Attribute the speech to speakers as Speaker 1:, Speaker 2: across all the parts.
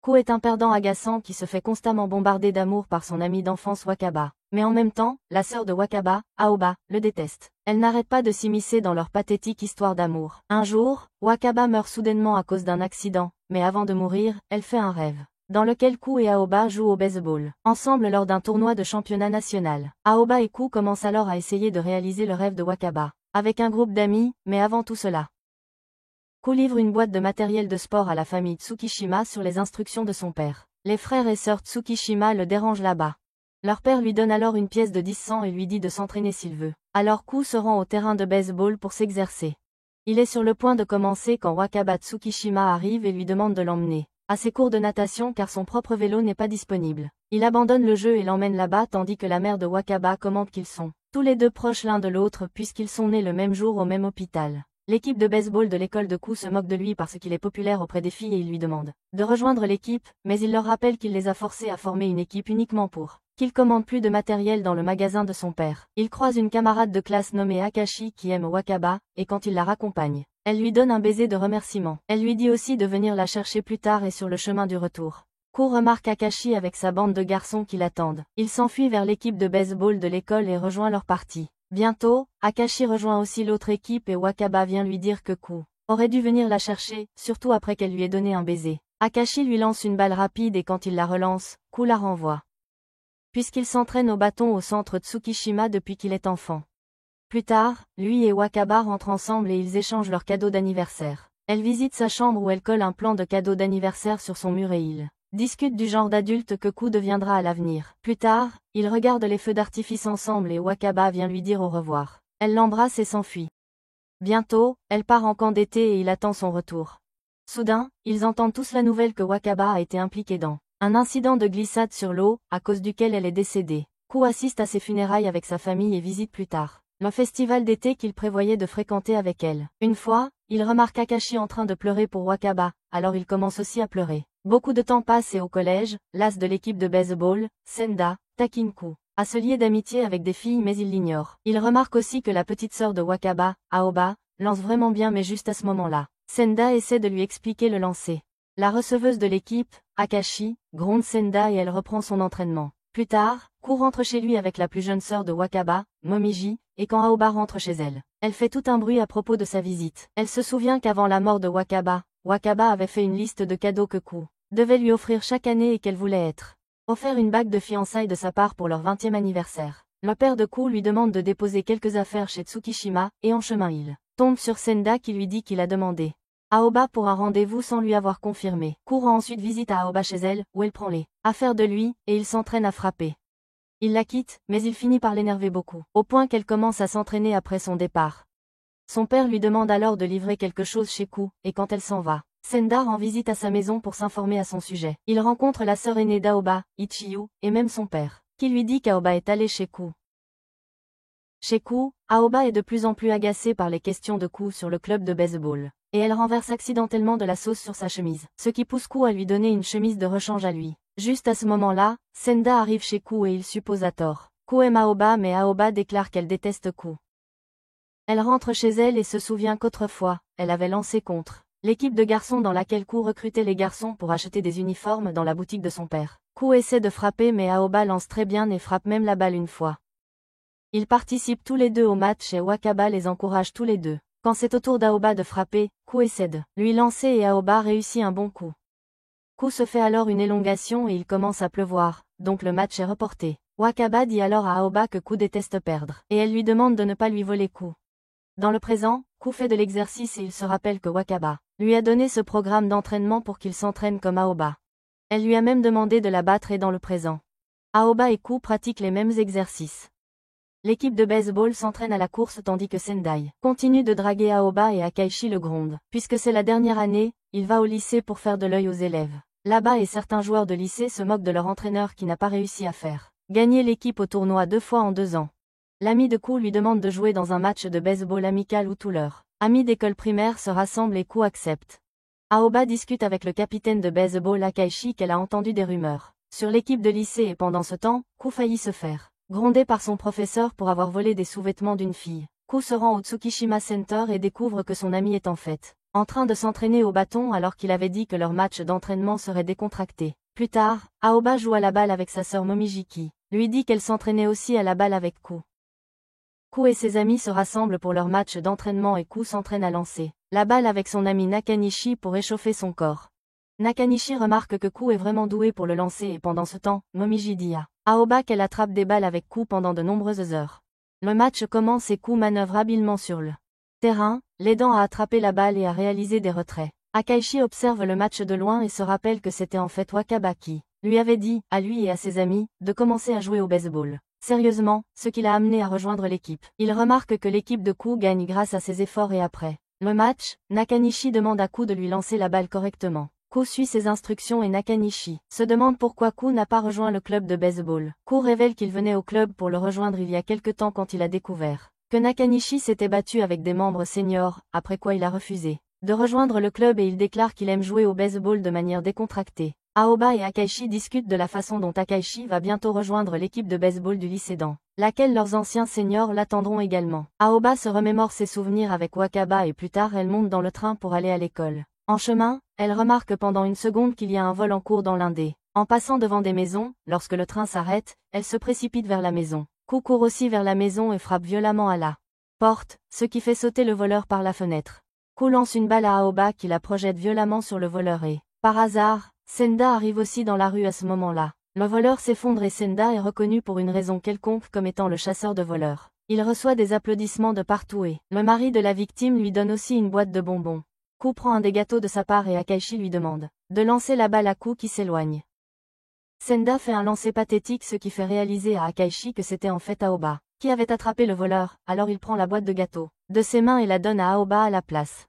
Speaker 1: Ku est un perdant agaçant qui se fait constamment bombarder d'amour par son ami d'enfance Wakaba. Mais en même temps, la sœur de Wakaba, Aoba, le déteste. Elle n'arrête pas de s'immiscer dans leur pathétique histoire d'amour. Un jour, Wakaba meurt soudainement à cause d'un accident, mais avant de mourir, elle fait un rêve, dans lequel Ku et Aoba jouent au baseball, ensemble lors d'un tournoi de championnat national. Aoba et Ku commencent alors à essayer de réaliser le rêve de Wakaba, avec un groupe d'amis, mais avant tout cela, Ku livre une boîte de matériel de sport à la famille Tsukishima sur les instructions de son père. Les frères et sœurs Tsukishima le dérangent là-bas. Leur père lui donne alors une pièce de 10 cents et lui dit de s'entraîner s'il veut. Alors Ku se rend au terrain de baseball pour s'exercer. Il est sur le point de commencer quand Wakaba Tsukishima arrive et lui demande de l'emmener à ses cours de natation car son propre vélo n'est pas disponible. Il abandonne le jeu et l'emmène là-bas tandis que la mère de Wakaba commente qu'ils sont tous les deux proches l'un de l'autre puisqu'ils sont nés le même jour au même hôpital. L'équipe de baseball de l'école de Ku se moque de lui parce qu'il est populaire auprès des filles et il lui demande de rejoindre l'équipe, mais il leur rappelle qu'il les a forcés à former une équipe uniquement pour qu'il commande plus de matériel dans le magasin de son père. Il croise une camarade de classe nommée Akashi qui aime Wakaba, et quand il la raccompagne, elle lui donne un baiser de remerciement. Elle lui dit aussi de venir la chercher plus tard et sur le chemin du retour, Ku remarque Akashi avec sa bande de garçons qui l'attendent. Il s'enfuit vers l'équipe de baseball de l'école et rejoint leur partie. Bientôt, Akashi rejoint aussi l'autre équipe et Wakaba vient lui dire que Ku aurait dû venir la chercher, surtout après qu'elle lui ait donné un baiser. Akashi lui lance une balle rapide et quand il la relance, Ku la renvoie, puisqu'il s'entraîne au bâton au centre Tsukishima depuis qu'il est enfant. Plus tard, lui et Wakaba rentrent ensemble et ils échangent leurs cadeaux d'anniversaire. Elle visite sa chambre où elle colle un plan de cadeaux d'anniversaire sur son mur et ils discutent du genre d'adulte que Ku deviendra à l'avenir. Plus tard, ils regardent les feux d'artifice ensemble et Wakaba vient lui dire au revoir. Elle l'embrasse et s'enfuit. Bientôt, elle part en camp d'été et il attend son retour. Soudain, ils entendent tous la nouvelle que Wakaba a été impliquée dans un incident de glissade sur l'eau, à cause duquel elle est décédée. Ku assiste à ses funérailles avec sa famille et visite plus tard le festival d'été qu'il prévoyait de fréquenter avec elle. Une fois, il remarque Akashi en train de pleurer pour Wakaba, alors il commence aussi à pleurer. Beaucoup de temps passe et au collège, l'as de l'équipe de baseball, Senda, taquine Ku à se lier d'amitié avec des filles mais il l'ignore. Il remarque aussi que la petite sœur de Wakaba, Aoba, lance vraiment bien mais juste à ce moment-là, Senda essaie de lui expliquer le lancer. La receveuse de l'équipe, Akashi, gronde Senda et elle reprend son entraînement. Plus tard, Ku rentre chez lui avec la plus jeune sœur de Wakaba, Momiji, et quand Aoba rentre chez elle, elle fait tout un bruit à propos de sa visite. Elle se souvient qu'avant la mort de Wakaba, Wakaba avait fait une liste de cadeaux que Ku devait lui offrir chaque année et qu'elle voulait être offert une bague de fiançailles de sa part pour leur 20e anniversaire. Le père de Ku lui demande de déposer quelques affaires chez Tsukishima, et en chemin il tombe sur Senda qui lui dit qu'il a demandé Aoba pour un rendez-vous sans lui avoir confirmé. Ku rend ensuite visite à Aoba chez elle, où elle prend les affaires de lui, et il s'entraîne à frapper. Il la quitte, mais il finit par l'énerver beaucoup, au point qu'elle commence à s'entraîner après son départ. Son père lui demande alors de livrer quelque chose chez Ku, et quand elle s'en va, Senda rend visite à sa maison pour s'informer à son sujet. Il rencontre la sœur aînée d'Aoba, Ichiyu, et même son père, qui lui dit qu'Aoba est allé chez Ku. Chez Ku, Aoba est de plus en plus agacée par les questions de Ku sur le club de baseball, et elle renverse accidentellement de la sauce sur sa chemise, ce qui pousse Ku à lui donner une chemise de rechange à lui. Juste à ce moment-là, Senda arrive chez Ku et il suppose à tort Ku aime Aoba mais Aoba déclare qu'elle déteste Ku. Elle rentre chez elle et se souvient qu'autrefois, elle avait lancé contre l'équipe de garçons dans laquelle Ku recrutait les garçons pour acheter des uniformes dans la boutique de son père. Ku essaie de frapper mais Aoba lance très bien et frappe même la balle une fois. Ils participent tous les deux au match et Wakaba les encourage tous les deux. Quand c'est au tour d'Aoba de frapper, Ku essaie de lui lancer et Aoba réussit un bon coup. Ku se fait alors une élongation et il commence à pleuvoir, donc le match est reporté. Wakaba dit alors à Aoba que Ku déteste perdre, et elle lui demande de ne pas lui voler Ku. Dans le présent, Ku fait de l'exercice et il se rappelle que Wakaba lui a donné ce programme d'entraînement pour qu'il s'entraîne comme Aoba. Elle lui a même demandé de la battre et dans le présent, Aoba et Ku pratiquent les mêmes exercices. L'équipe de baseball s'entraîne à la course tandis que Sendai continue de draguer Aoba et Akashi le gronde. Puisque c'est la dernière année, il va au lycée pour faire de l'œil aux élèves. Là-bas et certains joueurs de lycée se moquent de leur entraîneur qui n'a pas réussi à faire gagner l'équipe au tournoi 2 fois en 2 ans. L'ami de Ku lui demande de jouer dans un match de baseball amical où tous leurs amis d'école primaire se rassemblent et Ku accepte. Aoba discute avec le capitaine de baseball Akashi qu'elle a entendu des rumeurs sur l'équipe de lycée et pendant ce temps, Ku faillit se faire grondé par son professeur pour avoir volé des sous-vêtements d'une fille. Ku se rend au Tsukishima Center et découvre que son ami est en fait en train de s'entraîner au bâton alors qu'il avait dit que leur match d'entraînement serait décontracté. Plus tard, Aoba joue à la balle avec sa sœur Momiji qui lui dit qu'elle s'entraînait aussi à la balle avec Ku. Ku et ses amis se rassemblent pour leur match d'entraînement et Ku s'entraîne à lancer la balle avec son ami Nakanishi pour échauffer son corps. Nakanishi remarque que Ku est vraiment doué pour le lancer et pendant ce temps, Momiji dit à Aoba qu'elle attrape des balles avec Ku pendant de nombreuses heures. Le match commence et Ku manœuvre habilement sur le terrain, l'aidant à attraper la balle et à réaliser des retraits. Akaishi observe le match de loin et se rappelle que c'était en fait Wakaba qui lui avait dit, à lui et à ses amis, de commencer à jouer au baseball. Sérieusement, ce qui l'a amené à rejoindre l'équipe. Il remarque que l'équipe de Ku gagne grâce à ses efforts et après le match, Nakanishi demande à Ku de lui lancer la balle correctement. Ku suit ses instructions et Nakanishi se demande pourquoi Ku n'a pas rejoint le club de baseball. Ku révèle qu'il venait au club pour le rejoindre il y a quelque temps quand il a découvert que Nakanishi s'était battu avec des membres seniors, après quoi il a refusé de rejoindre le club et il déclare qu'il aime jouer au baseball de manière décontractée. Aoba et Akaishi discutent de la façon dont Akaishi va bientôt rejoindre l'équipe de baseball du lycée dans laquelle leurs anciens seniors l'attendront également. Aoba se remémore ses souvenirs avec Wakaba et plus tard elle monte dans le train pour aller à l'école. En chemin, elle remarque pendant une seconde qu'il y a un vol en cours dans l'un des. En passant devant des maisons, lorsque le train s'arrête, elle se précipite vers la maison. Ku court aussi vers la maison et frappe violemment à la porte, ce qui fait sauter le voleur par la fenêtre. Ku lance une balle à Aoba qui la projette violemment sur le voleur et, par hasard, Senda arrive aussi dans la rue à ce moment-là. Le voleur s'effondre et Senda est reconnu pour une raison quelconque comme étant le chasseur de voleurs. Il reçoit des applaudissements de partout et le mari de la victime lui donne aussi une boîte de bonbons. Ku prend un des gâteaux de sa part et Akaishi lui demande de lancer la balle à Ku qui s'éloigne. Senda fait un lancer pathétique ce qui fait réaliser à Akaishi que c'était en fait Aoba qui avait attrapé le voleur, alors il prend la boîte de gâteau de ses mains et la donne à Aoba à la place.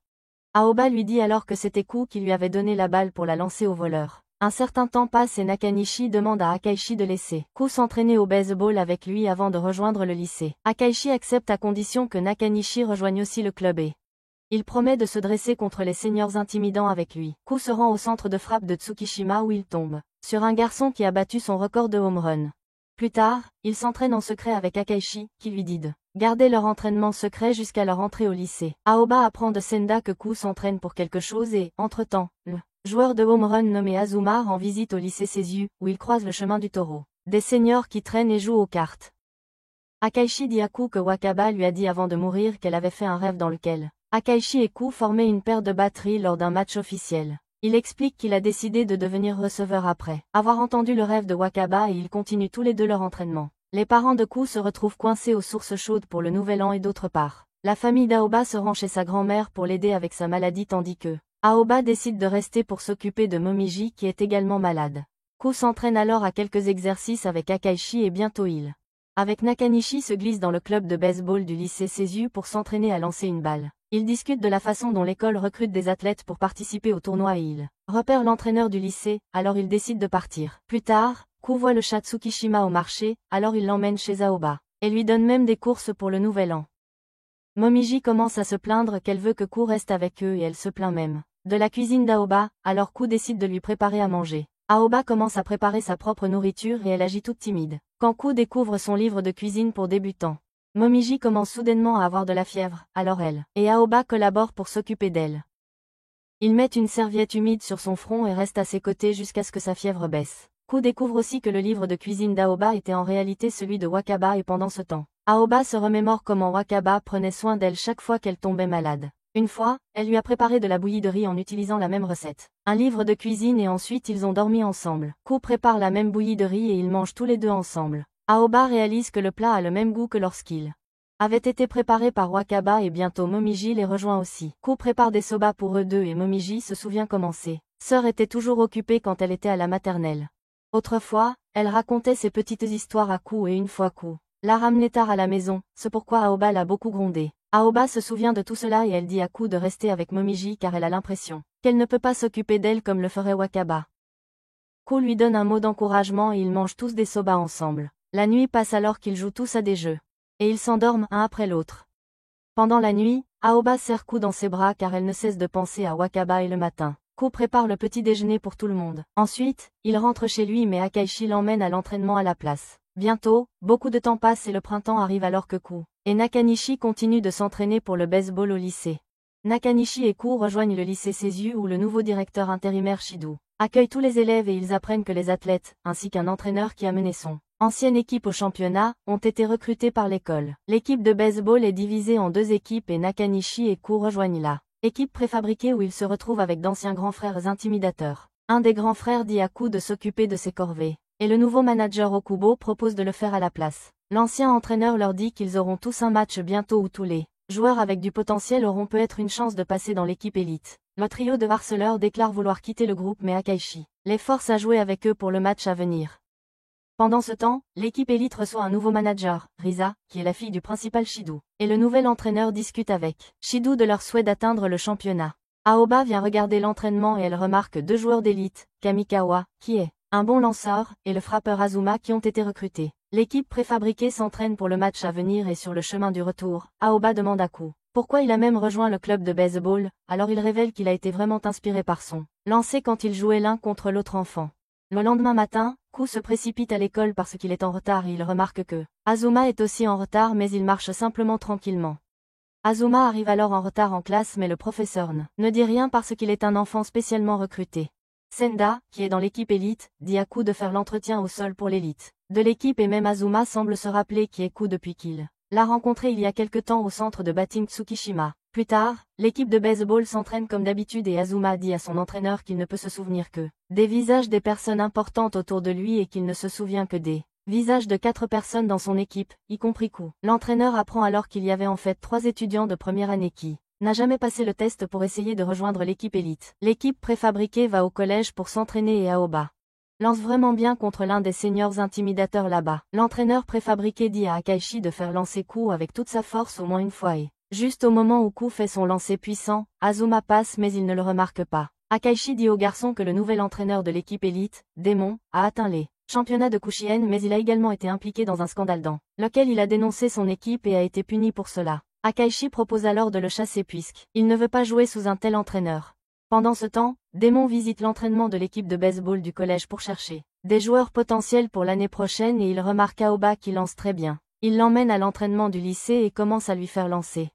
Speaker 1: Aoba lui dit alors que c'était Ku qui lui avait donné la balle pour la lancer au voleur. Un certain temps passe et Nakanishi demande à Akaishi de laisser Ku s'entraîner au baseball avec lui avant de rejoindre le lycée. Akaishi accepte à condition que Nakanishi rejoigne aussi le club et il promet de se dresser contre les seniors intimidants avec lui. Ku se rend au centre de frappe de Tsukishima où il tombe sur un garçon qui a battu son record de home run. Plus tard, il s'entraîne en secret avec Akaishi, qui lui dit de garder leur entraînement secret jusqu'à leur entrée au lycée. Aoba apprend de Senda que Ku s'entraîne pour quelque chose et, entre-temps, le joueur de home run nommé Azuma rend visite au lycée Seizu, où il croise le chemin du taureau. Des seniors qui traînent et jouent aux cartes. Akaishi dit à Ku que Wakaba lui a dit avant de mourir qu'elle avait fait un rêve dans lequel Akaishi et Ku formaient une paire de batteries lors d'un match officiel. Il explique qu'il a décidé de devenir receveur après avoir entendu le rêve de Wakaba et ils continuent tous les deux leur entraînement. Les parents de Ku se retrouvent coincés aux sources chaudes pour le nouvel an et d'autre part, la famille d'Aoba se rend chez sa grand-mère pour l'aider avec sa maladie tandis que Aoba décide de rester pour s'occuper de Momiji qui est également malade. Ku s'entraîne alors à quelques exercices avec Akaishi et bientôt il, avec Nakanishi se glisse dans le club de baseball du lycée Seizu pour s'entraîner à lancer une balle. Ils discutent de la façon dont l'école recrute des athlètes pour participer au tournoi et il repère l'entraîneur du lycée, alors il décide de partir. Plus tard, Ku voit le chat Tsukishima au marché, alors il l'emmène chez Aoba, et lui donne même des courses pour le nouvel an. Momiji commence à se plaindre qu'elle veut que Ku reste avec eux et elle se plaint même de la cuisine d'Aoba, alors Ku décide de lui préparer à manger. Aoba commence à préparer sa propre nourriture et elle agit toute timide. Quand Ku découvre son livre de cuisine pour débutants, Momiji commence soudainement à avoir de la fièvre, alors elle et Aoba collaborent pour s'occuper d'elle. Ils mettent une serviette humide sur son front et restent à ses côtés jusqu'à ce que sa fièvre baisse. Ku découvre aussi que le livre de cuisine d'Aoba était en réalité celui de Wakaba et pendant ce temps, Aoba se remémore comment Wakaba prenait soin d'elle chaque fois qu'elle tombait malade. Une fois, elle lui a préparé de la bouillie de riz en utilisant la même recette, un livre de cuisine et ensuite ils ont dormi ensemble. Ku prépare la même bouillie de riz et ils mangent tous les deux ensemble. Aoba réalise que le plat a le même goût que lorsqu'il avait été préparé par Wakaba et bientôt Momiji les rejoint aussi. Ku prépare des soba pour eux deux et Momiji se souvient comment ses sœurs étaient toujours occupées quand elle était à la maternelle. Autrefois, elle racontait ces petites histoires à Ku et une fois Ku la ramenait tard à la maison, c'est pourquoi Aoba l'a beaucoup grondée. Aoba se souvient de tout cela et elle dit à Ku de rester avec Momiji car elle a l'impression qu'elle ne peut pas s'occuper d'elle comme le ferait Wakaba. Ku lui donne un mot d'encouragement et ils mangent tous des soba ensemble. La nuit passe alors qu'ils jouent tous à des jeux. Et ils s'endorment un après l'autre. Pendant la nuit, Aoba serre Ku dans ses bras car elle ne cesse de penser à Wakaba et le matin. Ku prépare le petit déjeuner pour tout le monde. Ensuite, il rentre chez lui mais Akaishi l'emmène à l'entraînement à la place. Bientôt, beaucoup de temps passe et le printemps arrive alors que Ku et Nakanishi continuent de s'entraîner pour le baseball au lycée. Nakanishi et Ku rejoignent le lycée Seizu où le nouveau directeur intérimaire Shido accueille tous les élèves et ils apprennent que les athlètes, ainsi qu'un entraîneur qui a mené son ancienne équipe au championnat, ont été recrutés par l'école. L'équipe de baseball est divisée en 2 équipes et Nakanishi et Ku rejoignent la équipe préfabriquée où ils se retrouvent avec d'anciens grands frères intimidateurs. Un des grands frères dit à Ku de s'occuper de ses corvées, et le nouveau manager Okubo propose de le faire à la place. L'ancien entraîneur leur dit qu'ils auront tous un match bientôt où tous les joueurs avec du potentiel auront peut-être une chance de passer dans l'équipe élite. Le trio de harceleurs déclare vouloir quitter le groupe mais Akaishi les force à jouer avec eux pour le match à venir. Pendant ce temps, l'équipe élite reçoit un nouveau manager, Risa, qui est la fille du principal Shido, et le nouvel entraîneur discute avec Shido de leur souhait d'atteindre le championnat. Aoba vient regarder l'entraînement et elle remarque 2 joueurs d'élite, Kamikawa, qui est un bon lanceur, et le frappeur Azuma qui ont été recrutés. L'équipe préfabriquée s'entraîne pour le match à venir et sur le chemin du retour, Aoba demande à Ku pourquoi il a même rejoint le club de baseball, alors il révèle qu'il a été vraiment inspiré par son lancer quand ils jouaient l'un contre l'autre enfant. Le lendemain matin, Ku se précipite à l'école parce qu'il est en retard et il remarque que Azuma est aussi en retard mais il marche simplement tranquillement. Azuma arrive alors en retard en classe mais le professeur ne dit rien parce qu'il est un enfant spécialement recruté. Senda, qui est dans l'équipe élite, dit à Ku de faire l'entretien au sol pour l'élite de l'équipe et même Azuma semble se rappeler qui est Ku depuis qu'il l'a rencontré il y a quelque temps au centre de batting Tsukishima. Plus tard, l'équipe de baseball s'entraîne comme d'habitude et Azuma dit à son entraîneur qu'il ne peut se souvenir que des visages des personnes importantes autour de lui et qu'il ne se souvient que des visages de 4 personnes dans son équipe, y compris Ku. L'entraîneur apprend alors qu'il y avait en fait 3 étudiants de première année qui n'a jamais passé le test pour essayer de rejoindre l'équipe élite. L'équipe préfabriquée va au collège pour s'entraîner et Aoba lance vraiment bien contre l'un des seniors intimidateurs là-bas. L'entraîneur préfabriqué dit à Akaishi de faire lancer Ku avec toute sa force au moins une fois et juste au moment où Ku fait son lancer puissant, Azuma passe mais il ne le remarque pas. Akaishi dit au garçon que le nouvel entraîneur de l'équipe élite, Démon, a atteint les championnats de Kushien mais il a également été impliqué dans un scandale dans lequel il a dénoncé son équipe et a été puni pour cela. Akaishi propose alors de le chasser puisqu'il ne veut pas jouer sous un tel entraîneur. Pendant ce temps, Démon visite l'entraînement de l'équipe de baseball du collège pour chercher des joueurs potentiels pour l'année prochaine et il remarque Aoba qui lance très bien. Il l'emmène à l'entraînement du lycée et commence à lui faire lancer.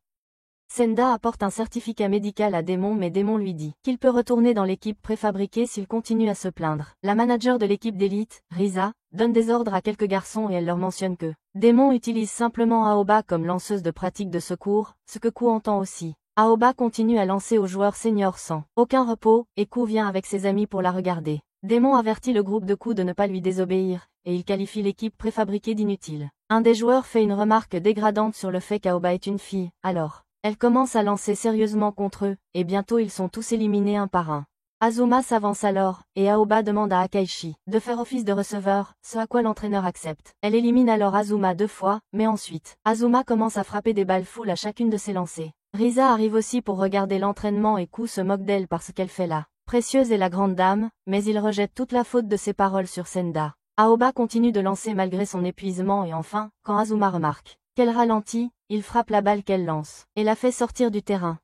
Speaker 1: Senda apporte un certificat médical à Démon mais Démon lui dit qu'il peut retourner dans l'équipe préfabriquée s'il continue à se plaindre. La manager de l'équipe d'élite, Risa, donne des ordres à quelques garçons et elle leur mentionne que Démon utilise simplement Aoba comme lanceuse de pratique de secours, ce que Ku entend aussi. Aoba continue à lancer aux joueurs seniors sans aucun repos, et Ku vient avec ses amis pour la regarder. Démon avertit le groupe de Ku de ne pas lui désobéir, et il qualifie l'équipe préfabriquée d'inutile. Un des joueurs fait une remarque dégradante sur le fait qu'Aoba est une fille, alors elle commence à lancer sérieusement contre eux, et bientôt ils sont tous éliminés un par un. Azuma s'avance alors, et Aoba demande à Akaishi de faire office de receveur, ce à quoi l'entraîneur accepte. Elle élimine alors Azuma 2 fois, mais ensuite, Azuma commence à frapper des balles foules à chacune de ses lancers. Risa arrive aussi pour regarder l'entraînement et Ku se moque d'elle parce qu'elle fait la précieuse et la grande dame, mais il rejette toute la faute de ses paroles sur Senda. Aoba continue de lancer malgré son épuisement et enfin, quand Azuma remarque qu'elle ralentit, il frappe la balle qu'elle lance, et la fait sortir du terrain.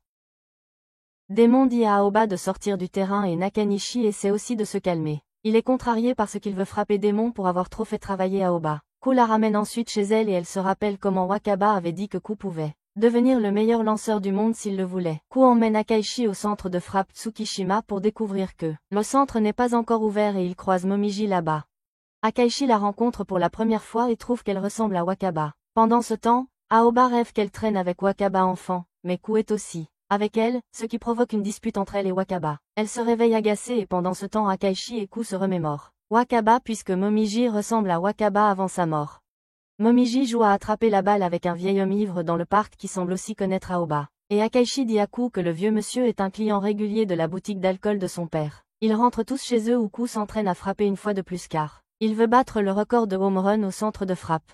Speaker 1: Démon dit à Aoba de sortir du terrain et Nakanishi essaie aussi de se calmer. Il est contrarié parce qu'il veut frapper Démon pour avoir trop fait travailler Aoba. Ku la ramène ensuite chez elle et elle se rappelle comment Wakaba avait dit que Ku pouvait devenir le meilleur lanceur du monde s'il le voulait. Ku emmène Akaishi au centre de frappe Tsukishima pour découvrir que le centre n'est pas encore ouvert et il croise Momiji là-bas. Akaishi la rencontre pour la première fois et trouve qu'elle ressemble à Wakaba. Pendant ce temps, Aoba rêve qu'elle traîne avec Wakaba enfant, mais Ku est aussi avec elle, ce qui provoque une dispute entre elle et Wakaba. Elle se réveille agacée et pendant ce temps Akaishi et Ku se remémorent Wakaba puisque Momiji ressemble à Wakaba avant sa mort. Momiji joue à attraper la balle avec un vieil homme ivre dans le parc qui semble aussi connaître Aoba. Et Akaishi dit à Ku que le vieux monsieur est un client régulier de la boutique d'alcool de son père. Ils rentrent tous chez eux où Ku s'entraîne à frapper une fois de plus car il veut battre le record de home run au centre de frappe.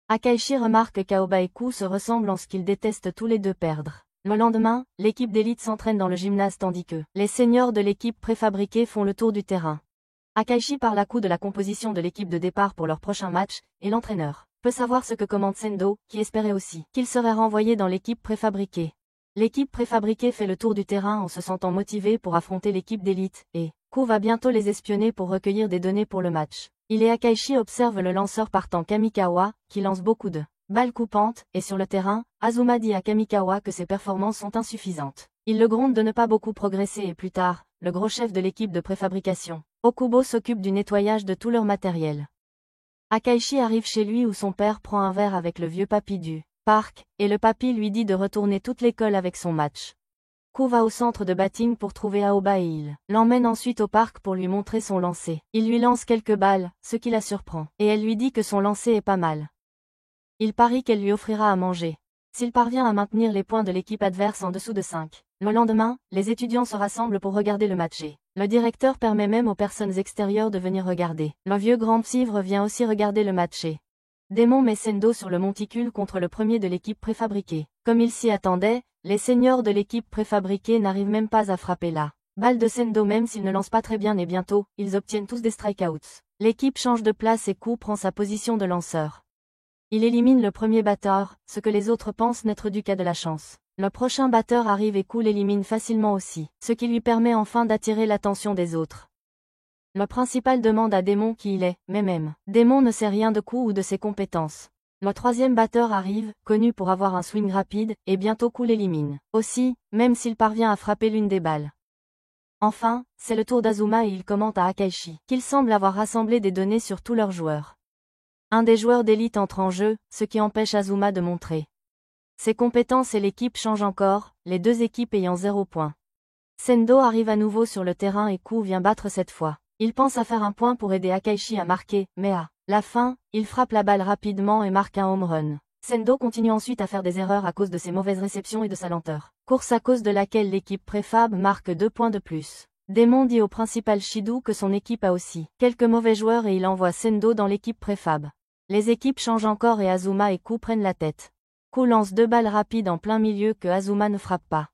Speaker 1: Akaishi remarque qu'Aoba et Ku se ressemblent en ce qu'ils détestent tous les deux perdre. Le lendemain, l'équipe d'élite s'entraîne dans le gymnase tandis que les seniors de l'équipe préfabriquée font le tour du terrain. Akaishi parle à Ku de la composition de l'équipe de départ pour leur prochain match, et l'entraîneur peut savoir ce que commande Sendo, qui espérait aussi qu'il serait renvoyé dans l'équipe préfabriquée. L'équipe préfabriquée fait le tour du terrain en se sentant motivée pour affronter l'équipe d'élite, et Ku va bientôt les espionner pour recueillir des données pour le match. Il et Akaishi observent le lanceur partant Kamikawa, qui lance beaucoup de balles coupantes, et sur le terrain, Azuma dit à Kamikawa que ses performances sont insuffisantes. Il le gronde de ne pas beaucoup progresser et plus tard, le gros chef de l'équipe de préfabrication, Okubo s'occupe du nettoyage de tout leur matériel. Akaishi arrive chez lui où son père prend un verre avec le vieux papy du parc, et le papy lui dit de retourner toute l'école avec son match. Ku va au centre de batting pour trouver Aoba et il l'emmène ensuite au parc pour lui montrer son lancer. Il lui lance quelques balles, ce qui la surprend, et elle lui dit que son lancer est pas mal. Il parie qu'elle lui offrira à manger s'il parvient à maintenir les points de l'équipe adverse en dessous de 5. Le lendemain, les étudiants se rassemblent pour regarder le match et le directeur permet même aux personnes extérieures de venir regarder. Le vieux grand psyvre vient aussi regarder le match et Démon met Sendo sur le monticule contre le premier de l'équipe préfabriquée. Comme il s'y attendait, les seniors de l'équipe préfabriquée n'arrivent même pas à frapper la balle de Sendo même s'ils ne lancent pas très bien et bientôt, ils obtiennent tous des strikeouts. L'équipe change de place et Ku prend sa position de lanceur. Il élimine le premier batteur, ce que les autres pensent n'être dû qu'à de la chance. Le prochain batteur arrive et Ku l'élimine facilement aussi, ce qui lui permet enfin d'attirer l'attention des autres. Le principal demande à Démon qui il est, mais même Démon ne sait rien de Ku ou de ses compétences. Le troisième batteur arrive, connu pour avoir un swing rapide, et bientôt Ku l'élimine. Aussi, même s'il parvient à frapper l'une des balles. Enfin, c'est le tour d'Azuma et il commente à Akaishi qu'il semble avoir rassemblé des données sur tous leurs joueurs. Un des joueurs d'élite entre en jeu, ce qui empêche Azuma de montrer ses compétences et l'équipe change encore, les deux équipes ayant 0 point. Sendo arrive à nouveau sur le terrain et Ku vient battre cette fois. Il pense à faire un point pour aider Akaishi à marquer, mais à la fin, il frappe la balle rapidement et marque un home run. Sendo continue ensuite à faire des erreurs à cause de ses mauvaises réceptions et de sa lenteur. Course à cause de laquelle l'équipe préfab marque 2 points de plus. Démon dit au principal Shido que son équipe a aussi quelques mauvais joueurs et il envoie Sendo dans l'équipe préfab. Les équipes changent encore et Azuma et Ku prennent la tête. Ku lance 2 balles rapides en plein milieu que Azuma ne frappe pas.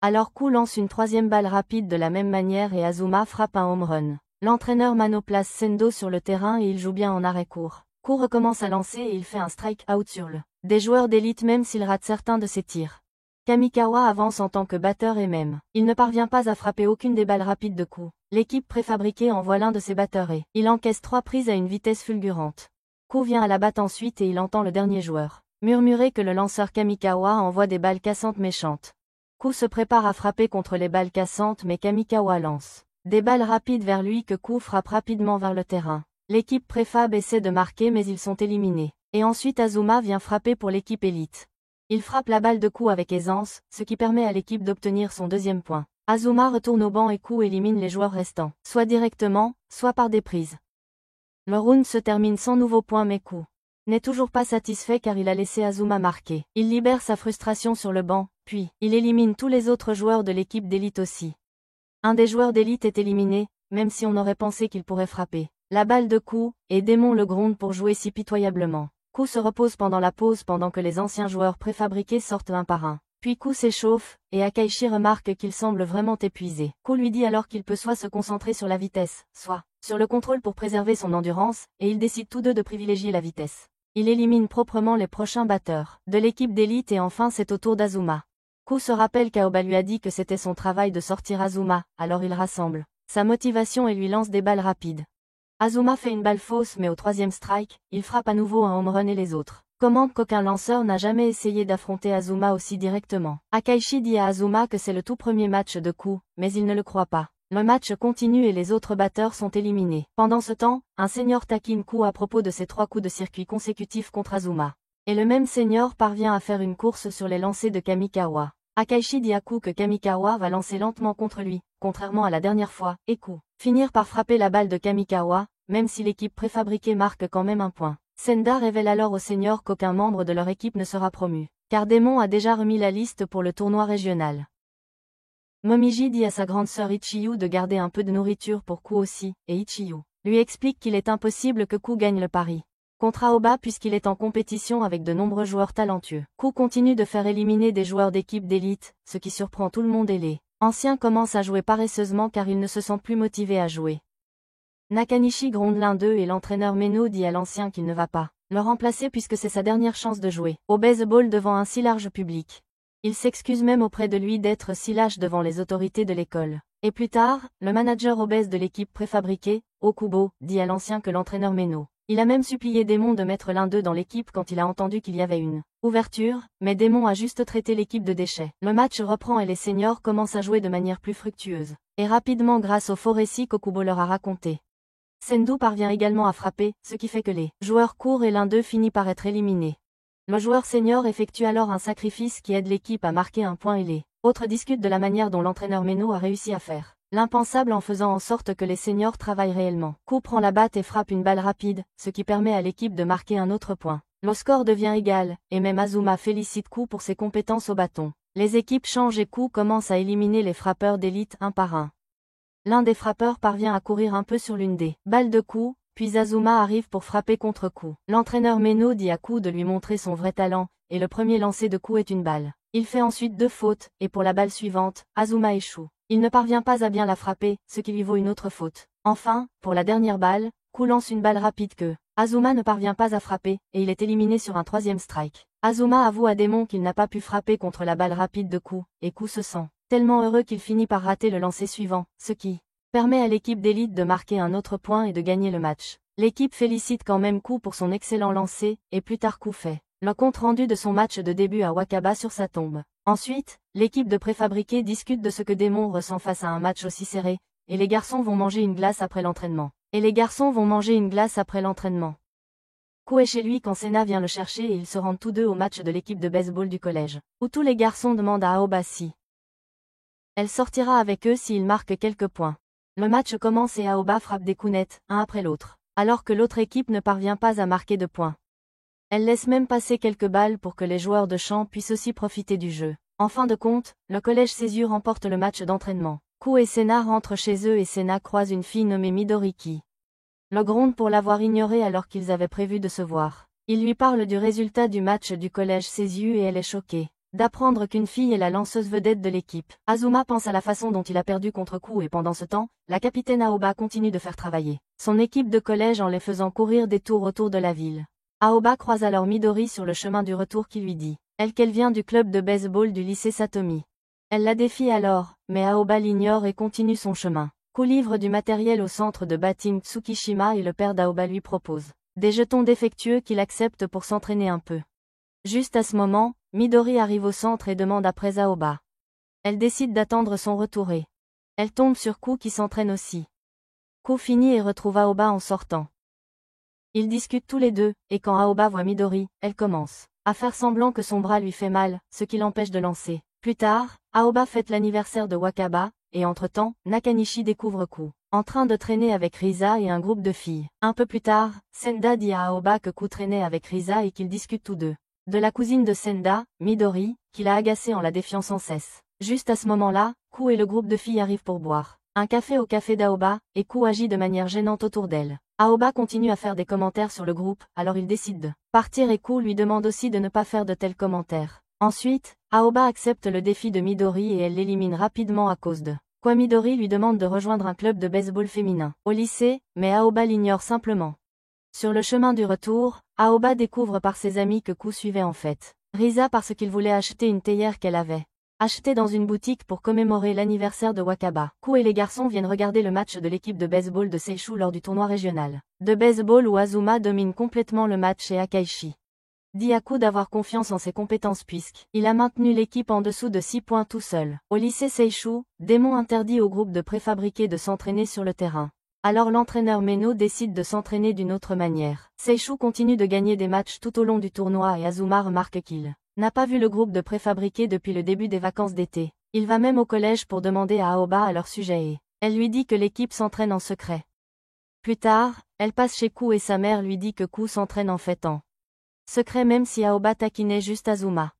Speaker 1: Alors Ku lance une troisième balle rapide de la même manière et Azuma frappe un home run. L'entraîneur Mano place Sendo sur le terrain et il joue bien en arrêt court. Ku recommence à lancer et il fait un strike-out sur le des joueurs d'élite même s'il rate certains de ses tirs. Kamikawa avance en tant que batteur et même il ne parvient pas à frapper aucune des balles rapides de Ku. L'équipe préfabriquée envoie l'un de ses batteurs et il encaisse 3 prises à une vitesse fulgurante. Ku vient à la batte ensuite et il entend le dernier joueur murmurer que le lanceur Kamikawa envoie des balles cassantes méchantes. Ku se prépare à frapper contre les balles cassantes mais Kamikawa lance des balles rapides vers lui que Ku frappe rapidement vers le terrain. L'équipe préfab essaie de marquer mais ils sont éliminés. Et ensuite Azuma vient frapper pour l'équipe élite. Il frappe la balle de Ku avec aisance, ce qui permet à l'équipe d'obtenir son deuxième point. Azuma retourne au banc et Ku élimine les joueurs restants, soit directement, soit par des prises. Le round se termine sans nouveau point mais Ku n'est toujours pas satisfait car il a laissé Azuma marquer. Il libère sa frustration sur le banc, puis il élimine tous les autres joueurs de l'équipe d'élite aussi. Un des joueurs d'élite est éliminé, même si on aurait pensé qu'il pourrait frapper la balle de Ku, et Démon le gronde pour jouer si pitoyablement. Ku se repose pendant la pause pendant que les anciens joueurs préfabriqués sortent un par un. Puis Ku s'échauffe, et Akaishi remarque qu'il semble vraiment épuisé. Ku lui dit alors qu'il peut soit se concentrer sur la vitesse, soit sur le contrôle pour préserver son endurance, et ils décident tous deux de privilégier la vitesse. Il élimine proprement les prochains batteurs de l'équipe d'élite et enfin c'est au tour d'Azuma. Ku se rappelle qu'Aoba lui a dit que c'était son travail de sortir Azuma, alors il rassemble sa motivation et lui lance des balles rapides. Azuma fait une balle fausse mais au troisième strike, il frappe à nouveau un home run et les autres commentent qu'aucun lanceur n'a jamais essayé d'affronter Azuma aussi directement. Akaishi dit à Azuma que c'est le tout premier match de Ku, mais il ne le croit pas. Le match continue et les autres batteurs sont éliminés. Pendant ce temps, un senior taquine Ku à propos de ses 3 coups de circuit consécutifs contre Azuma. Et le même senior parvient à faire une course sur les lancers de Kamikawa. Akaishi dit à Ku que Kamikawa va lancer lentement contre lui, contrairement à la dernière fois, et Ku finir par frapper la balle de Kamikawa, même si l'équipe préfabriquée marque quand même un point. Senda révèle alors aux seniors qu'aucun membre de leur équipe ne sera promu, car Démon a déjà remis la liste pour le tournoi régional. Momiji dit à sa grande sœur Ichiyu de garder un peu de nourriture pour Ku aussi, et Ichiyu lui explique qu'il est impossible que Ku gagne le pari contre Aoba puisqu'il est en compétition avec de nombreux joueurs talentueux. Ku continue de faire éliminer des joueurs d'équipe d'élite, ce qui surprend tout le monde et les anciens commencent à jouer paresseusement car ils ne se sentent plus motivés à jouer. Nakanishi gronde l'un d'eux et l'entraîneur Meno dit à l'ancien qu'il ne va pas le remplacer puisque c'est sa dernière chance de jouer au baseball devant un si large public. Il s'excuse même auprès de lui d'être si lâche devant les autorités de l'école. Et plus tard, le manager obèse de l'équipe préfabriquée, Okubo, dit à l'ancien que l'entraîneur Meno Il a même supplié Démon de mettre l'un d'eux dans l'équipe quand il a entendu qu'il y avait une ouverture, mais Démon a juste traité l'équipe de déchets. Le match reprend et les seniors commencent à jouer de manière plus fructueuse. Et rapidement grâce au faux récit qu'Okubo leur a raconté. Sendu parvient également à frapper, ce qui fait que les joueurs courent et l'un d'eux finit par être éliminé. Le joueur senior effectue alors un sacrifice qui aide l'équipe à marquer un point et les autres discutent de la manière dont l'entraîneur Meno a réussi à faire l'impensable en faisant en sorte que les seniors travaillent réellement. Ku prend la batte et frappe une balle rapide, ce qui permet à l'équipe de marquer un autre point. Le score devient égal, et même Azuma félicite Ku pour ses compétences au bâton. Les équipes changent et Ku commence à éliminer les frappeurs d'élite un par un. L'un des frappeurs parvient à courir un peu sur l'une des balles de Ku, puis Azuma arrive pour frapper contre Ku. L'entraîneur Meno dit à Ku de lui montrer son vrai talent, et le premier lancer de Ku est une balle. Il fait ensuite 2 fautes, et pour la balle suivante, Azuma échoue. Il ne parvient pas à bien la frapper, ce qui lui vaut une autre faute. Enfin, pour la dernière balle, Ku lance une balle rapide que Azuma ne parvient pas à frapper, et il est éliminé sur un 3e strike. Azuma avoue à Démon qu'il n'a pas pu frapper contre la balle rapide de Ku, et Ku se sent tellement heureux qu'il finit par rater le lancer suivant, ce qui permet à l'équipe d'élite de marquer un autre point et de gagner le match. L'équipe félicite quand même Ku pour son excellent lancer, et plus tard Ku fait le compte-rendu de son match de début à Wakaba sur sa tombe. Ensuite, l'équipe de préfabriqués discute de ce que Démon ressent face à un match aussi serré, et les garçons vont manger une glace après l'entraînement. Ku est chez lui quand Sena vient le chercher et ils se rendent tous deux au match de l'équipe de baseball du collège, où tous les garçons demandent à Aoba si elle sortira avec eux s'ils marquent quelques points. Le match commence et Aoba frappe des coups nets, un après l'autre, alors que l'autre équipe ne parvient pas à marquer de points. Elle laisse même passer quelques balles pour que les joueurs de champ puissent aussi profiter du jeu. En fin de compte, le collège Seizu remporte le match d'entraînement. Ku et Sena rentrent chez eux et Sena croise une fille nommée Midori qui le gronde pour l'avoir ignoré alors qu'ils avaient prévu de se voir. Il lui parle du résultat du match du collège Seizu et elle est choquée d'apprendre qu'une fille est la lanceuse vedette de l'équipe. Azuma pense à la façon dont il a perdu contre Ku et pendant ce temps, la capitaine Aoba continue de faire travailler son équipe de collège en les faisant courir des tours autour de la ville. Aoba croise alors Midori sur le chemin du retour qui lui dit qu'elle vient du club de baseball du lycée Satomi. Elle la défie alors, mais Aoba l'ignore et continue son chemin. Ku livre du matériel au centre de batting Tsukishima et le père d'Aoba lui propose des jetons défectueux qu'il accepte pour s'entraîner un peu. Juste à ce moment, Midori arrive au centre et demande après Aoba. Elle décide d'attendre son retour et elle tombe sur Ku qui s'entraîne aussi. Ku finit et retrouve Aoba en sortant. Ils discutent tous les deux, et quand Aoba voit Midori, elle commence à faire semblant que son bras lui fait mal, ce qui l'empêche de lancer. Plus tard, Aoba fête l'anniversaire de Wakaba, et entre-temps, Nakanishi découvre Ku en train de traîner avec Risa et un groupe de filles. Un peu plus tard, Senda dit à Aoba que Ku traînait avec Risa et qu'ils discutent tous deux de la cousine de Senda, Midori, qui l'a agacée en la défiant sans cesse. Juste à ce moment-là, Ku et le groupe de filles arrivent pour boire un café au café d'Aoba, et Ku agit de manière gênante autour d'elle. Aoba continue à faire des commentaires sur le groupe, alors il décide de partir et Ku lui demande aussi de ne pas faire de tels commentaires. Ensuite, Aoba accepte le défi de Midori et elle l'élimine rapidement à cause de quoi Midori lui demande de rejoindre un club de baseball féminin au lycée, mais Aoba l'ignore simplement. Sur le chemin du retour, Aoba découvre par ses amis que Ku suivait en fait Risa parce qu'il voulait acheter une théière qu'elle avait achetée dans une boutique pour commémorer l'anniversaire de Wakaba. Ku et les garçons viennent regarder le match de l'équipe de baseball de Seishu lors du tournoi régional de baseball où Azuma domine complètement le match et Akaishi dit à Ku d'avoir confiance en ses compétences puisqu'il a maintenu l'équipe en dessous de 6 points tout seul. Au lycée Seishu, Démon interdit au groupe de préfabriqués de s'entraîner sur le terrain. Alors l'entraîneur Meno décide de s'entraîner d'une autre manière. Seishu continue de gagner des matchs tout au long du tournoi et Azuma remarque qu'il n'a pas vu le groupe de préfabriqués depuis le début des vacances d'été. Il va même au collège pour demander à Aoba à leur sujet et elle lui dit que l'équipe s'entraîne en secret. Plus tard, elle passe chez Ku et sa mère lui dit que Ku s'entraîne en fait en secret même si Aoba taquinait juste Azuma.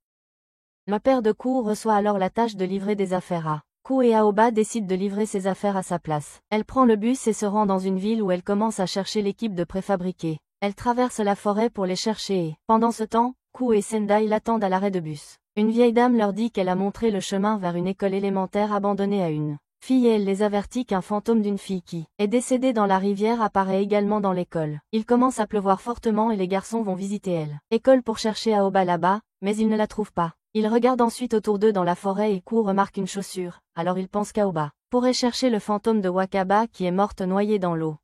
Speaker 1: Le père de Ku reçoit alors la tâche de livrer des affaires à Ku et Aoba décide de livrer ses affaires à sa place. Elle prend le bus et se rend dans une ville où elle commence à chercher l'équipe de préfabriqués. Elle traverse la forêt pour les chercher et, pendant ce temps, Ku et Sendai l'attendent à l'arrêt de bus. Une vieille dame leur dit qu'elle a montré le chemin vers une école élémentaire abandonnée à une fille et elle les avertit qu'un fantôme d'une fille qui est décédée dans la rivière apparaît également dans l'école. Il commence à pleuvoir fortement et les garçons vont visiter l'école pour chercher Aoba là-bas, mais ils ne la trouvent pas. Ils regardent ensuite autour d'eux dans la forêt et Ku remarque une chaussure, alors ils pensent qu'Aoba pourrait chercher le fantôme de Wakaba qui est morte noyée dans l'eau.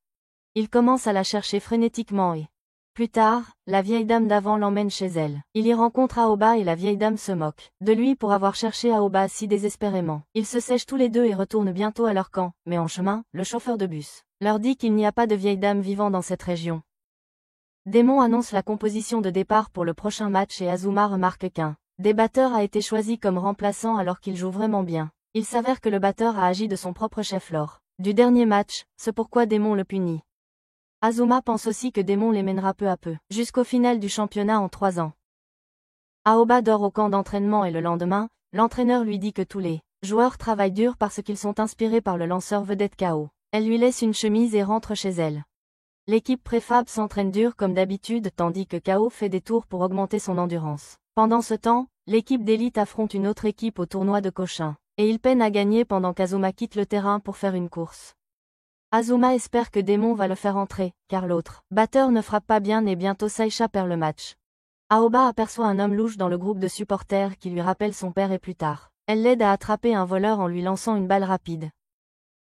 Speaker 1: Ils commencent à la chercher frénétiquement et Plus tard, la vieille dame d'avant l'emmène chez elle. Il y rencontre Aoba et la vieille dame se moque de lui pour avoir cherché Aoba si désespérément. Ils se sèchent tous les deux et retournent bientôt à leur camp, mais en chemin, le chauffeur de bus leur dit qu'il n'y a pas de vieille dame vivant dans cette région. Démon annonce la composition de départ pour le prochain match et Azuma remarque qu'un des batteurs a été choisi comme remplaçant alors qu'il joue vraiment bien. Il s'avère que le batteur a agi de son propre chef lors du dernier match, c'est pourquoi Démon le punit. Azuma pense aussi que Démon les mènera peu à peu, jusqu'au final du championnat en 3 ans. Aoba dort au camp d'entraînement et le lendemain, l'entraîneur lui dit que tous les joueurs travaillent dur parce qu'ils sont inspirés par le lanceur vedette KO. Elle lui laisse une chemise et rentre chez elle. L'équipe préfab s'entraîne dur comme d'habitude tandis que KO fait des tours pour augmenter son endurance. Pendant ce temps, l'équipe d'élite affronte une autre équipe au tournoi de Cochin, et il peine à gagner pendant qu'Azuma quitte le terrain pour faire une course. Azuma espère que Démon va le faire entrer, car l'autre batteur ne frappe pas bien et bientôt Saisha perd le match. Aoba aperçoit un homme louche dans le groupe de supporters qui lui rappelle son père et plus tard, elle l'aide à attraper un voleur en lui lançant une balle rapide.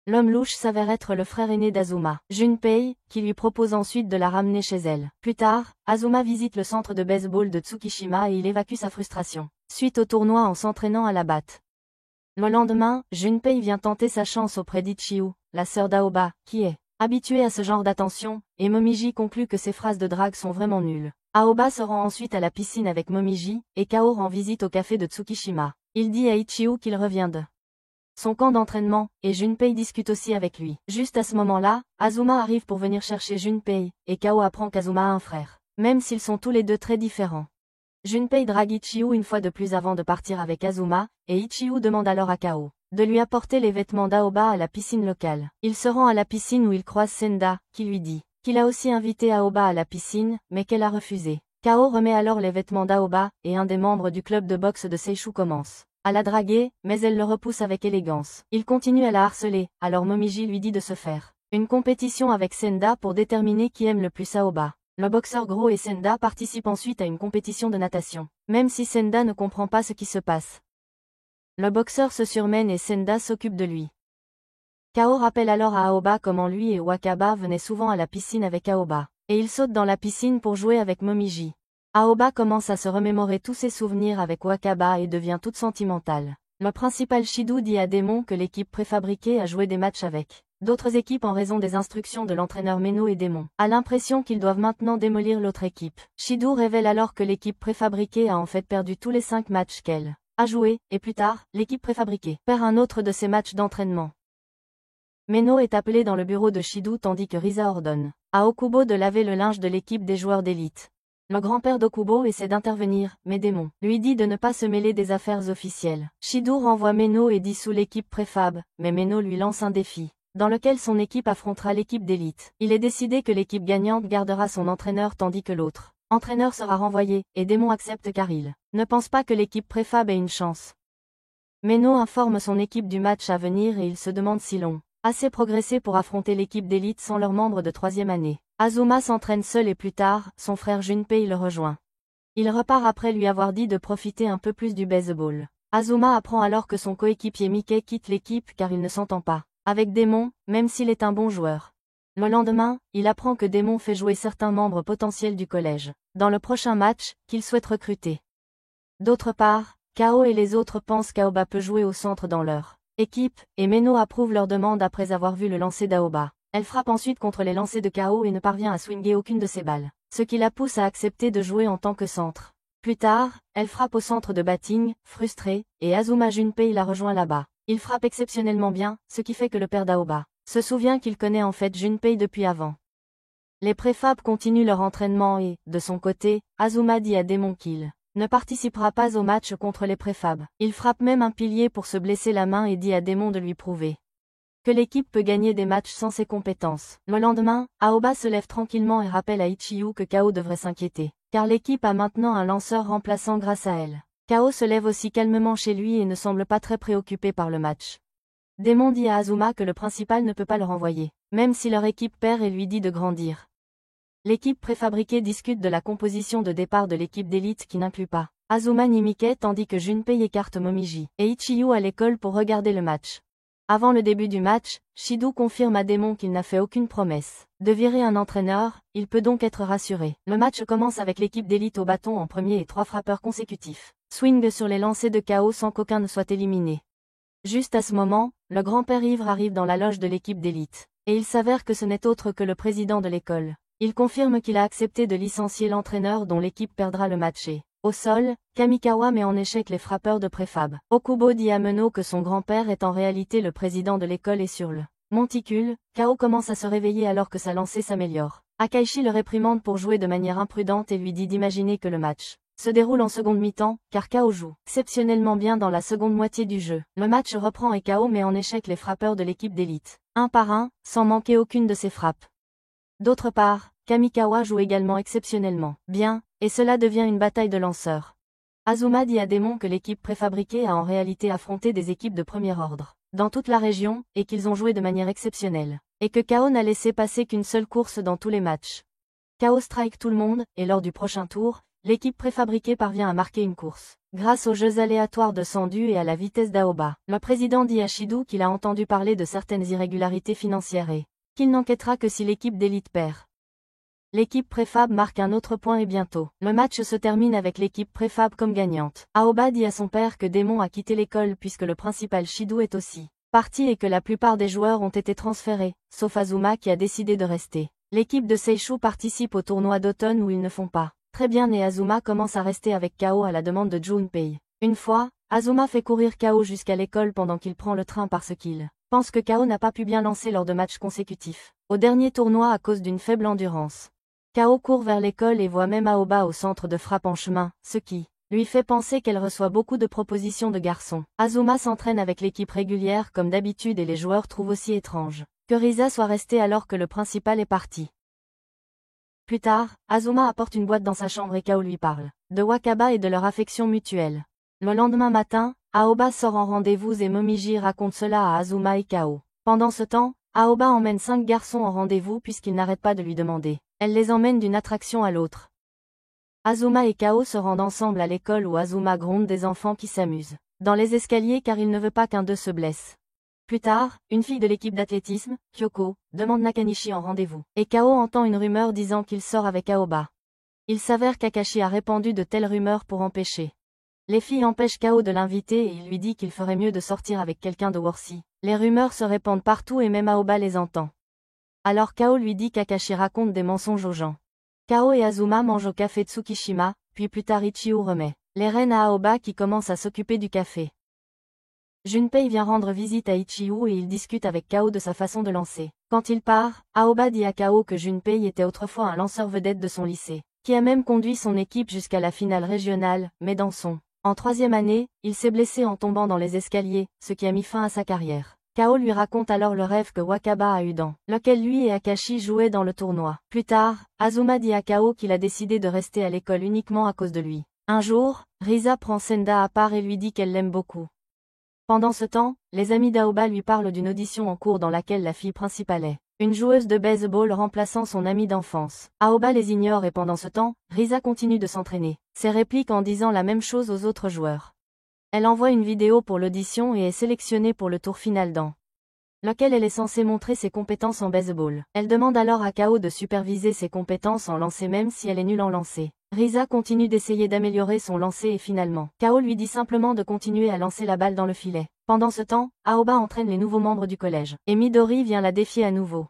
Speaker 1: L'homme louche s'avère être le frère aîné d'Azuma, Junpei, qui lui propose ensuite de la ramener chez elle. Plus tard, Azuma visite le centre de baseball de Tsukishima et il évacue sa frustration, suite au tournoi en s'entraînant à la batte. Le lendemain, Junpei vient tenter sa chance auprès d'Ichiu, la sœur d'Aoba, qui est habituée à ce genre d'attention, et Momiji conclut que ses phrases de drague sont vraiment nulles. Aoba se rend ensuite à la piscine avec Momiji, et Kao rend visite au café de Tsukishima. Il dit à Ichiu qu'il revient de son camp d'entraînement, et Junpei discute aussi avec lui. Juste à ce moment-là, Azuma arrive pour venir chercher Junpei, et Kao apprend qu'Azuma a un frère, même s'ils sont tous les deux très différents. Junpei drague Ichiu une fois de plus avant de partir avec Azuma, et Ichiu demande alors à Kao de lui apporter les vêtements d'Aoba à la piscine locale. Il se rend à la piscine où il croise Senda, qui lui dit qu'il a aussi invité Aoba à la piscine, mais qu'elle a refusé. Kao remet alors les vêtements d'Aoba, et un des membres du club de boxe de Seishu commence à la draguer, mais elle le repousse avec élégance. Il continue à la harceler, alors Momiji lui dit de se faire une compétition avec Senda pour déterminer qui aime le plus Aoba. Le boxeur Gros et Senda participent ensuite à une compétition de natation, même si Senda ne comprend pas ce qui se passe. Le boxeur se surmène et Senda s'occupe de lui. Kao rappelle alors à Aoba comment lui et Wakaba venaient souvent à la piscine avec Aoba, et il saute dans la piscine pour jouer avec Momiji. Aoba commence à se remémorer tous ses souvenirs avec Wakaba et devient toute sentimentale. Le principal Shido dit à Démon que l'équipe préfabriquée a joué des matchs avec d'autres équipes en raison des instructions de l'entraîneur Meno et Démon a l'impression qu'ils doivent maintenant démolir l'autre équipe. Shido révèle alors que l'équipe préfabriquée a en fait perdu tous les 5 matchs qu'elle a joué, et plus tard, l'équipe préfabriquée perd un autre de ses matchs d'entraînement. Meno est appelé dans le bureau de Shido tandis que Risa ordonne à Okubo de laver le linge de l'équipe des joueurs d'élite. Le grand-père d'Okubo essaie d'intervenir, mais Démon lui dit de ne pas se mêler des affaires officielles. Shido renvoie Meno et dissout l'équipe préfab, mais Meno lui lance un défi, dans lequel son équipe affrontera l'équipe d'élite. Il est décidé que l'équipe gagnante gardera son entraîneur tandis que l'autre entraîneur sera renvoyé, et Démon accepte car il ne pense pas que l'équipe préfab ait une chance. Meno informe son équipe du match à venir et il se demande si l'on assez progressé pour affronter l'équipe d'élite sans leurs membres de 3e année. Azuma s'entraîne seul et plus tard, son frère Junpei le rejoint. Il repart après lui avoir dit de profiter un peu plus du baseball. Azuma apprend alors que son coéquipier Mickey quitte l'équipe car il ne s'entend pas avec Démon, même s'il est un bon joueur. Le lendemain, il apprend que Démon fait jouer certains membres potentiels du collège dans le prochain match, qu'il souhaite recruter. D'autre part, Kao et les autres pensent qu'Aoba peut jouer au centre dans leur équipe, et Meno approuve leur demande après avoir vu le lancer d'Aoba. Elle frappe ensuite contre les lancers de Kao et ne parvient à swinger aucune de ses balles, ce qui la pousse à accepter de jouer en tant que centre. Plus tard, elle frappe au centre de batting, frustrée, et Azuma Junpei la rejoint là-bas. Il frappe exceptionnellement bien, ce qui fait que le père d'Aoba se souvient qu'il connaît en fait Junpei depuis avant. Les préfabs continuent leur entraînement et, de son côté, Azuma dit à Démon qu'il ne participera pas au match contre les préfabs. Il frappe même un pilier pour se blesser la main et dit à Démon de lui prouver que l'équipe peut gagner des matchs sans ses compétences. Le lendemain, Aoba se lève tranquillement et rappelle à Ichiu que Kao devrait s'inquiéter, car l'équipe a maintenant un lanceur remplaçant grâce à elle. Kao se lève aussi calmement chez lui et ne semble pas très préoccupé par le match. Démon dit à Azuma que le principal ne peut pas le renvoyer, même si leur équipe perd et lui dit de grandir. L'équipe préfabriquée discute de la composition de départ de l'équipe d'élite qui n'inclut pas Azuma ni Mickey tandis que Junpei écarte Momiji et Ichiu à l'école pour regarder le match. Avant le début du match, Shidou confirme à Démon qu'il n'a fait aucune promesse de virer un entraîneur, il peut donc être rassuré. Le match commence avec l'équipe d'élite au bâton en premier et 3 frappeurs consécutifs. Swing sur les lancers de KO sans qu'aucun ne soit éliminé. Juste à ce moment, le grand-père ivre arrive dans la loge de l'équipe d'élite. Et il s'avère que ce n'est autre que le président de l'école. Il confirme qu'il a accepté de licencier l'entraîneur dont l'équipe perdra le match et, au sol, Kamikawa met en échec les frappeurs de préfab. Okubo dit à Meno que son grand-père est en réalité le président de l'école et sur le monticule, KO commence à se réveiller alors que sa lancée s'améliore. Akaishi le réprimande pour jouer de manière imprudente et lui dit d'imaginer que le match se déroule en seconde mi-temps, car KO joue exceptionnellement bien dans la seconde moitié du jeu. Le match reprend et KO met en échec les frappeurs de l'équipe d'élite, un par un, sans manquer aucune de ses frappes. D'autre part, Kamikawa joue également exceptionnellement bien, et cela devient une bataille de lanceurs. Azuma dit à Démon que l'équipe préfabriquée a en réalité affronté des équipes de premier ordre dans toute la région, et qu'ils ont joué de manière exceptionnelle, et que KO n'a laissé passer qu'une seule course dans tous les matchs. KO strike tout le monde, et lors du prochain tour, l'équipe préfabriquée parvient à marquer une course, grâce aux jeux aléatoires de Sandu et à la vitesse d'Aoba. Le président dit à Shidou qu'il a entendu parler de certaines irrégularités financières et qu'il n'enquêtera que si l'équipe d'élite perd. L'équipe préfab marque un autre point et bientôt, le match se termine avec l'équipe préfab comme gagnante. Aoba dit à son père que Démon a quitté l'école puisque le principal Shidou est aussi parti et que la plupart des joueurs ont été transférés, sauf Azuma qui a décidé de rester. L'équipe de Seishu participe au tournoi d'automne où ils ne font pas très bien et Azuma commence à rester avec KO à la demande de Junpei. Une fois, Azuma fait courir KO jusqu'à l'école pendant qu'il prend le train parce qu'il pense que KO n'a pas pu bien lancer lors de matchs consécutifs au dernier tournoi à cause d'une faible endurance. KO court vers l'école et voit même Aoba au centre de frappe en chemin, ce qui lui fait penser qu'elle reçoit beaucoup de propositions de garçons. Azuma s'entraîne avec l'équipe régulière comme d'habitude et les joueurs trouvent aussi étrange que Risa soit resté alors que le principal est parti. Plus tard, Azuma apporte une boîte dans sa chambre et KO lui parle de Wakaba et de leur affection mutuelle. Le lendemain matin, Aoba sort en rendez-vous et Momiji raconte cela à Azuma et KO. Pendant ce temps, Aoba emmène 5 garçons en rendez-vous puisqu'il n'arrête pas de lui demander. Elle les emmène d'une attraction à l'autre. Azuma et KO se rendent ensemble à l'école où Azuma gronde des enfants qui s'amusent dans les escaliers car il ne veut pas qu'un d'eux se blesse. Plus tard, une fille de l'équipe d'athlétisme, Kyoko, demande Nakanishi en rendez-vous, et KO entend une rumeur disant qu'il sort avec Aoba. Il s'avère qu'Akashi a répandu de telles rumeurs pour empêcher. Les filles empêchent KO de l'inviter et il lui dit qu'il ferait mieux de sortir avec quelqu'un de Worsi. Les rumeurs se répandent partout et même Aoba les entend. Alors KO lui dit qu'Akashi raconte des mensonges aux gens. KO et Azuma mangent au café Tsukishima, puis plus tard Ichiu remet les rênes à Aoba qui commence à s'occuper du café. Junpei vient rendre visite à Ichiu et il discute avec KO de sa façon de lancer. Quand il part, Aoba dit à KO que Junpei était autrefois un lanceur vedette de son lycée, qui a même conduit son équipe jusqu'à la finale régionale, mais dans son en 3e année, il s'est blessé en tombant dans les escaliers, ce qui a mis fin à sa carrière. KO lui raconte alors le rêve que Wakaba a eu dans lequel lui et Akashi jouaient dans le tournoi. Plus tard, Azuma dit à KO qu'il a décidé de rester à l'école uniquement à cause de lui. Un jour, Risa prend Senda à part et lui dit qu'elle l'aime beaucoup. Pendant ce temps, les amis d'Aoba lui parlent d'une audition en cours dans laquelle la fille principale est une joueuse de baseball remplaçant son amie d'enfance. Aoba les ignore et pendant ce temps, Risa continue de s'entraîner ses répliques en disant la même chose aux autres joueurs. Elle envoie une vidéo pour l'audition et est sélectionnée pour le tour final dans lequel elle est censée montrer ses compétences en baseball. Elle demande alors à KO de superviser ses compétences en lancer même si elle est nulle en lancer. Risa continue d'essayer d'améliorer son lancer et finalement, KO lui dit simplement de continuer à lancer la balle dans le filet. Pendant ce temps, Aoba entraîne les nouveaux membres du collège, et Midori vient la défier à nouveau.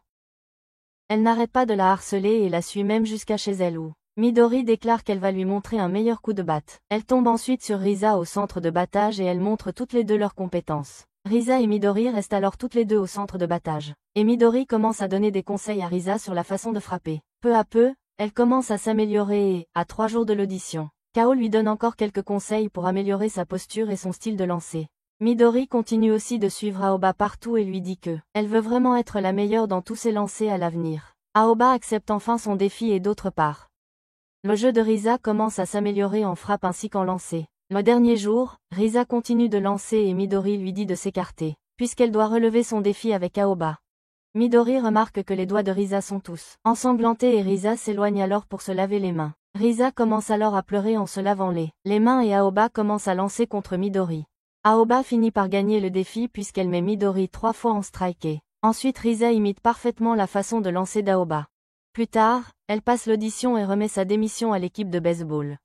Speaker 1: Elle n'arrête pas de la harceler et la suit même jusqu'à chez elle où Midori déclare qu'elle va lui montrer un meilleur coup de batte. Elle tombe ensuite sur Risa au centre de battage et elles montrent toutes les deux leurs compétences. Risa et Midori restent alors toutes les deux au centre de battage. Et Midori commence à donner des conseils à Risa sur la façon de frapper. Peu à peu, elle commence à s'améliorer et, à 3 jours de l'audition, KO lui donne encore quelques conseils pour améliorer sa posture et son style de lancer. Midori continue aussi de suivre Aoba partout et lui dit que elle veut vraiment être la meilleure dans tous ses lancers à l'avenir. Aoba accepte enfin son défi et d'autre part, le jeu de Risa commence à s'améliorer en frappe ainsi qu'en lancer. Le dernier jour, Risa continue de lancer et Midori lui dit de s'écarter, puisqu'elle doit relever son défi avec Aoba. Midori remarque que les doigts de Risa sont tous ensanglantés et Risa s'éloigne alors pour se laver les mains. Risa commence alors à pleurer en se lavant les mains et Aoba commence à lancer contre Midori. Aoba finit par gagner le défi puisqu'elle met Midori 3 fois en striké. Ensuite Risa imite parfaitement la façon de lancer d'Aoba. Plus tard, elle passe l'audition et remet sa démission à l'équipe de baseball.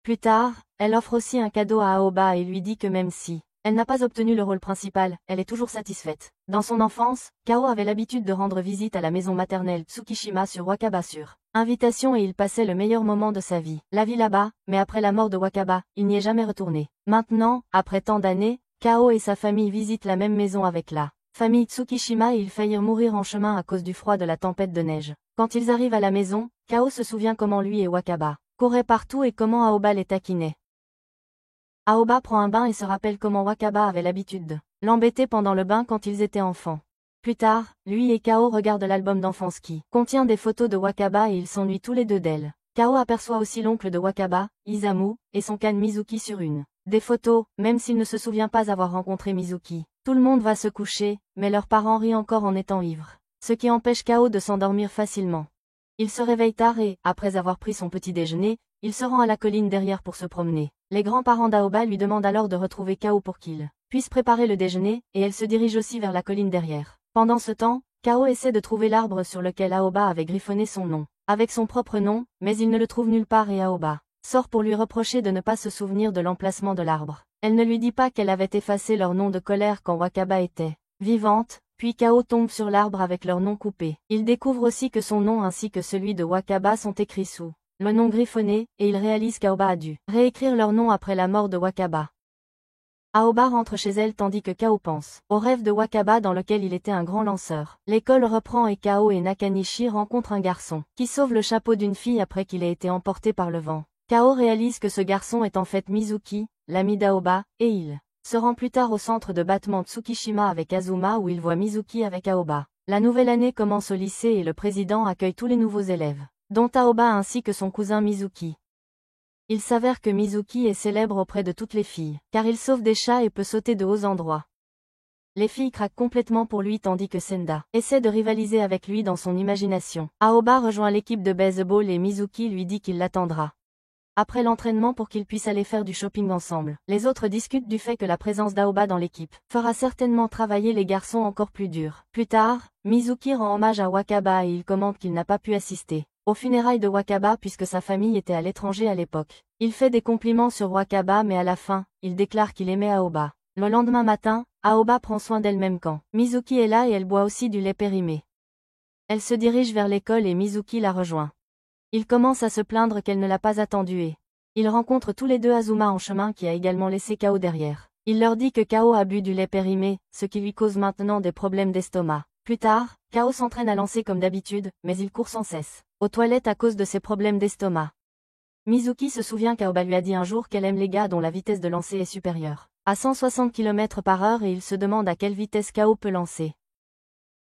Speaker 1: Plus tard, elle offre aussi un cadeau à Aoba et lui dit que même si elle n'a pas obtenu le rôle principal, elle est toujours satisfaite. Dans son enfance, Kao avait l'habitude de rendre visite à la maison maternelle Tsukishima sur Wakaba sur invitation et il passait le meilleur moment de sa vie. La vie là-bas, mais après la mort de Wakaba, il n'y est jamais retourné. Maintenant, après tant d'années, Kao et sa famille visitent la même maison avec la famille Tsukishima et ils faillirent mourir en chemin à cause du froid de la tempête de neige. Quand ils arrivent à la maison, Kao se souvient comment lui et Wakaba couraient partout et comment Aoba les taquinait. Aoba prend un bain et se rappelle comment Wakaba avait l'habitude de l'embêter pendant le bain quand ils étaient enfants. Plus tard, lui et Kao regardent l'album d'enfance qui contient des photos de Wakaba et ils s'ennuient tous les deux d'elle. Kao aperçoit aussi l'oncle de Wakaba, Isamu, et son can Mizuki sur une des photos, même s'il ne se souvient pas avoir rencontré Mizuki. Tout le monde va se coucher, mais leurs parents rient encore en étant ivres, ce qui empêche Kao de s'endormir facilement. Il se réveille tard et, après avoir pris son petit déjeuner, il se rend à la colline derrière pour se promener. Les grands-parents d'Aoba lui demandent alors de retrouver Kao pour qu'il puisse préparer le déjeuner, et elle se dirige aussi vers la colline derrière. Pendant ce temps, Kao essaie de trouver l'arbre sur lequel Aoba avait griffonné son nom, avec son propre nom, mais il ne le trouve nulle part et Aoba sort pour lui reprocher de ne pas se souvenir de l'emplacement de l'arbre. Elle ne lui dit pas qu'elle avait effacé leur nom de colère quand Wakaba était vivante, puis Kao tombe sur l'arbre avec leur nom coupé. Il découvre aussi que son nom ainsi que celui de Wakaba sont écrits sous le nom griffonné, et il réalise qu'Aoba a dû réécrire leur nom après la mort de Wakaba. Aoba rentre chez elle tandis que Kao pense au rêve de Wakaba dans lequel il était un grand lanceur. L'école reprend et Kao et Nakanishi rencontrent un garçon qui sauve le chapeau d'une fille après qu'il ait été emporté par le vent. Kao réalise que ce garçon est en fait Mizuki, l'ami d'Aoba, et il se rend plus tard au centre de battement Tsukishima avec Azuma où il voit Mizuki avec Aoba. La nouvelle année commence au lycée et le président accueille tous les nouveaux élèves, dont Aoba ainsi que son cousin Mizuki. Il s'avère que Mizuki est célèbre auprès de toutes les filles, car il sauve des chats et peut sauter de hauts endroits. Les filles craquent complètement pour lui tandis que Senda essaie de rivaliser avec lui dans son imagination. Aoba rejoint l'équipe de baseball et Mizuki lui dit qu'il l'attendra après l'entraînement pour qu'ils puissent aller faire du shopping ensemble. Les autres discutent du fait que la présence d'Aoba dans l'équipe fera certainement travailler les garçons encore plus dur. Plus tard, Mizuki rend hommage à Wakaba et il commente qu'il n'a pas pu assister aux funérailles de Wakaba puisque sa famille était à l'étranger à l'époque. Il fait des compliments sur Wakaba mais à la fin, il déclare qu'il aimait Aoba. Le lendemain matin, Aoba prend soin d'elle-même quand Mizuki est là et elle boit aussi du lait périmé. Elle se dirige vers l'école et Mizuki la rejoint. Il commence à se plaindre qu'elle ne l'a pas attendu et ils rencontrent tous les deux Azuma en chemin qui a également laissé Kao derrière. Il leur dit que Kao a bu du lait périmé, ce qui lui cause maintenant des problèmes d'estomac. Plus tard, Kao s'entraîne à lancer comme d'habitude, mais il court sans cesse aux toilettes à cause de ses problèmes d'estomac. Mizuki se souvient qu'Aoba lui a dit un jour qu'elle aime les gars dont la vitesse de lancer est supérieure à 160 km/h et il se demande à quelle vitesse Kao peut lancer.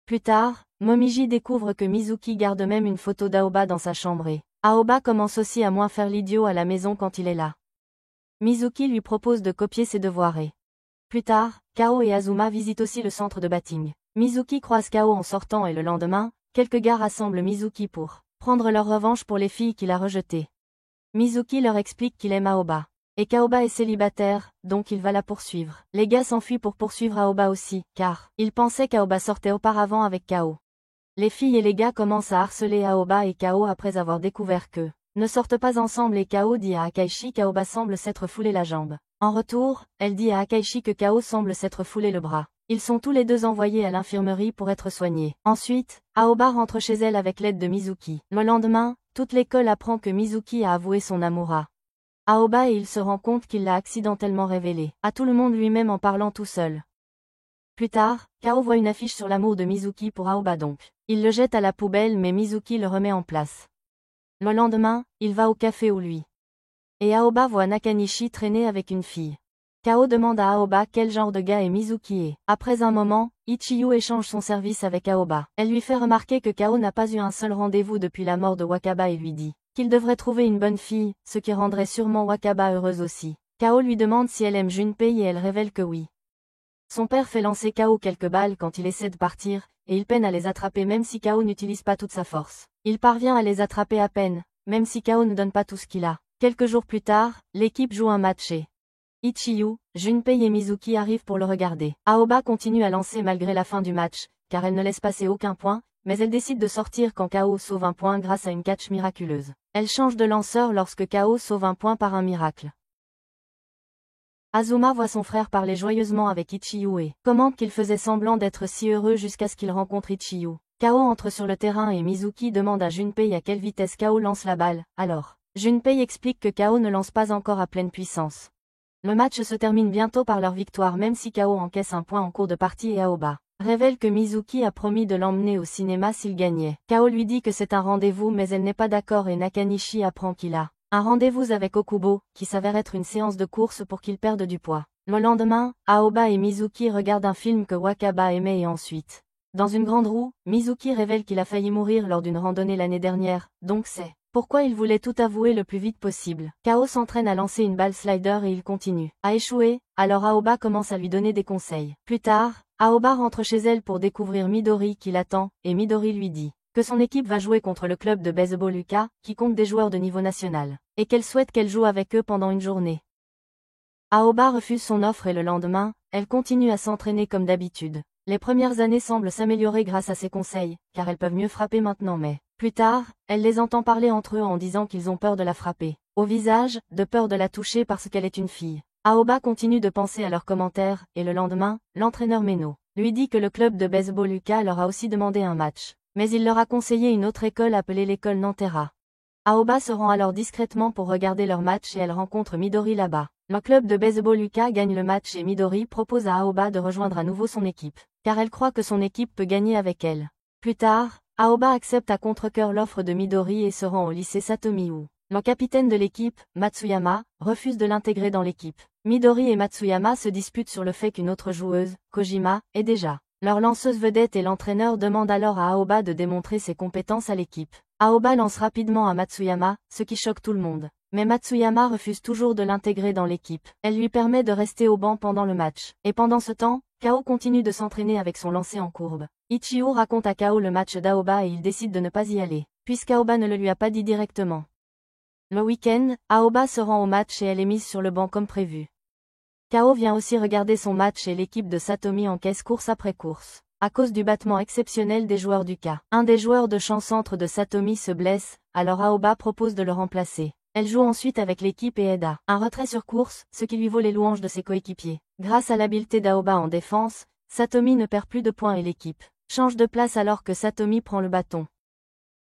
Speaker 1: Plus tard, Momiji découvre que Mizuki garde même une photo d'Aoba dans sa chambre et Aoba commence aussi à moins faire l'idiot à la maison quand il est là. Mizuki lui propose de copier ses devoirs et plus tard, Kao et Azuma visitent aussi le centre de batting. Mizuki croise Kao en sortant et le lendemain, quelques gars rassemblent Mizuki pour prendre leur revanche pour les filles qu'il a rejetées. Mizuki leur explique qu'il aime Aoba et qu'Aoba est célibataire, donc il va la poursuivre. Les gars s'enfuient pour poursuivre Aoba aussi, car ils pensaient qu'Aoba sortait auparavant avec Kao. Les filles et les gars commencent à harceler Aoba et Kao après avoir découvert que ne sortent pas ensemble et Kao dit à Akaishi qu'Aoba semble s'être foulé la jambe. En retour, elle dit à Akaishi que Kao semble s'être foulé le bras. Ils sont tous les deux envoyés à l'infirmerie pour être soignés. Ensuite, Aoba rentre chez elle avec l'aide de Mizuki. Le lendemain, toute l'école apprend que Mizuki a avoué son amour à Aoba et il se rend compte qu'il l'a accidentellement révélé à tout le monde lui-même en parlant tout seul. Plus tard, Kao voit une affiche sur l'amour de Mizuki pour Aoba donc. Il le jette à la poubelle mais Mizuki le remet en place. Le lendemain, il va au café où lui et Aoba voit Nakanishi traîner avec une fille. Kao demande à Aoba quel genre de gars est Mizuki et, après un moment, Ichiyu échange son service avec Aoba. Elle lui fait remarquer que Kao n'a pas eu un seul rendez-vous depuis la mort de Wakaba et lui dit qu'il devrait trouver une bonne fille, ce qui rendrait sûrement Wakaba heureuse aussi. Kao lui demande si elle aime Junpei et elle révèle que oui. Son père fait lancer Kao quelques balles quand il essaie de partir, et il peine à les attraper même si Kao n'utilise pas toute sa force. Il parvient à les attraper à peine, même si Kao ne donne pas tout ce qu'il a. Quelques jours plus tard, l'équipe joue un match et Ichiyu, Junpei et Mizuki arrivent pour le regarder. Aoba continue à lancer malgré la fin du match, car elle ne laisse passer aucun point, mais elle décide de sortir quand Kao sauve un point grâce à une catch miraculeuse. Elle change de lanceur lorsque Kao sauve un point par un miracle. Azuma voit son frère parler joyeusement avec Ichiyu et commente qu'il faisait semblant d'être si heureux jusqu'à ce qu'il rencontre Ichiyu. Kao entre sur le terrain et Mizuki demande à Junpei à quelle vitesse Kao lance la balle. Alors, Junpei explique que Kao ne lance pas encore à pleine puissance. Le match se termine bientôt par leur victoire même si Kao encaisse un point en cours de partie et Aoba révèle que Mizuki a promis de l'emmener au cinéma s'il gagnait. Kao lui dit que c'est un rendez-vous mais elle n'est pas d'accord et Nakanishi apprend qu'il a un rendez-vous avec Okubo, qui s'avère être une séance de course pour qu'il perde du poids. Le lendemain, Aoba et Mizuki regardent un film que Wakaba aimait et ensuite, dans une grande roue, Mizuki révèle qu'il a failli mourir lors d'une randonnée l'année dernière, donc c'est pourquoi il voulait tout avouer le plus vite possible. Kao s'entraîne à lancer une balle slider et il continue à échouer, alors Aoba commence à lui donner des conseils. Plus tard, Aoba rentre chez elle pour découvrir Midori qui l'attend, et Midori lui dit que son équipe va jouer contre le club de baseball Uka, qui compte des joueurs de niveau national, et qu'elle souhaite qu'elle joue avec eux pendant une journée. Aoba refuse son offre et le lendemain, elle continue à s'entraîner comme d'habitude. Les premières années semblent s'améliorer grâce à ses conseils, car elles peuvent mieux frapper maintenant mais, plus tard, elle les entend parler entre eux en disant qu'ils ont peur de la frapper au visage, de peur de la toucher parce qu'elle est une fille. Aoba continue de penser à leurs commentaires, et le lendemain, l'entraîneur Meno lui dit que le club de baseball Uka leur a aussi demandé un match. Mais il leur a conseillé une autre école appelée l'école Nantera. Aoba se rend alors discrètement pour regarder leur match et elle rencontre Midori là-bas. Le club de baseball Uka gagne le match et Midori propose à Aoba de rejoindre à nouveau son équipe, car elle croit que son équipe peut gagner avec elle. Plus tard, Aoba accepte à contre-cœur l'offre de Midori et se rend au lycée Satomi où le capitaine de l'équipe, Matsuyama, refuse de l'intégrer dans l'équipe. Midori et Matsuyama se disputent sur le fait qu'une autre joueuse, Kojima, est déjà leur lanceuse vedette et l'entraîneur demande alors à Aoba de démontrer ses compétences à l'équipe. Aoba lance rapidement à Matsuyama, ce qui choque tout le monde. Mais Matsuyama refuse toujours de l'intégrer dans l'équipe. Elle lui permet de rester au banc pendant le match. Et pendant ce temps, Kao continue de s'entraîner avec son lancer en courbe. Ichiyo raconte à Kao le match d'Aoba et il décide de ne pas y aller, puisqu'Aoba ne le lui a pas dit directement. Le week-end, Aoba se rend au match et elle est mise sur le banc comme prévu. Kao vient aussi regarder son match et l'équipe de Satomi encaisse course après course, à cause du battement exceptionnel des joueurs du K. Un des joueurs de champ-centre de Satomi se blesse, alors Aoba propose de le remplacer. Elle joue ensuite avec l'équipe et aide à un retrait sur course, ce qui lui vaut les louanges de ses coéquipiers. Grâce à l'habileté d'Aoba en défense, Satomi ne perd plus de points et l'équipe change de place alors que Satomi prend le bâton.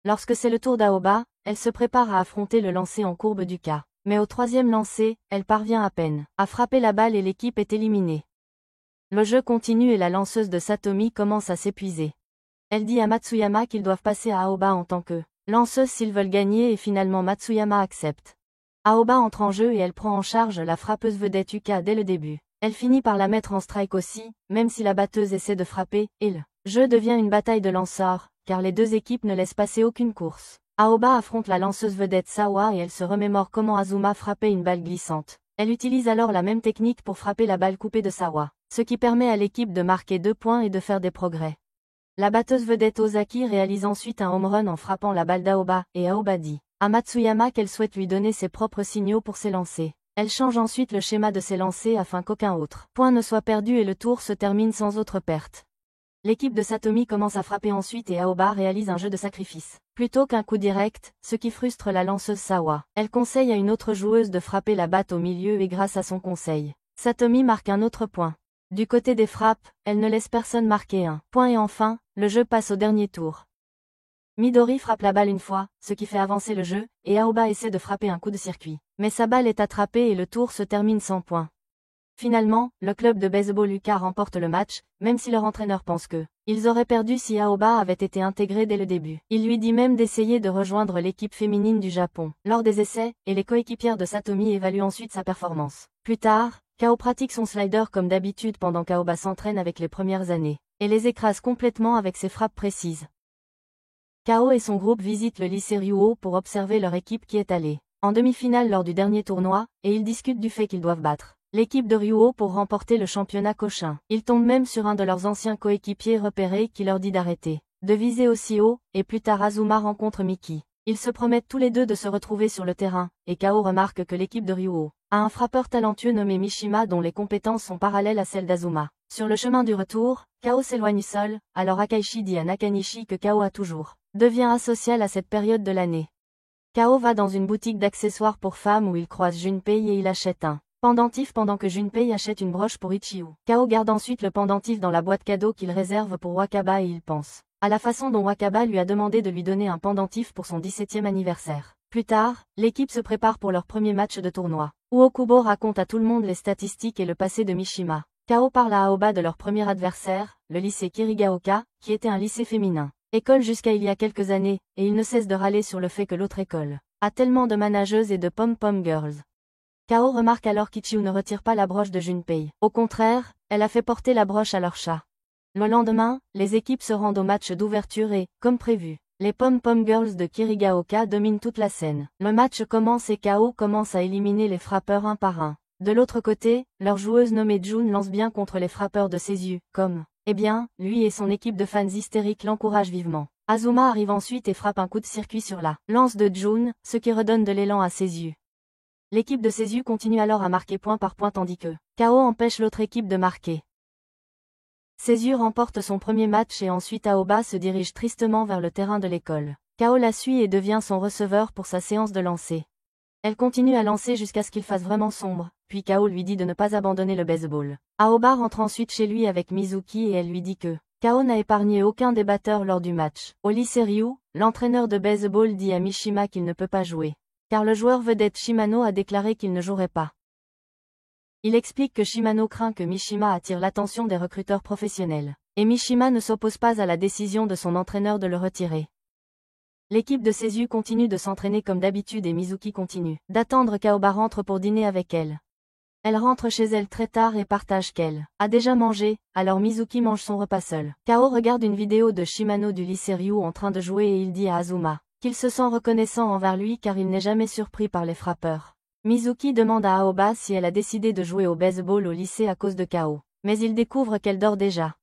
Speaker 1: Lorsque c'est le tour d'Aoba, elle se prépare à affronter le lancer en courbe du K. Mais au troisième lancer, elle parvient à peine à frapper la balle et l'équipe est éliminée. Le jeu continue et la lanceuse de Satomi commence à s'épuiser. Elle dit à Matsuyama qu'ils doivent passer à Aoba en tant que lanceuse s'ils veulent gagner et finalement Matsuyama accepte. Aoba entre en jeu et elle prend en charge la frappeuse vedette Uka dès le début. Elle finit par la mettre en strike aussi, même si la batteuse essaie de frapper, et le jeu devient une bataille de lanceurs, car les deux équipes ne laissent passer aucune course. Aoba affronte la lanceuse vedette Sawa et elle se remémore comment Azuma frappait une balle glissante. Elle utilise alors la même technique pour frapper la balle coupée de Sawa, ce qui permet à l'équipe de marquer 2 points et de faire des progrès. La batteuse vedette Ozaki réalise ensuite un home run en frappant la balle d'Aoba, et Aoba dit à Matsuyama qu'elle souhaite lui donner ses propres signaux pour ses lancers. Elle change ensuite le schéma de ses lancers afin qu'aucun autre point ne soit perdu et le tour se termine sans autre perte. L'équipe de Satomi commence à frapper ensuite et Aoba réalise un jeu de sacrifice, plutôt qu'un coup direct, ce qui frustre la lanceuse Sawa. Elle conseille à une autre joueuse de frapper la batte au milieu et grâce à son conseil, Satomi marque un autre point. Du côté des frappes, elle ne laisse personne marquer un point et enfin, le jeu passe au dernier tour. Midori frappe la balle une fois, ce qui fait avancer le jeu, et Aoba essaie de frapper un coup de circuit. Mais sa balle est attrapée et le tour se termine sans point. Finalement, le club de baseball Uka remporte le match, même si leur entraîneur pense que ils auraient perdu si Aoba avait été intégré dès le début. Il lui dit même d'essayer de rejoindre l'équipe féminine du Japon. Lors des essais, et les coéquipières de Satomi évaluent ensuite sa performance. Plus tard, Kao pratique son slider comme d'habitude pendant qu'Aoba s'entraîne avec les premières années, et les écrase complètement avec ses frappes précises. Kao et son groupe visitent le lycée Ryuho pour observer leur équipe qui est allée en demi-finale lors du dernier tournoi, et ils discutent du fait qu'ils doivent battre l'équipe de Ryuho pour remporter le championnat Koshin. Ils tombent même sur un de leurs anciens coéquipiers repérés qui leur dit d'arrêter de viser aussi haut, et plus tard Azuma rencontre Miki. Ils se promettent tous les deux de se retrouver sur le terrain, et Kao remarque que l'équipe de Ryuo a un frappeur talentueux nommé Mishima dont les compétences sont parallèles à celles d'Azuma. Sur le chemin du retour, Kao s'éloigne seul, alors Akaishi dit à Nakanishi que Kao a toujours devient asocial à cette période de l'année. Kao va dans une boutique d'accessoires pour femmes où il croise Junpei et il achète un pendentif pendant que Junpei achète une broche pour Ichigo. Kao garde ensuite le pendentif dans la boîte cadeau qu'il réserve pour Wakaba et il pense à la façon dont Wakaba lui a demandé de lui donner un pendentif pour son 17e anniversaire. Plus tard, l'équipe se prépare pour leur premier match de tournoi, où Okubo raconte à tout le monde les statistiques et le passé de Mishima. Kao parle à Aoba de leur premier adversaire, le lycée Kirigaoka, qui était un lycée féminin. École jusqu'à il y a quelques années, et il ne cesse de râler sur le fait que l'autre école a tellement de manageuses et de pom-pom girls. Kao remarque alors qu'Ichigo ne retire pas la broche de Junpei. Au contraire, elle a fait porter la broche à leur chat. Le lendemain, les équipes se rendent au match d'ouverture et, comme prévu, les pom-pom girls de Kirigaoka dominent toute la scène. Le match commence et Kao commence à éliminer les frappeurs un par un. De l'autre côté, leur joueuse nommée Jun lance bien contre les frappeurs de Seiyu, comme eh bien, lui et son équipe de fans hystériques l'encouragent vivement. Azuma arrive ensuite et frappe un coup de circuit sur la lance de Jun, ce qui redonne de l'élan à Seiyu. L'équipe de Seiyu continue alors à marquer point par point tandis que Kao empêche l'autre équipe de marquer. Seiyu remporte son premier match et ensuite Aoba se dirige tristement vers le terrain de l'école. Kao la suit et devient son receveur pour sa séance de lancer. Elle continue à lancer jusqu'à ce qu'il fasse vraiment sombre, puis Kao lui dit de ne pas abandonner le baseball. Aoba rentre ensuite chez lui avec Mizuki et elle lui dit que Kao n'a épargné aucun des batteurs lors du match. Au lycée Ryu, l'entraîneur de baseball dit à Mishima qu'il ne peut pas jouer, car le joueur vedette Shimano a déclaré qu'il ne jouerait pas. Il explique que Shimano craint que Mishima attire l'attention des recruteurs professionnels, et Mishima ne s'oppose pas à la décision de son entraîneur de le retirer. L'équipe de Seiyu continue de s'entraîner comme d'habitude et Mizuki continue d'attendre qu'Aoba rentre pour dîner avec elle. Elle rentre chez elle très tard et partage qu'elle a déjà mangé, alors Mizuki mange son repas seul. Kao regarde une vidéo de Shimano du lycée Ryu en train de jouer et il dit à Azuma qu'il se sent reconnaissant envers lui car il n'est jamais surpris par les frappeurs. Mizuki demande à Aoba si elle a décidé de jouer au baseball au lycée à cause de Kao, mais il découvre qu'elle dort déjà.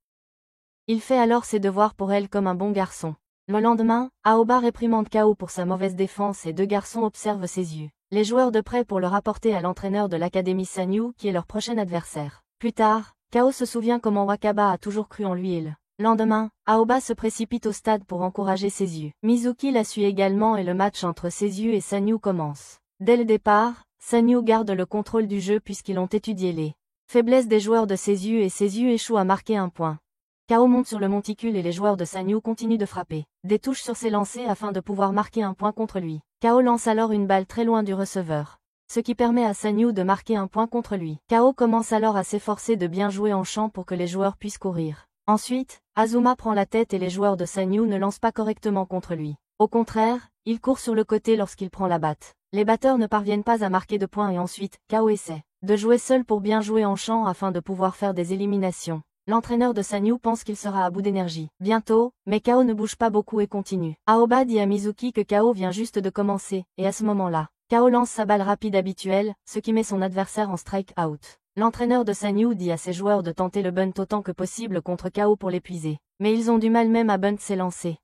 Speaker 1: Il fait alors ses devoirs pour elle comme un bon garçon. Le lendemain, Aoba réprimande Kao pour sa mauvaise défense et deux garçons observent ses yeux. Les joueurs de près pour le rapporter à l'entraîneur de l'académie Sanyu qui est leur prochain adversaire. Plus tard, Kao se souvient comment Wakaba a toujours cru en lui et le lendemain, Aoba se précipite au stade pour encourager Seiyu. Mizuki la suit également et le match entre Seiyu et Sanyu commence. Dès le départ, Sanyu garde le contrôle du jeu puisqu'ils ont étudié les faiblesses des joueurs de Seiyu et Seiyu échoue à marquer un point. Kao monte sur le monticule et les joueurs de Sanyu continuent de frapper des touches sur ses lancers afin de pouvoir marquer un point contre lui. Kao lance alors une balle très loin du receveur, ce qui permet à Sanyu de marquer un point contre lui. Kao commence alors à s'efforcer de bien jouer en champ pour que les joueurs puissent courir. Ensuite, Azuma prend la tête et les joueurs de Sanyu ne lancent pas correctement contre lui. Au contraire, il court sur le côté lorsqu'il prend la batte. Les batteurs ne parviennent pas à marquer de points et ensuite, Kao essaie de jouer seul pour bien jouer en champ afin de pouvoir faire des éliminations. L'entraîneur de Sanyu pense qu'il sera à bout d'énergie bientôt, mais Kao ne bouge pas beaucoup et continue. Aoba dit à Mizuki que Kao vient juste de commencer, et à ce moment-là, Kao lance sa balle rapide habituelle, ce qui met son adversaire en strike out. L'entraîneur de Sanyu dit à ses joueurs de tenter le bunt autant que possible contre Kao pour l'épuiser, mais ils ont du mal même à bunt ses lancers.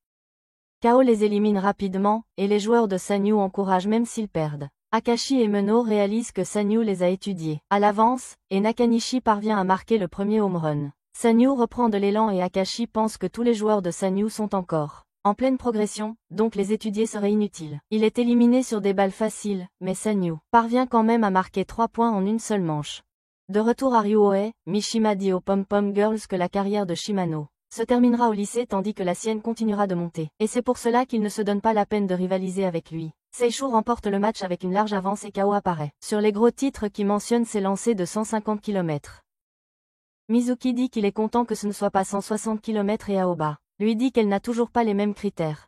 Speaker 1: Kao les élimine rapidement, et les joueurs de Sanyu encouragent même s'ils perdent. Akashi et Meno réalisent que Sanyu les a étudiés à l'avance, et Nakanishi parvient à marquer le premier home run. Sanyu reprend de l'élan et Akashi pense que tous les joueurs de Sanyu sont encore en pleine progression, donc les étudier serait inutile. Il est éliminé sur des balles faciles, mais Sanyu parvient quand même à marquer 3 points en une seule manche. De retour à Ryuoe, Mishima dit aux Pom-Pom Girls que la carrière de Shimano se terminera au lycée tandis que la sienne continuera de monter. Et c'est pour cela qu'il ne se donne pas la peine de rivaliser avec lui. Seishu remporte le match avec une large avance et Kao apparaît sur les gros titres qui mentionnent ses lancers de 150 km. Mizuki dit qu'il est content que ce ne soit pas 160 km et Aoba lui dit qu'elle n'a toujours pas les mêmes critères.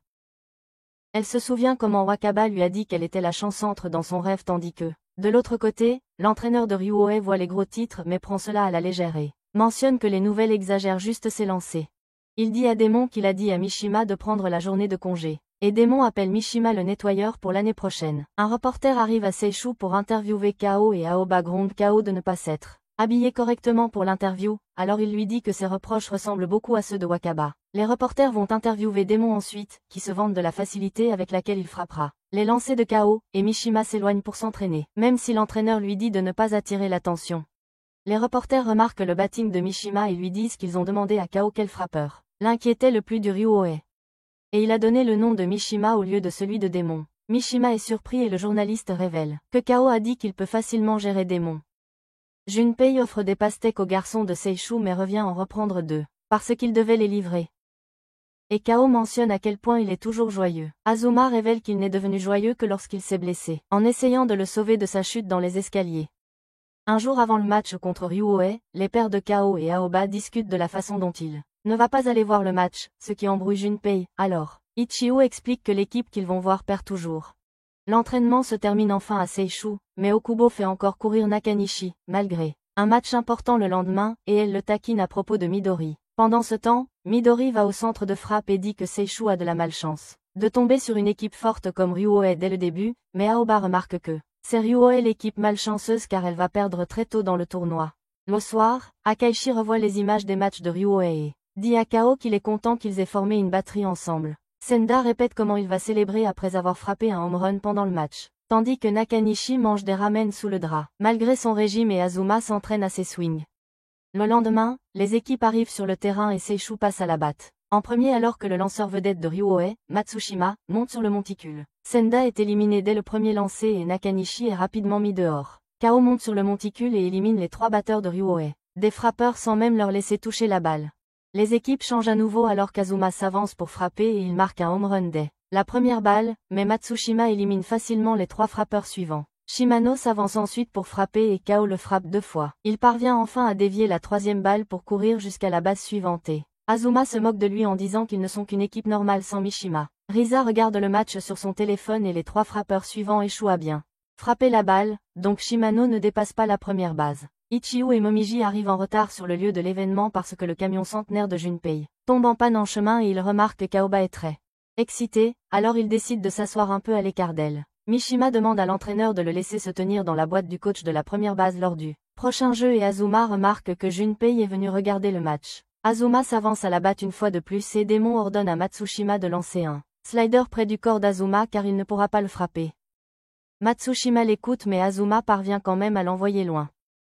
Speaker 1: Elle se souvient comment Wakaba lui a dit qu'elle était la chancentre dans son rêve tandis que, de l'autre côté, l'entraîneur de Ryuoe voit les gros titres mais prend cela à la légère et mentionne que les nouvelles exagèrent juste ses lancers. Il dit à Démon qu'il a dit à Mishima de prendre la journée de congé. Et Démon appelle Mishima le nettoyeur pour l'année prochaine. Un reporter arrive à Seishu pour interviewer Kao et Aoba gronde Kao de ne pas s'être habillé correctement pour l'interview, alors il lui dit que ses reproches ressemblent beaucoup à ceux de Wakaba. Les reporters vont interviewer Démon ensuite, qui se vante de la facilité avec laquelle il frappera les lancers de KO, et Mishima s'éloigne pour s'entraîner, même si l'entraîneur lui dit de ne pas attirer l'attention. Les reporters remarquent le batting de Mishima et lui disent qu'ils ont demandé à KO quel frappeur l'inquiétait le plus du Ryuohei. Et il a donné le nom de Mishima au lieu de celui de Démon. Mishima est surpris et le journaliste révèle que KO a dit qu'il peut facilement gérer Démon. Junpei offre des pastèques aux garçons de Seishu mais revient en reprendre 2, parce qu'il devait les livrer. Et KO mentionne à quel point il est toujours joyeux. Azuma révèle qu'il n'est devenu joyeux que lorsqu'il s'est blessé, en essayant de le sauver de sa chute dans les escaliers. Un jour avant le match contre Ryuohei, les pères de KO et Aoba discutent de la façon dont il ne va pas aller voir le match, ce qui embrouille Junpei. Alors, Ichio explique que l'équipe qu'ils vont voir perd toujours. L'entraînement se termine enfin à Seishu, mais Okubo fait encore courir Nakanishi, malgré un match important le lendemain, et elle le taquine à propos de Midori. Pendant ce temps, Midori va au centre de frappe et dit que Seishu a de la malchance de tomber sur une équipe forte comme Ryuohei dès le début, mais Aoba remarque que c'est Ryuohei l'équipe malchanceuse car elle va perdre très tôt dans le tournoi. Le soir, Akaishi revoit les images des matchs de Ryuohei et dit à KO qu'il est content qu'ils aient formé une batterie ensemble. Senda répète comment il va célébrer après avoir frappé un home run pendant le match, tandis que Nakanishi mange des ramen sous le drap, malgré son régime, et Azuma s'entraîne à ses swings. Le lendemain, les équipes arrivent sur le terrain et Seishu passe à la batte. En premier alors que le lanceur vedette de Ryuohei, Matsushima, monte sur le monticule. Senda est éliminé dès le premier lancer et Nakanishi est rapidement mis dehors. KO monte sur le monticule et élimine les 3 batteurs de Ryuohei, des frappeurs sans même leur laisser toucher la balle. Les équipes changent à nouveau alors qu'Azuma s'avance pour frapper et il marque un home run dès la première balle, mais Matsushima élimine facilement les 3 frappeurs suivants. Shimano s'avance ensuite pour frapper et KO le frappe 2 fois. Il parvient enfin à dévier la 3e balle pour courir jusqu'à la base suivante et Azuma se moque de lui en disant qu'ils ne sont qu'une équipe normale sans Mishima. Risa regarde le match sur son téléphone et les 3 frappeurs suivants échouent à bien frapper la balle, donc Shimano ne dépasse pas la première base. Ichio et Momiji arrivent en retard sur le lieu de l'événement parce que le camion centenaire de Junpei tombe en panne en chemin et ils remarquent que Kaoba est très excité, alors ils décident de s'asseoir un peu à l'écart d'elle. Mishima demande à l'entraîneur de le laisser se tenir dans la boîte du coach de la première base lors du prochain jeu et Azuma remarque que Junpei est venu regarder le match. Azuma s'avance à la batte une fois de plus et Démon ordonne à Matsushima de lancer un slider près du corps d'Azuma car il ne pourra pas le frapper. Matsushima l'écoute mais Azuma parvient quand même à l'envoyer loin.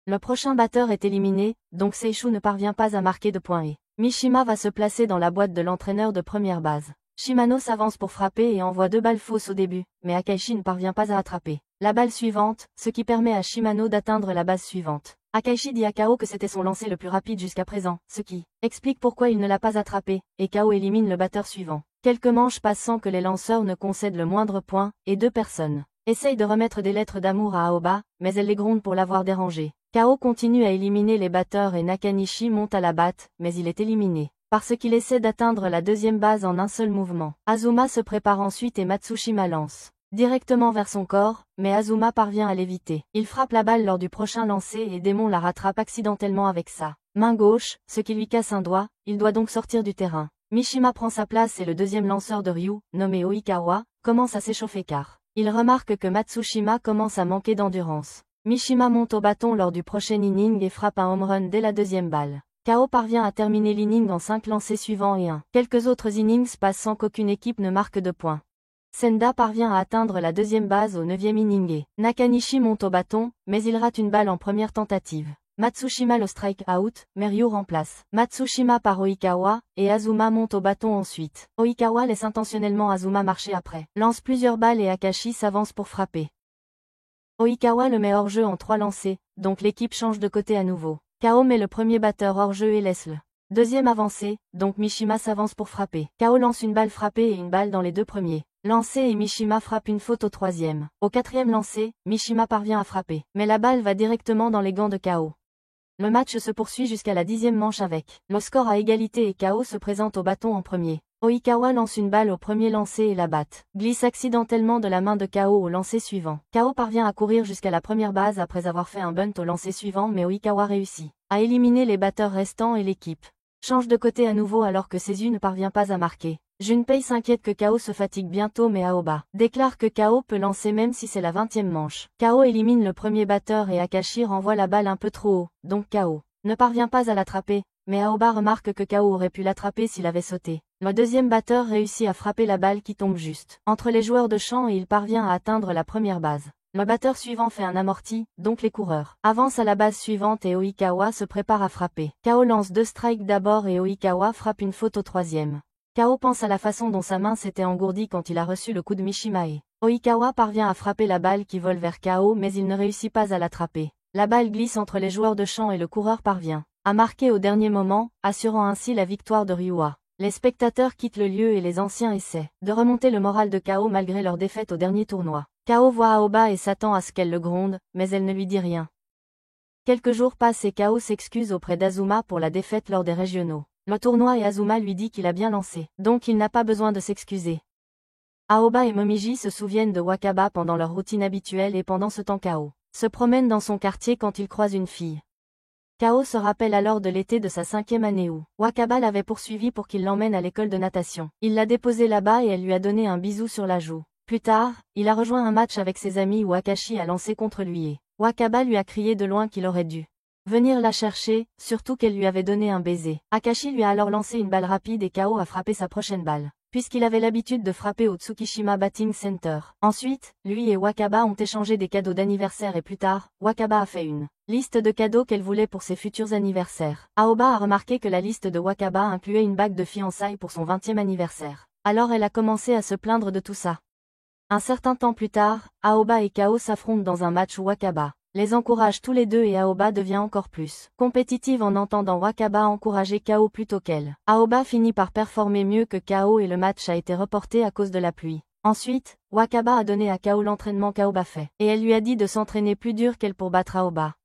Speaker 1: Le prochain batteur est éliminé, donc Seishu ne parvient pas à marquer de points et Mishima va se placer dans la boîte de l'entraîneur de première base. Shimano s'avance pour frapper et envoie 2 balles fausses au début, mais Akaishi ne parvient pas à attraper la balle suivante, ce qui permet à Shimano d'atteindre la base suivante. Akaishi dit à KO que c'était son lancer le plus rapide jusqu'à présent, ce qui explique pourquoi il ne l'a pas attrapé, et KO élimine le batteur suivant. Quelques manches passent sans que les lanceurs ne concèdent le moindre point, et 2 personnes essayent de remettre des lettres d'amour à Aoba, mais elle les gronde pour l'avoir dérangé. KO continue à éliminer les batteurs et Nakanishi monte à la batte, mais il est éliminé parce qu'il essaie d'atteindre la 2e base en un seul mouvement. Azuma se prépare ensuite et Matsushima lance directement vers son corps, mais Azuma parvient à l'éviter. Il frappe la balle lors du prochain lancer et Démon la rattrape accidentellement avec sa main gauche, ce qui lui casse un doigt, il doit donc sortir du terrain. Mishima prend sa place et le 2e lanceur de Ryu, nommé Oikawa, commence à s'échauffer car il remarque que Matsushima commence à manquer d'endurance. Mishima monte au bâton lors du prochain inning et frappe un home run dès la 2e balle. KO parvient à terminer l'inning en 5 lancers suivants et quelques autres innings passent sans qu'aucune équipe ne marque de points. Senda parvient à atteindre la 2e base au 9e inning et Nakanishi monte au bâton, mais il rate une balle en première tentative. Matsushima le strike out, mais Ryu remplace Matsushima par Oikawa, et Azuma monte au bâton ensuite. Oikawa laisse intentionnellement Azuma marcher après, lance plusieurs balles et Akashi s'avance pour frapper. Oikawa le met hors jeu en 3 lancers, donc l'équipe change de côté à nouveau. KO met le premier batteur hors jeu et laisse le 2e avancé, donc Mishima s'avance pour frapper. KO lance une balle frappée et une balle dans les 2 premiers lancés et Mishima frappe une faute au 3e. Au 4e lancé, Mishima parvient à frapper, mais la balle va directement dans les gants de KO. Le match se poursuit jusqu'à la 10e manche avec le score à égalité et KO se présente au bâton en premier. Oikawa lance une balle au premier lancer et la batte glisse accidentellement de la main de KO au lancer suivant. KO parvient à courir jusqu'à la première base après avoir fait un bunt au lancer suivant mais Oikawa réussit à éliminer les batteurs restants et l'équipe change de côté à nouveau alors que Seizu ne parvient pas à marquer. Junpei s'inquiète que Kao se fatigue bientôt mais Aoba déclare que Kao peut lancer même si c'est la 20e manche. Kao élimine le premier batteur et Akashi renvoie la balle un peu trop haut, donc Kao ne parvient pas à l'attraper, mais Aoba remarque que Kao aurait pu l'attraper s'il avait sauté. Le deuxième batteur réussit à frapper la balle qui tombe juste entre les joueurs de champ et il parvient à atteindre la première base. Le batteur suivant fait un amorti, donc les coureurs avancent à la base suivante et Oikawa se prépare à frapper. Kao lance 2 strikes d'abord et Oikawa frappe une faute au troisième. Kao pense à la façon dont sa main s'était engourdie quand il a reçu le coup de Mishimae. Oikawa parvient à frapper la balle qui vole vers Kao mais il ne réussit pas à l'attraper. La balle glisse entre les joueurs de champ et le coureur parvient à marquer au dernier moment, assurant ainsi la victoire de Ryua. Les spectateurs quittent le lieu et les anciens essaient de remonter le moral de Kao malgré leur défaite au dernier tournoi. Kao voit Aoba et s'attend à ce qu'elle le gronde, mais elle ne lui dit rien. Quelques jours passent et Kao s'excuse auprès d'Azuma pour la défaite lors des régionaux. Le tournoi et Azuma lui dit qu'il a bien lancé, donc il n'a pas besoin de s'excuser. Aoba et Momiji se souviennent de Wakaba pendant leur routine habituelle et pendant ce temps Kao se promène dans son quartier quand il croise une fille. Kao se rappelle alors de l'été de sa 5e année où Wakaba l'avait poursuivi pour qu'il l'emmène à l'école de natation. Il l'a déposée là-bas et elle lui a donné un bisou sur la joue. Plus tard, il a rejoint un match avec ses amis où Akashi a lancé contre lui et Wakaba lui a crié de loin qu'il aurait dû venir la chercher, surtout qu'elle lui avait donné un baiser. Akashi lui a alors lancé une balle rapide et Kao a frappé sa prochaine balle, puisqu'il avait l'habitude de frapper au Tsukishima Batting Center. Ensuite, lui et Wakaba ont échangé des cadeaux d'anniversaire et plus tard, Wakaba a fait une liste de cadeaux qu'elle voulait pour ses futurs anniversaires. Aoba a remarqué que la liste de Wakaba incluait une bague de fiançailles pour son 20e anniversaire. Alors elle a commencé à se plaindre de tout ça. Un certain temps plus tard, Aoba et Kao s'affrontent dans un match où Wakaba les encourage tous les deux et Aoba devient encore plus compétitive en entendant Wakaba encourager Kao plutôt qu'elle. Aoba finit par performer mieux que Kao et le match a été reporté à cause de la pluie. Ensuite, Wakaba a donné à Kao l'entraînement qu'Aoba fait, et elle lui a dit de s'entraîner plus dur qu'elle pour battre Aoba.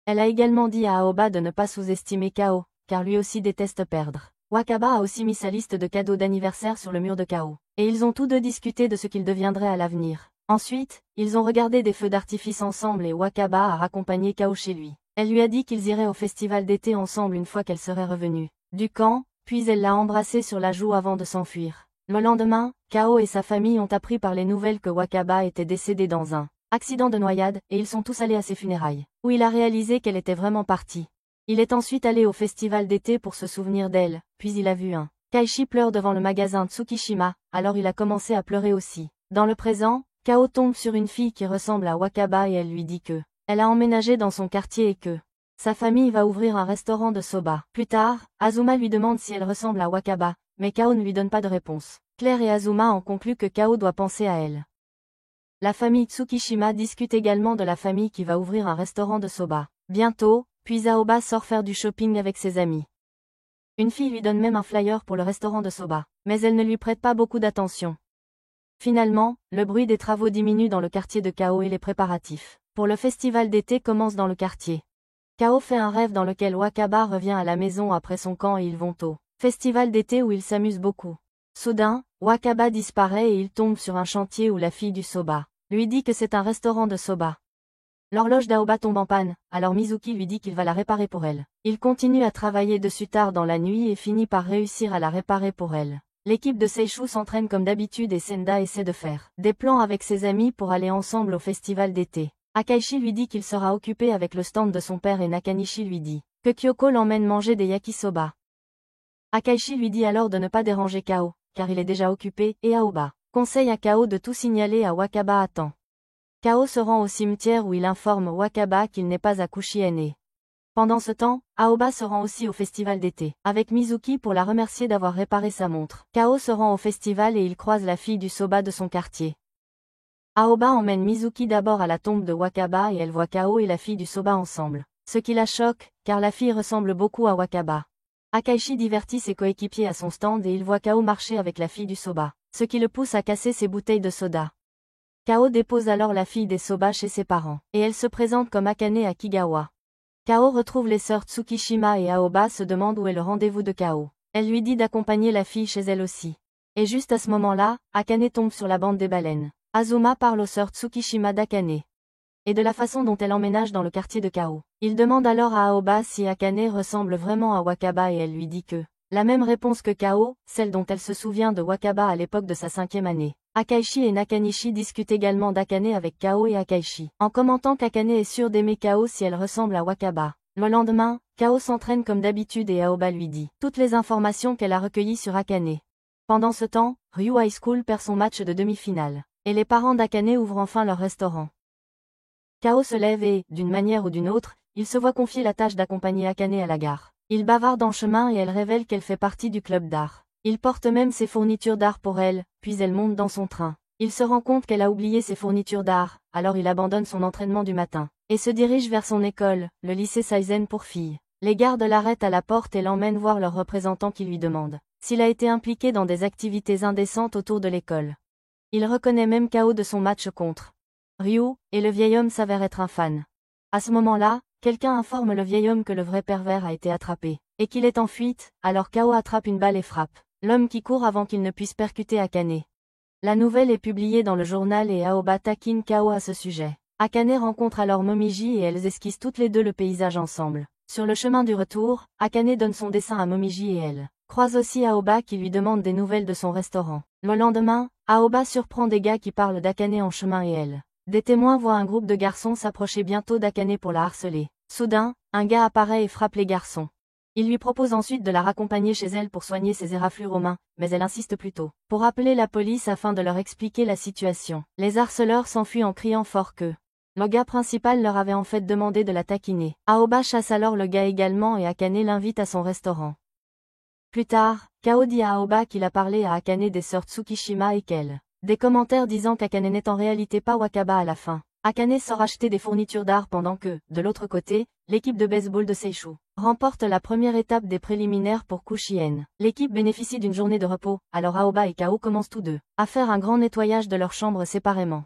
Speaker 1: Elle a également dit à Aoba de ne pas sous-estimer Kao, car lui aussi déteste perdre. Wakaba a aussi mis sa liste de cadeaux d'anniversaire sur le mur de Kao, et ils ont tous deux discuté de ce qu'il deviendrait à l'avenir. Ensuite, ils ont regardé des feux d'artifice ensemble et Wakaba a raccompagné Kao chez lui. Elle lui a dit qu'ils iraient au festival d'été ensemble une fois qu'elle serait revenue du camp, puis elle l'a embrassé sur la joue avant de s'enfuir. Le lendemain, Kao et sa famille ont appris par les nouvelles que Wakaba était décédé dans un accident de noyade et ils sont tous allés à ses funérailles, où il a réalisé qu'elle était vraiment partie. Il est ensuite allé au festival d'été pour se souvenir d'elle, puis il a vu un Kaishi pleure devant le magasin Tsukishima, alors il a commencé à pleurer aussi. Dans le présent, Kao tombe sur une fille qui ressemble à Wakaba et elle lui dit que elle a emménagé dans son quartier et que sa famille va ouvrir un restaurant de soba. Plus tard, Azuma lui demande si elle ressemble à Wakaba, mais Kao ne lui donne pas de réponse. Claire et Azuma en concluent que Kao doit penser à elle. La famille Tsukishima discute également de la famille qui va ouvrir un restaurant de soba bientôt, puis Aoba sort faire du shopping avec ses amis. Une fille lui donne même un flyer pour le restaurant de soba, mais elle ne lui prête pas beaucoup d'attention. Finalement, le bruit des travaux diminue dans le quartier de Kao et les préparatifs pour le festival d'été commencent dans le quartier. Kao fait un rêve dans lequel Wakaba revient à la maison après son camp et ils vont au festival d'été où ils s'amusent beaucoup. Soudain, Wakaba disparaît et il tombe sur un chantier où la fille du soba lui dit que c'est un restaurant de soba. L'horloge d'Aoba tombe en panne, alors Mizuki lui dit qu'il va la réparer pour elle. Il continue à travailler dessus tard dans la nuit et finit par réussir à la réparer pour elle. L'équipe de Seishu s'entraîne comme d'habitude et Senda essaie de faire des plans avec ses amis pour aller ensemble au festival d'été. Akaishi lui dit qu'il sera occupé avec le stand de son père et Nakanishi lui dit que Kyoko l'emmène manger des yakisoba. Akaishi lui dit alors de ne pas déranger Kao, car il est déjà occupé, et Aoba conseille à Kao de tout signaler à Wakaba à temps. Kao se rend au cimetière où il informe Wakaba qu'il n'est pas à Kushien. Pendant ce temps, Aoba se rend aussi au festival d'été, avec Mizuki pour la remercier d'avoir réparé sa montre. Kao se rend au festival et il croise la fille du soba de son quartier. Aoba emmène Mizuki d'abord à la tombe de Wakaba et elle voit Kao et la fille du soba ensemble. Ce qui la choque, car la fille ressemble beaucoup à Wakaba. Akaishi divertit ses coéquipiers à son stand et il voit Kao marcher avec la fille du soba, ce qui le pousse à casser ses bouteilles de soda. Kao dépose alors la fille des soba chez ses parents, et elle se présente comme Akane à Kigawa. Kao retrouve les sœurs Tsukishima et Aoba se demande où est le rendez-vous de Kao. Elle lui dit d'accompagner la fille chez elle aussi. Et juste à ce moment-là, Akane tombe sur la bande des baleines. Azuma parle aux sœurs Tsukishima d'Akane et de la façon dont elle emménage dans le quartier de Kao. Il demande alors à Aoba si Akane ressemble vraiment à Wakaba et elle lui dit que La même réponse que Kao, celle dont elle se souvient de Wakaba à l'époque de sa 5e année. Akaishi et Nakanishi discutent également d'Akane avec Kao et Akaishi, en commentant qu'Akane est sûre d'aimer Kao si elle ressemble à Wakaba. Le lendemain, Kao s'entraîne comme d'habitude et Aoba lui dit toutes les informations qu'elle a recueillies sur Akane. Pendant ce temps, Ryu High School perd son match de demi-finale, et les parents d'Akane ouvrent enfin leur restaurant. Kao se lève et, d'une manière ou d'une autre, il se voit confier la tâche d'accompagner Akane à la gare. Il bavarde en chemin et elle révèle qu'elle fait partie du club d'art. Il porte même ses fournitures d'art pour elle, puis elle monte dans son train. Il se rend compte qu'elle a oublié ses fournitures d'art, alors il abandonne son entraînement du matin, et se dirige vers son école, le lycée Saizen pour filles. Les gardes l'arrêtent à la porte et l'emmènent voir leur représentant qui lui demande s'il a été impliqué dans des activités indécentes autour de l'école. Il reconnaît même Kao de son match contre Ryu, et le vieil homme s'avère être un fan. À ce moment-là, quelqu'un informe le vieil homme que le vrai pervers a été attrapé, et qu'il est en fuite, alors Kao attrape une balle et frappe l'homme qui court avant qu'il ne puisse percuter Akane. La nouvelle est publiée dans le journal et Aoba taquine Kao à ce sujet. Akane rencontre alors Momiji et elles esquissent toutes les deux le paysage ensemble. Sur le chemin du retour, Akane donne son dessin à Momiji et elle croise aussi Aoba qui lui demande des nouvelles de son restaurant. Le lendemain, Aoba surprend des gars qui parlent d'Akane en chemin et elle. Des témoins voient un groupe de garçons s'approcher bientôt d'Akane pour la harceler. Soudain, un gars apparaît et frappe les garçons. Il lui propose ensuite de la raccompagner chez elle pour soigner ses éraflures aux mains, mais elle insiste plutôt pour appeler la police afin de leur expliquer la situation. Les harceleurs s'enfuient en criant fort que le gars principal leur avait en fait demandé de la taquiner. Aoba chasse alors le gars également et Akane l'invite à son restaurant. Plus tard, Kao dit à Aoba qu'il a parlé à Akane des sœurs Tsukishima et qu'elle des commentaires disant qu'Akane n'est en réalité pas Wakaba à la fin. Akane sort acheter des fournitures d'art pendant que, de l'autre côté, l'équipe de baseball de Seishu remporte la première étape des préliminaires pour Kushien. L'équipe bénéficie d'une journée de repos, alors Aoba et Kao commencent tous deux à faire un grand nettoyage de leurs chambres séparément.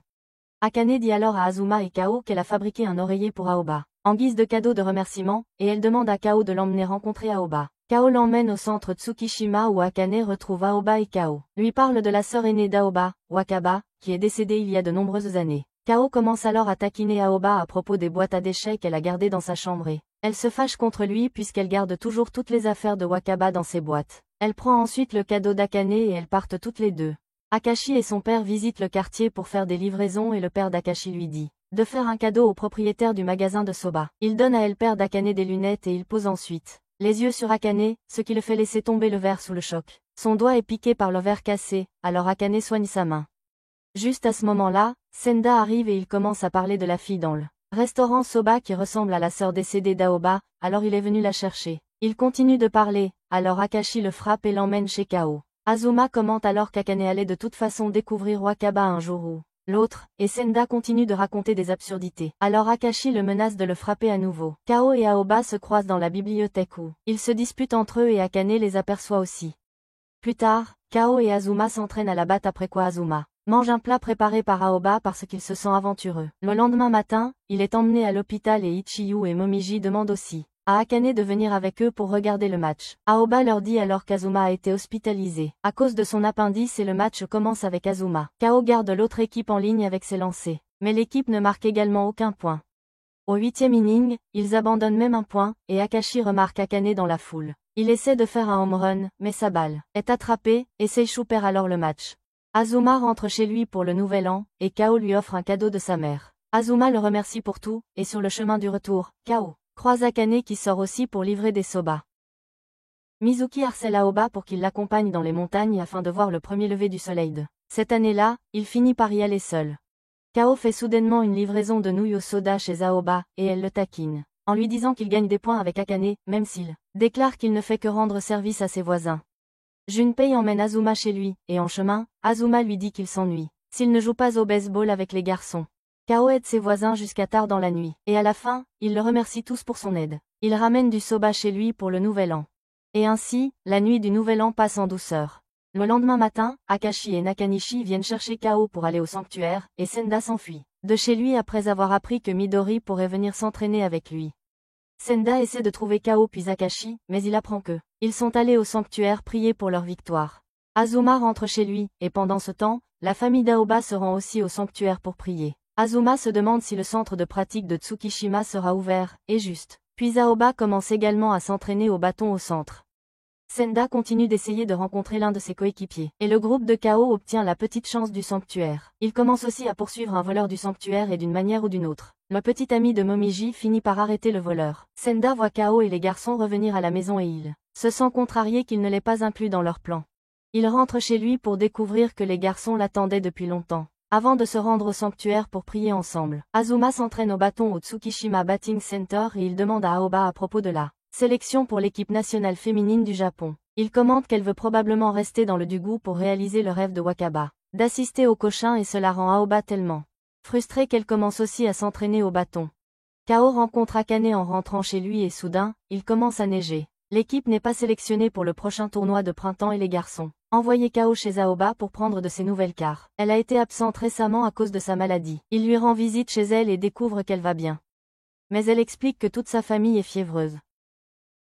Speaker 1: Akane dit alors à Azuma et Kao qu'elle a fabriqué un oreiller pour Aoba, en guise de cadeau de remerciement, et elle demande à Kao de l'emmener rencontrer Aoba. Kao l'emmène au centre Tsukishima où Akane retrouve Aoba et Kao lui parle de la sœur aînée d'Aoba, Wakaba, qui est décédée il y a de nombreuses années. Kao commence alors à taquiner Aoba à propos des boîtes à déchets qu'elle a gardées dans sa chambre et elle se fâche contre lui puisqu'elle garde toujours toutes les affaires de Wakaba dans ses boîtes. Elle prend ensuite le cadeau d'Akane et elles partent toutes les deux. Akashi et son père visitent le quartier pour faire des livraisons et le père d'Akashi lui dit de faire un cadeau au propriétaire du magasin de soba. Il donne à elle père d'Akane des lunettes et il pose ensuite les yeux sur Akane, ce qui le fait laisser tomber le verre sous le choc. Son doigt est piqué par le verre cassé, alors Akane soigne sa main. Juste à ce moment-là, Senda arrive et il commence à parler de la fille dans le restaurant soba qui ressemble à la sœur décédée d'Aoba, alors il est venu la chercher. Il continue de parler, alors Akashi le frappe et l'emmène chez Kao. Azuma commente alors qu'Akane allait de toute façon découvrir Wakaba un jour ou l'autre, et Senda continue de raconter des absurdités. Alors Akashi le menace de le frapper à nouveau. Kao et Aoba se croisent dans la bibliothèque où ils se disputent entre eux et Akane les aperçoit aussi. Plus tard, Kao et Azuma s'entraînent à la batte après quoi Azuma mange un plat préparé par Aoba parce qu'il se sent aventureux. Le lendemain matin, il est emmené à l'hôpital et Ichiyu et Momiji demandent aussi à Akane de venir avec eux pour regarder le match. Aoba leur dit alors qu'Azuma a été hospitalisé à cause de son appendice et le match commence avec Azuma. Kao garde l'autre équipe en ligne avec ses lancers, mais l'équipe ne marque également aucun point. Au 8e inning, ils abandonnent même un point, et Akashi remarque Akane dans la foule. Il essaie de faire un home run, mais sa balle est attrapée, et Seishu perd alors le match. Azuma rentre chez lui pour le nouvel an, et Kao lui offre un cadeau de sa mère. Azuma le remercie pour tout, et sur le chemin du retour, Kao croise Akane qui sort aussi pour livrer des soba. Mizuki harcèle Aoba pour qu'il l'accompagne dans les montagnes afin de voir le premier lever du soleil de cette année-là, il finit par y aller seul. Kao fait soudainement une livraison de nouilles au soda chez Aoba, et elle le taquine, en lui disant qu'il gagne des points avec Akane, même s'il déclare qu'il ne fait que rendre service à ses voisins. Junpei emmène Azuma chez lui, et en chemin, Azuma lui dit qu'il s'ennuie s'il ne joue pas au baseball avec les garçons. Kao aide ses voisins jusqu'à tard dans la nuit, et à la fin, il le remercie tous pour son aide. Il ramène du soba chez lui pour le nouvel an. Et ainsi, la nuit du nouvel an passe en douceur. Le lendemain matin, Akashi et Nakanishi viennent chercher Kao pour aller au sanctuaire, et Senda s'enfuit de chez lui après avoir appris que Midori pourrait venir s'entraîner avec lui. Senda essaie de trouver Kao puis Akashi, mais il apprend que ils sont allés au sanctuaire prier pour leur victoire. Azuma rentre chez lui, et pendant ce temps, la famille d'Aoba se rend aussi au sanctuaire pour prier. Azuma se demande si le centre de pratique de Tsukishima sera ouvert, et juste. Puis Aoba commence également à s'entraîner au bâton au centre. Senda continue d'essayer de rencontrer l'un de ses coéquipiers, et le groupe de Kao obtient la petite chance du sanctuaire. Il commence aussi à poursuivre un voleur du sanctuaire et d'une manière ou d'une autre. Le petit ami de Momiji finit par arrêter le voleur. Senda voit Kao et les garçons revenir à la maison et il se sent contrarié qu'il ne l'ait pas inclus dans leur plan. Il rentre chez lui pour découvrir que les garçons l'attendaient depuis longtemps. Avant de se rendre au sanctuaire pour prier ensemble, Azuma s'entraîne au bâton au Tsukishima Batting Center et il demande à Aoba à propos de la sélection pour l'équipe nationale féminine du Japon. Il commente qu'elle veut probablement rester dans le Dugu pour réaliser le rêve de Wakaba, d'assister au Koshin et cela rend Aoba tellement frustrée qu'elle commence aussi à s'entraîner au bâton. Kao rencontre Akane en rentrant chez lui et soudain, il commence à neiger. L'équipe n'est pas sélectionnée pour le prochain tournoi de printemps et les garçons envoyent Kao chez Aoba pour prendre de ses nouvelles car elle a été absente récemment à cause de sa maladie. Il lui rend visite chez elle et découvre qu'elle va bien. Mais elle explique que toute sa famille est fiévreuse.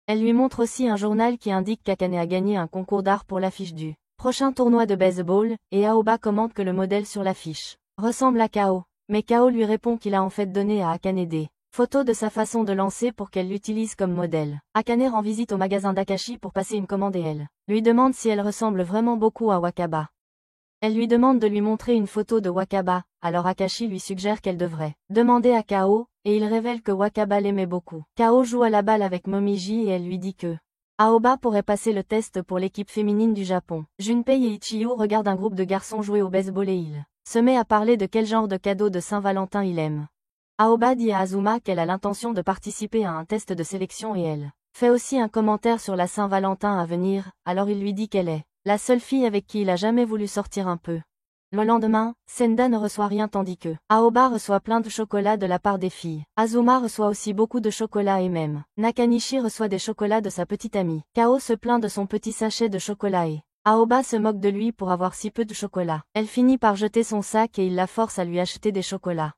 Speaker 1: Elle lui montre aussi un journal qui indique qu'Akane a gagné un concours d'art pour l'affiche du prochain tournoi de baseball, et Aoba commente que le modèle sur l'affiche ressemble à Kao. Mais Kao lui répond qu'il a en fait donné à Akane des photos de sa façon de lancer pour qu'elle l'utilise comme modèle. Akane rend visite au magasin d'Akashi pour passer une commande et elle lui demande si elle ressemble vraiment beaucoup à Wakaba. Elle lui demande de lui montrer une photo de Wakaba, alors Akashi lui suggère qu'elle devrait demander à Kao, et il révèle que Wakaba l'aimait beaucoup. Kao joue à la balle avec Momiji et elle lui dit que Aoba pourrait passer le test pour l'équipe féminine du Japon. Junpei et Ichiyo regardent un groupe de garçons jouer au baseball et il se met à parler de quel genre de cadeau de Saint-Valentin il aime. Aoba dit à Azuma qu'elle a l'intention de participer à un test de sélection et elle fait aussi un commentaire sur la Saint-Valentin à venir, alors il lui dit qu'elle est la seule fille avec qui il a jamais voulu sortir un peu. Le lendemain, Senda ne reçoit rien tandis que Aoba reçoit plein de chocolat de la part des filles. Azuma reçoit aussi beaucoup de chocolat et même Nakanishi reçoit des chocolats de sa petite amie. Kao se plaint de son petit sachet de chocolat et Aoba se moque de lui pour avoir si peu de chocolat. Elle finit par jeter son sac et il la force à lui acheter des chocolats.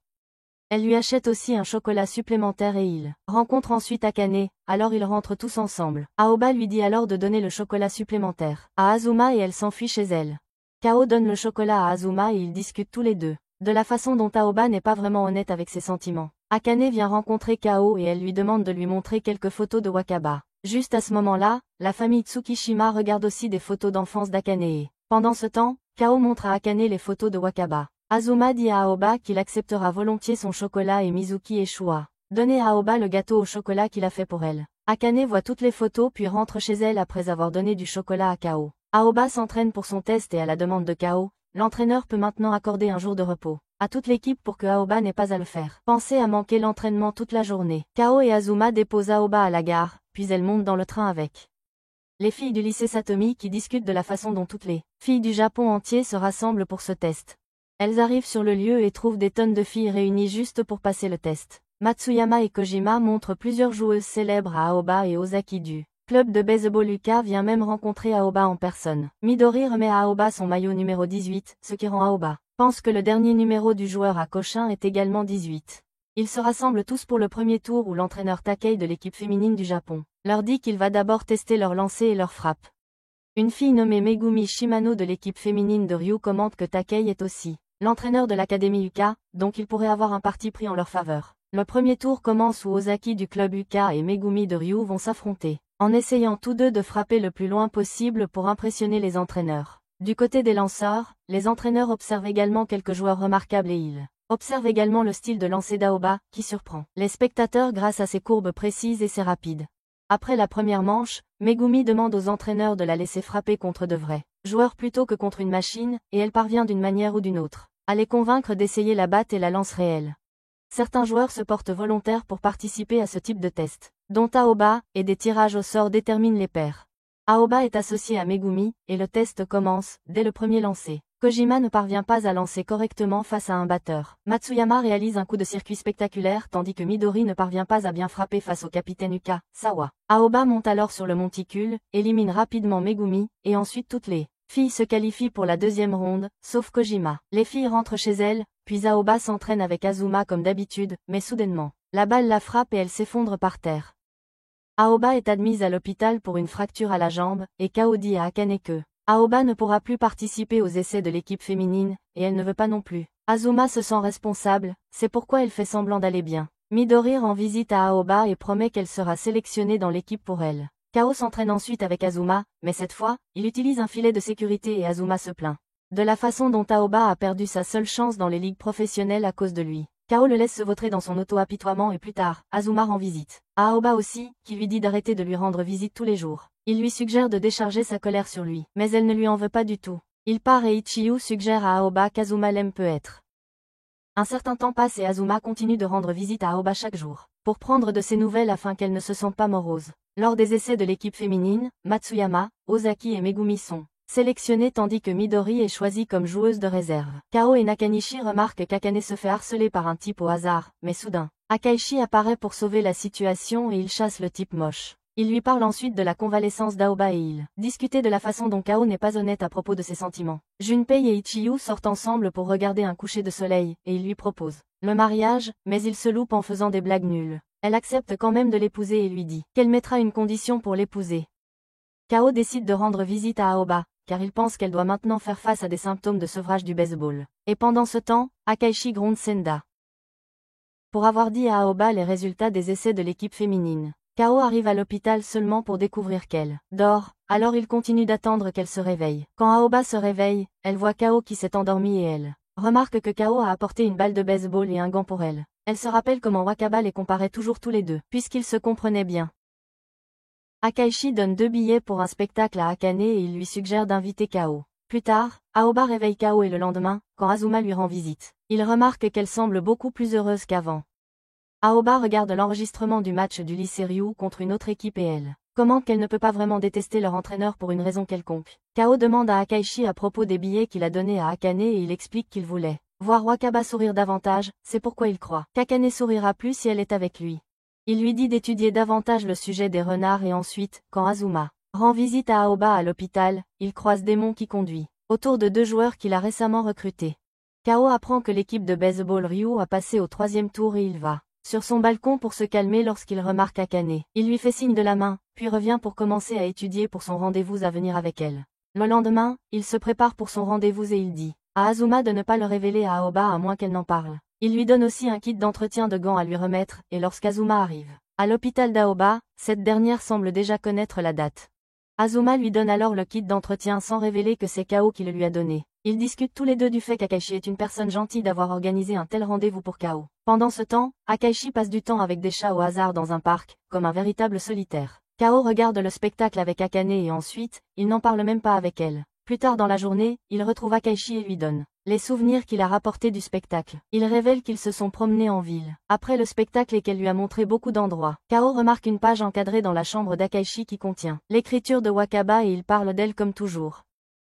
Speaker 1: Elle lui achète aussi un chocolat supplémentaire et il rencontre ensuite Akane, alors ils rentrent tous ensemble. Aoba lui dit alors de donner le chocolat supplémentaire à Azuma et elle s'enfuit chez elle. Kao donne le chocolat à Azuma et ils discutent tous les deux de la façon dont Aoba n'est pas vraiment honnête avec ses sentiments. Akane vient rencontrer Kao et elle lui demande de lui montrer quelques photos de Wakaba. Juste à ce moment-là, la famille Tsukishima regarde aussi des photos d'enfance d'Akane et, pendant ce temps, Kao montre à Akane les photos de Wakaba. Azuma dit à Aoba qu'il acceptera volontiers son chocolat et Mizuki échoue à donner à Aoba le gâteau au chocolat qu'il a fait pour elle. Akane voit toutes les photos puis rentre chez elle après avoir donné du chocolat à Kao. Aoba s'entraîne pour son test et à la demande de Kao, l'entraîneur peut maintenant accorder un jour de repos à toute l'équipe pour que Aoba n'ait pas à le faire. Pensez à manquer l'entraînement toute la journée. Kao et Azuma déposent Aoba à la gare, puis elle monte dans le train avec les filles du lycée Satomi qui discutent de la façon dont toutes les filles du Japon entier se rassemblent pour ce test. Elles arrivent sur le lieu et trouvent des tonnes de filles réunies juste pour passer le test. Matsuyama et Kojima montrent plusieurs joueuses célèbres à Aoba et Ozaki du club de baseball Uka vient même rencontrer Aoba en personne. Midori remet à Aoba son maillot numéro 18, ce qui rend Aoba pense que le dernier numéro du joueur à Koshin est également 18. Ils se rassemblent tous pour le premier tour où l'entraîneur Takei de l'équipe féminine du Japon leur dit qu'il va d'abord tester leur lancer et leur frappe. Une fille nommée Megumi Shimano de l'équipe féminine de Ryu commente que Takei est aussi l'entraîneur de l'académie Uka, donc il pourrait avoir un parti pris en leur faveur. Le premier tour commence où Ozaki du club Uka et Megumi de Ryu vont s'affronter, en essayant tous deux de frapper le plus loin possible pour impressionner les entraîneurs. Du côté des lanceurs, les entraîneurs observent également quelques joueurs remarquables et ils observent également le style de lancer d'Aoba, qui surprend les spectateurs grâce à ses courbes précises et ses rapides. Après la première manche, Megumi demande aux entraîneurs de la laisser frapper contre de vrais joueurs plutôt que contre une machine, et elle parvient d'une manière ou d'une autre à les convaincre d'essayer la batte et la lance réelle. Certains joueurs se portent volontaires pour participer à ce type de test, dont Aoba, et des tirages au sort déterminent les pairs. Aoba est associé à Megumi, et le test commence, dès le premier lancer. Kojima ne parvient pas à lancer correctement face à un batteur. Matsuyama réalise un coup de circuit spectaculaire tandis que Midori ne parvient pas à bien frapper face au capitaine Uka, Sawa. Aoba monte alors sur le monticule, élimine rapidement Megumi, et ensuite toutes les filles se qualifient pour la deuxième ronde, sauf Kojima. Les filles rentrent chez elles, puis Aoba s'entraîne avec Azuma comme d'habitude, mais soudainement, la balle la frappe et elle s'effondre par terre. Aoba est admise à l'hôpital pour une fracture à la jambe, et Kao dit à Akane que Aoba ne pourra plus participer aux essais de l'équipe féminine, et elle ne veut pas non plus. Azuma se sent responsable, c'est pourquoi elle fait semblant d'aller bien. Midori rend visite à Aoba et promet qu'elle sera sélectionnée dans l'équipe pour elle. Kao s'entraîne ensuite avec Azuma, mais cette fois, il utilise un filet de sécurité et Azuma se plaint de la façon dont Aoba a perdu sa seule chance dans les ligues professionnelles à cause de lui. Kao le laisse se vautrer dans son auto-apitoiement et plus tard, Azuma rend visite à Aoba aussi, qui lui dit d'arrêter de lui rendre visite tous les jours. Il lui suggère de décharger sa colère sur lui, mais elle ne lui en veut pas du tout. Il part et Ichiyu suggère à Aoba qu'Azuma l'aime peut-être. Un certain temps passe et Azuma continue de rendre visite à Aoba chaque jour, pour prendre de ses nouvelles afin qu'elle ne se sente pas morose. Lors des essais de l'équipe féminine, Matsuyama, Ozaki et Megumi sont sélectionnés tandis que Midori est choisie comme joueuse de réserve. Kao et Nakanishi remarquent qu'Akane se fait harceler par un type au hasard, mais soudain, Akaishi apparaît pour sauver la situation et il chasse le type moche. Il lui parle ensuite de la convalescence d'Aoba et il discute de la façon dont Kao n'est pas honnête à propos de ses sentiments. Junpei et Ichiyu sortent ensemble pour regarder un coucher de soleil, et il lui propose le mariage, mais il se loupe en faisant des blagues nulles. Elle accepte quand même de l'épouser et lui dit qu'elle mettra une condition pour l'épouser. Kao décide de rendre visite à Aoba, car il pense qu'elle doit maintenant faire face à des symptômes de sevrage du baseball. Et pendant ce temps, Akaishi gronde Senda pour avoir dit à Aoba les résultats des essais de l'équipe féminine. Kao arrive à l'hôpital seulement pour découvrir qu'elle dort, alors il continue d'attendre qu'elle se réveille. Quand Aoba se réveille, elle voit Kao qui s'est endormi et elle remarque que Kao a apporté une balle de baseball et un gant pour elle. Elle se rappelle comment Wakaba les comparait toujours tous les deux, puisqu'ils se comprenaient bien. Akaishi donne 2 billets pour un spectacle à Akane et il lui suggère d'inviter Kao. Plus tard, Aoba réveille Kao et le lendemain, quand Azuma lui rend visite, il remarque qu'elle semble beaucoup plus heureuse qu'avant. Aoba regarde l'enregistrement du match du lycée Ryu contre une autre équipe et elle commente qu'elle ne peut pas vraiment détester leur entraîneur pour une raison quelconque. Kao demande à Akaishi à propos des billets qu'il a donnés à Akane et il explique qu'il voulait voir Wakaba sourire davantage, c'est pourquoi il croit qu'Akane sourira plus si elle est avec lui. Il lui dit d'étudier davantage le sujet des renards et ensuite, quand Azuma rend visite à Aoba à l'hôpital, il croise Démon qui conduit autour de 2 joueurs qu'il a récemment recrutés. Kao apprend que l'équipe de baseball Ryu a passé au 3e tour et il va sur son balcon pour se calmer lorsqu'il remarque Akane. Il lui fait signe de la main, puis revient pour commencer à étudier pour son rendez-vous à venir avec elle. Le lendemain, il se prépare pour son rendez-vous et il dit à Azuma de ne pas le révéler à Aoba à moins qu'elle n'en parle. Il lui donne aussi un kit d'entretien de gants à lui remettre, et lorsqu'Azuma arrive à l'hôpital d'Aoba, cette dernière semble déjà connaître la date. Azuma lui donne alors le kit d'entretien sans révéler que c'est Kao qui le lui a donné. Ils discutent tous les deux du fait qu'Akaishi est une personne gentille d'avoir organisé un tel rendez-vous pour Kao. Pendant ce temps, Akaishi passe du temps avec des chats au hasard dans un parc, comme un véritable solitaire. Kao regarde le spectacle avec Akane et ensuite, il n'en parle même pas avec elle. Plus tard dans la journée, il retrouve Akaishi et lui donne les souvenirs qu'il a rapportés du spectacle. Il révèle qu'ils se sont promenés en ville après le spectacle et qu'elle lui a montré beaucoup d'endroits. Kao remarque une page encadrée dans la chambre d'Akaishi qui contient l'écriture de Wakaba et il parle d'elle comme toujours.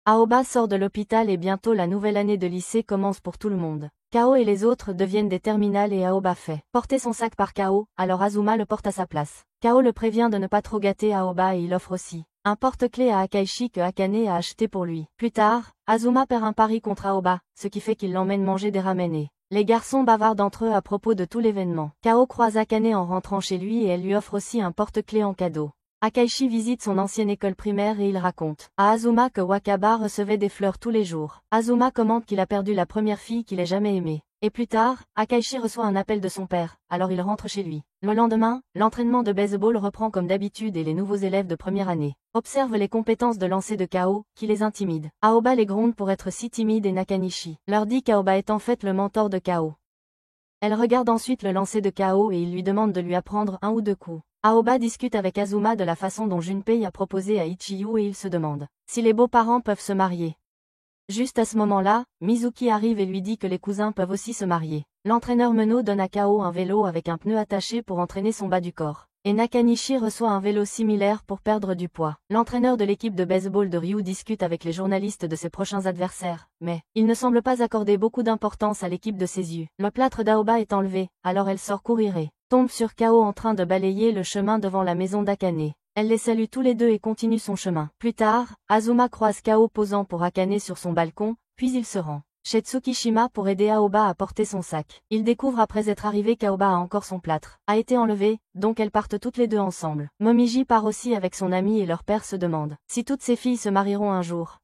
Speaker 1: Aoba sort de l'hôpital et bientôt la nouvelle année de lycée commence pour tout le monde. Kao et les autres deviennent des terminales et Aoba fait porter son sac par Kao, alors Azuma le porte à sa place. Kao le prévient de ne pas trop gâter Aoba et il offre aussi un porte-clés à Akaishi que Akane a acheté pour lui. Plus tard, Azuma perd un pari contre Aoba, ce qui fait qu'il l'emmène manger des ramen. Les garçons bavardent entre eux à propos de tout l'événement. Kao croise Akane en rentrant chez lui et elle lui offre aussi un porte-clés en cadeau. Akaishi visite son ancienne école primaire et il raconte à Azuma que Wakaba recevait des fleurs tous les jours. Azuma commente qu'il a perdu la première fille qu'il ait jamais aimée. Et plus tard, Akaishi reçoit un appel de son père, alors il rentre chez lui. Le lendemain, l'entraînement de baseball reprend comme d'habitude et les nouveaux élèves de première année observent les compétences de lancer de Kao, qui les intimide. Aoba les gronde pour être si timide et Nakanishi leur dit qu'Aoba est en fait le mentor de Kao. Elle regarde ensuite le lancer de Kao et il lui demande de lui apprendre 1 ou 2 coups. Aoba discute avec Azuma de la façon dont Junpei a proposé à Ichiyu et il se demande si les beaux-parents peuvent se marier. Juste à ce moment-là, Mizuki arrive et lui dit que les cousins peuvent aussi se marier. L'entraîneur Meno donne à Kao un vélo avec un pneu attaché pour entraîner son bas du corps. Et Nakanishi reçoit un vélo similaire pour perdre du poids. L'entraîneur de l'équipe de baseball de Ryu discute avec les journalistes de ses prochains adversaires, mais il ne semble pas accorder beaucoup d'importance à l'équipe de ses yeux. Le plâtre d'Aoba est enlevé, alors elle sort courir et tombe sur Kao en train de balayer le chemin devant la maison d'Akane. Elle les salue tous les deux et continue son chemin. Plus tard, Azuma croise Kao posant pour Akane sur son balcon, puis il se rend chez Tsukishima pour aider Aoba à porter son sac. Il découvre après être arrivé qu'Aoba a encore son plâtre a été enlevé, donc elles partent toutes les deux ensemble. Momiji part aussi avec son ami et leur père se demande si toutes ces filles se marieront un jour.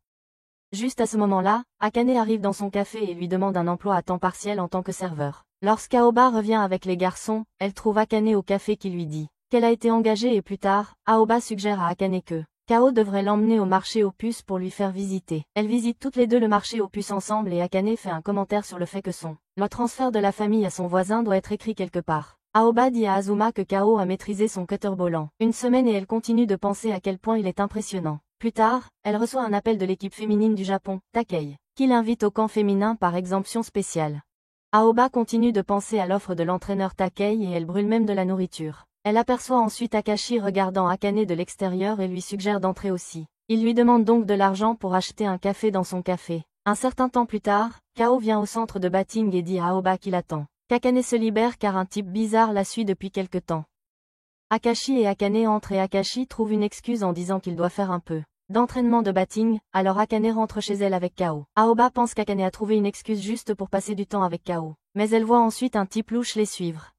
Speaker 1: Juste à ce moment-là, Akane arrive dans son café et lui demande un emploi à temps partiel en tant que serveur. Lorsqu'Aoba revient avec les garçons, elle trouve Akane au café qui lui dit qu'elle a été engagée et plus tard, Aoba suggère à Akane que Kao devrait l'emmener au marché aux puces pour lui faire visiter. Elles visitent toutes les deux le marché aux puces ensemble et Akane fait un commentaire sur le fait que le transfert de la famille à son voisin doit être écrit quelque part. Aoba dit à Azuma que Kao a maîtrisé son cutter volant. Une semaine et elle continue de penser à quel point il est impressionnant. Plus tard, elle reçoit un appel de l'équipe féminine du Japon, Takei, qui l'invite au camp féminin par exemption spéciale. Aoba continue de penser à l'offre de l'entraîneur Takei et elle brûle même de la nourriture. Elle aperçoit ensuite Akashi regardant Akane de l'extérieur et lui suggère d'entrer aussi. Il lui demande donc de l'argent pour acheter un café dans son café. Un certain temps plus tard, Kao vient au centre de batting et dit à Aoba qu'il attend qu'Akane se libère car un type bizarre la suit depuis quelque temps. Akashi et Akane entrent et Akashi trouve une excuse en disant qu'il doit faire un peu d'entraînement de batting, alors Akane rentre chez elle avec Kao. Aoba pense qu'Akane a trouvé une excuse juste pour passer du temps avec Kao, mais elle voit ensuite un type louche les suivre.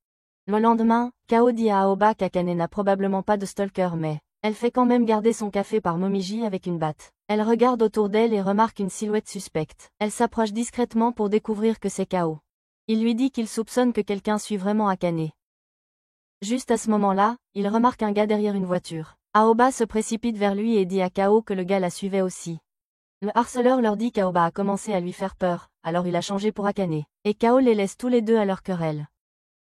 Speaker 1: Le lendemain, Kao dit à Aoba qu'Akane n'a probablement pas de stalker mais elle fait quand même garder son café par Momiji avec une batte. Elle regarde autour d'elle et remarque une silhouette suspecte. Elle s'approche discrètement pour découvrir que c'est Kao. Il lui dit qu'il soupçonne que quelqu'un suit vraiment Akane. Juste à ce moment-là, il remarque un gars derrière une voiture. Aoba se précipite vers lui et dit à Kao que le gars la suivait aussi. Le harceleur leur dit qu'Aoba a commencé à lui faire peur, alors il a changé pour Akane. Et Kao les laisse tous les deux à leur querelle.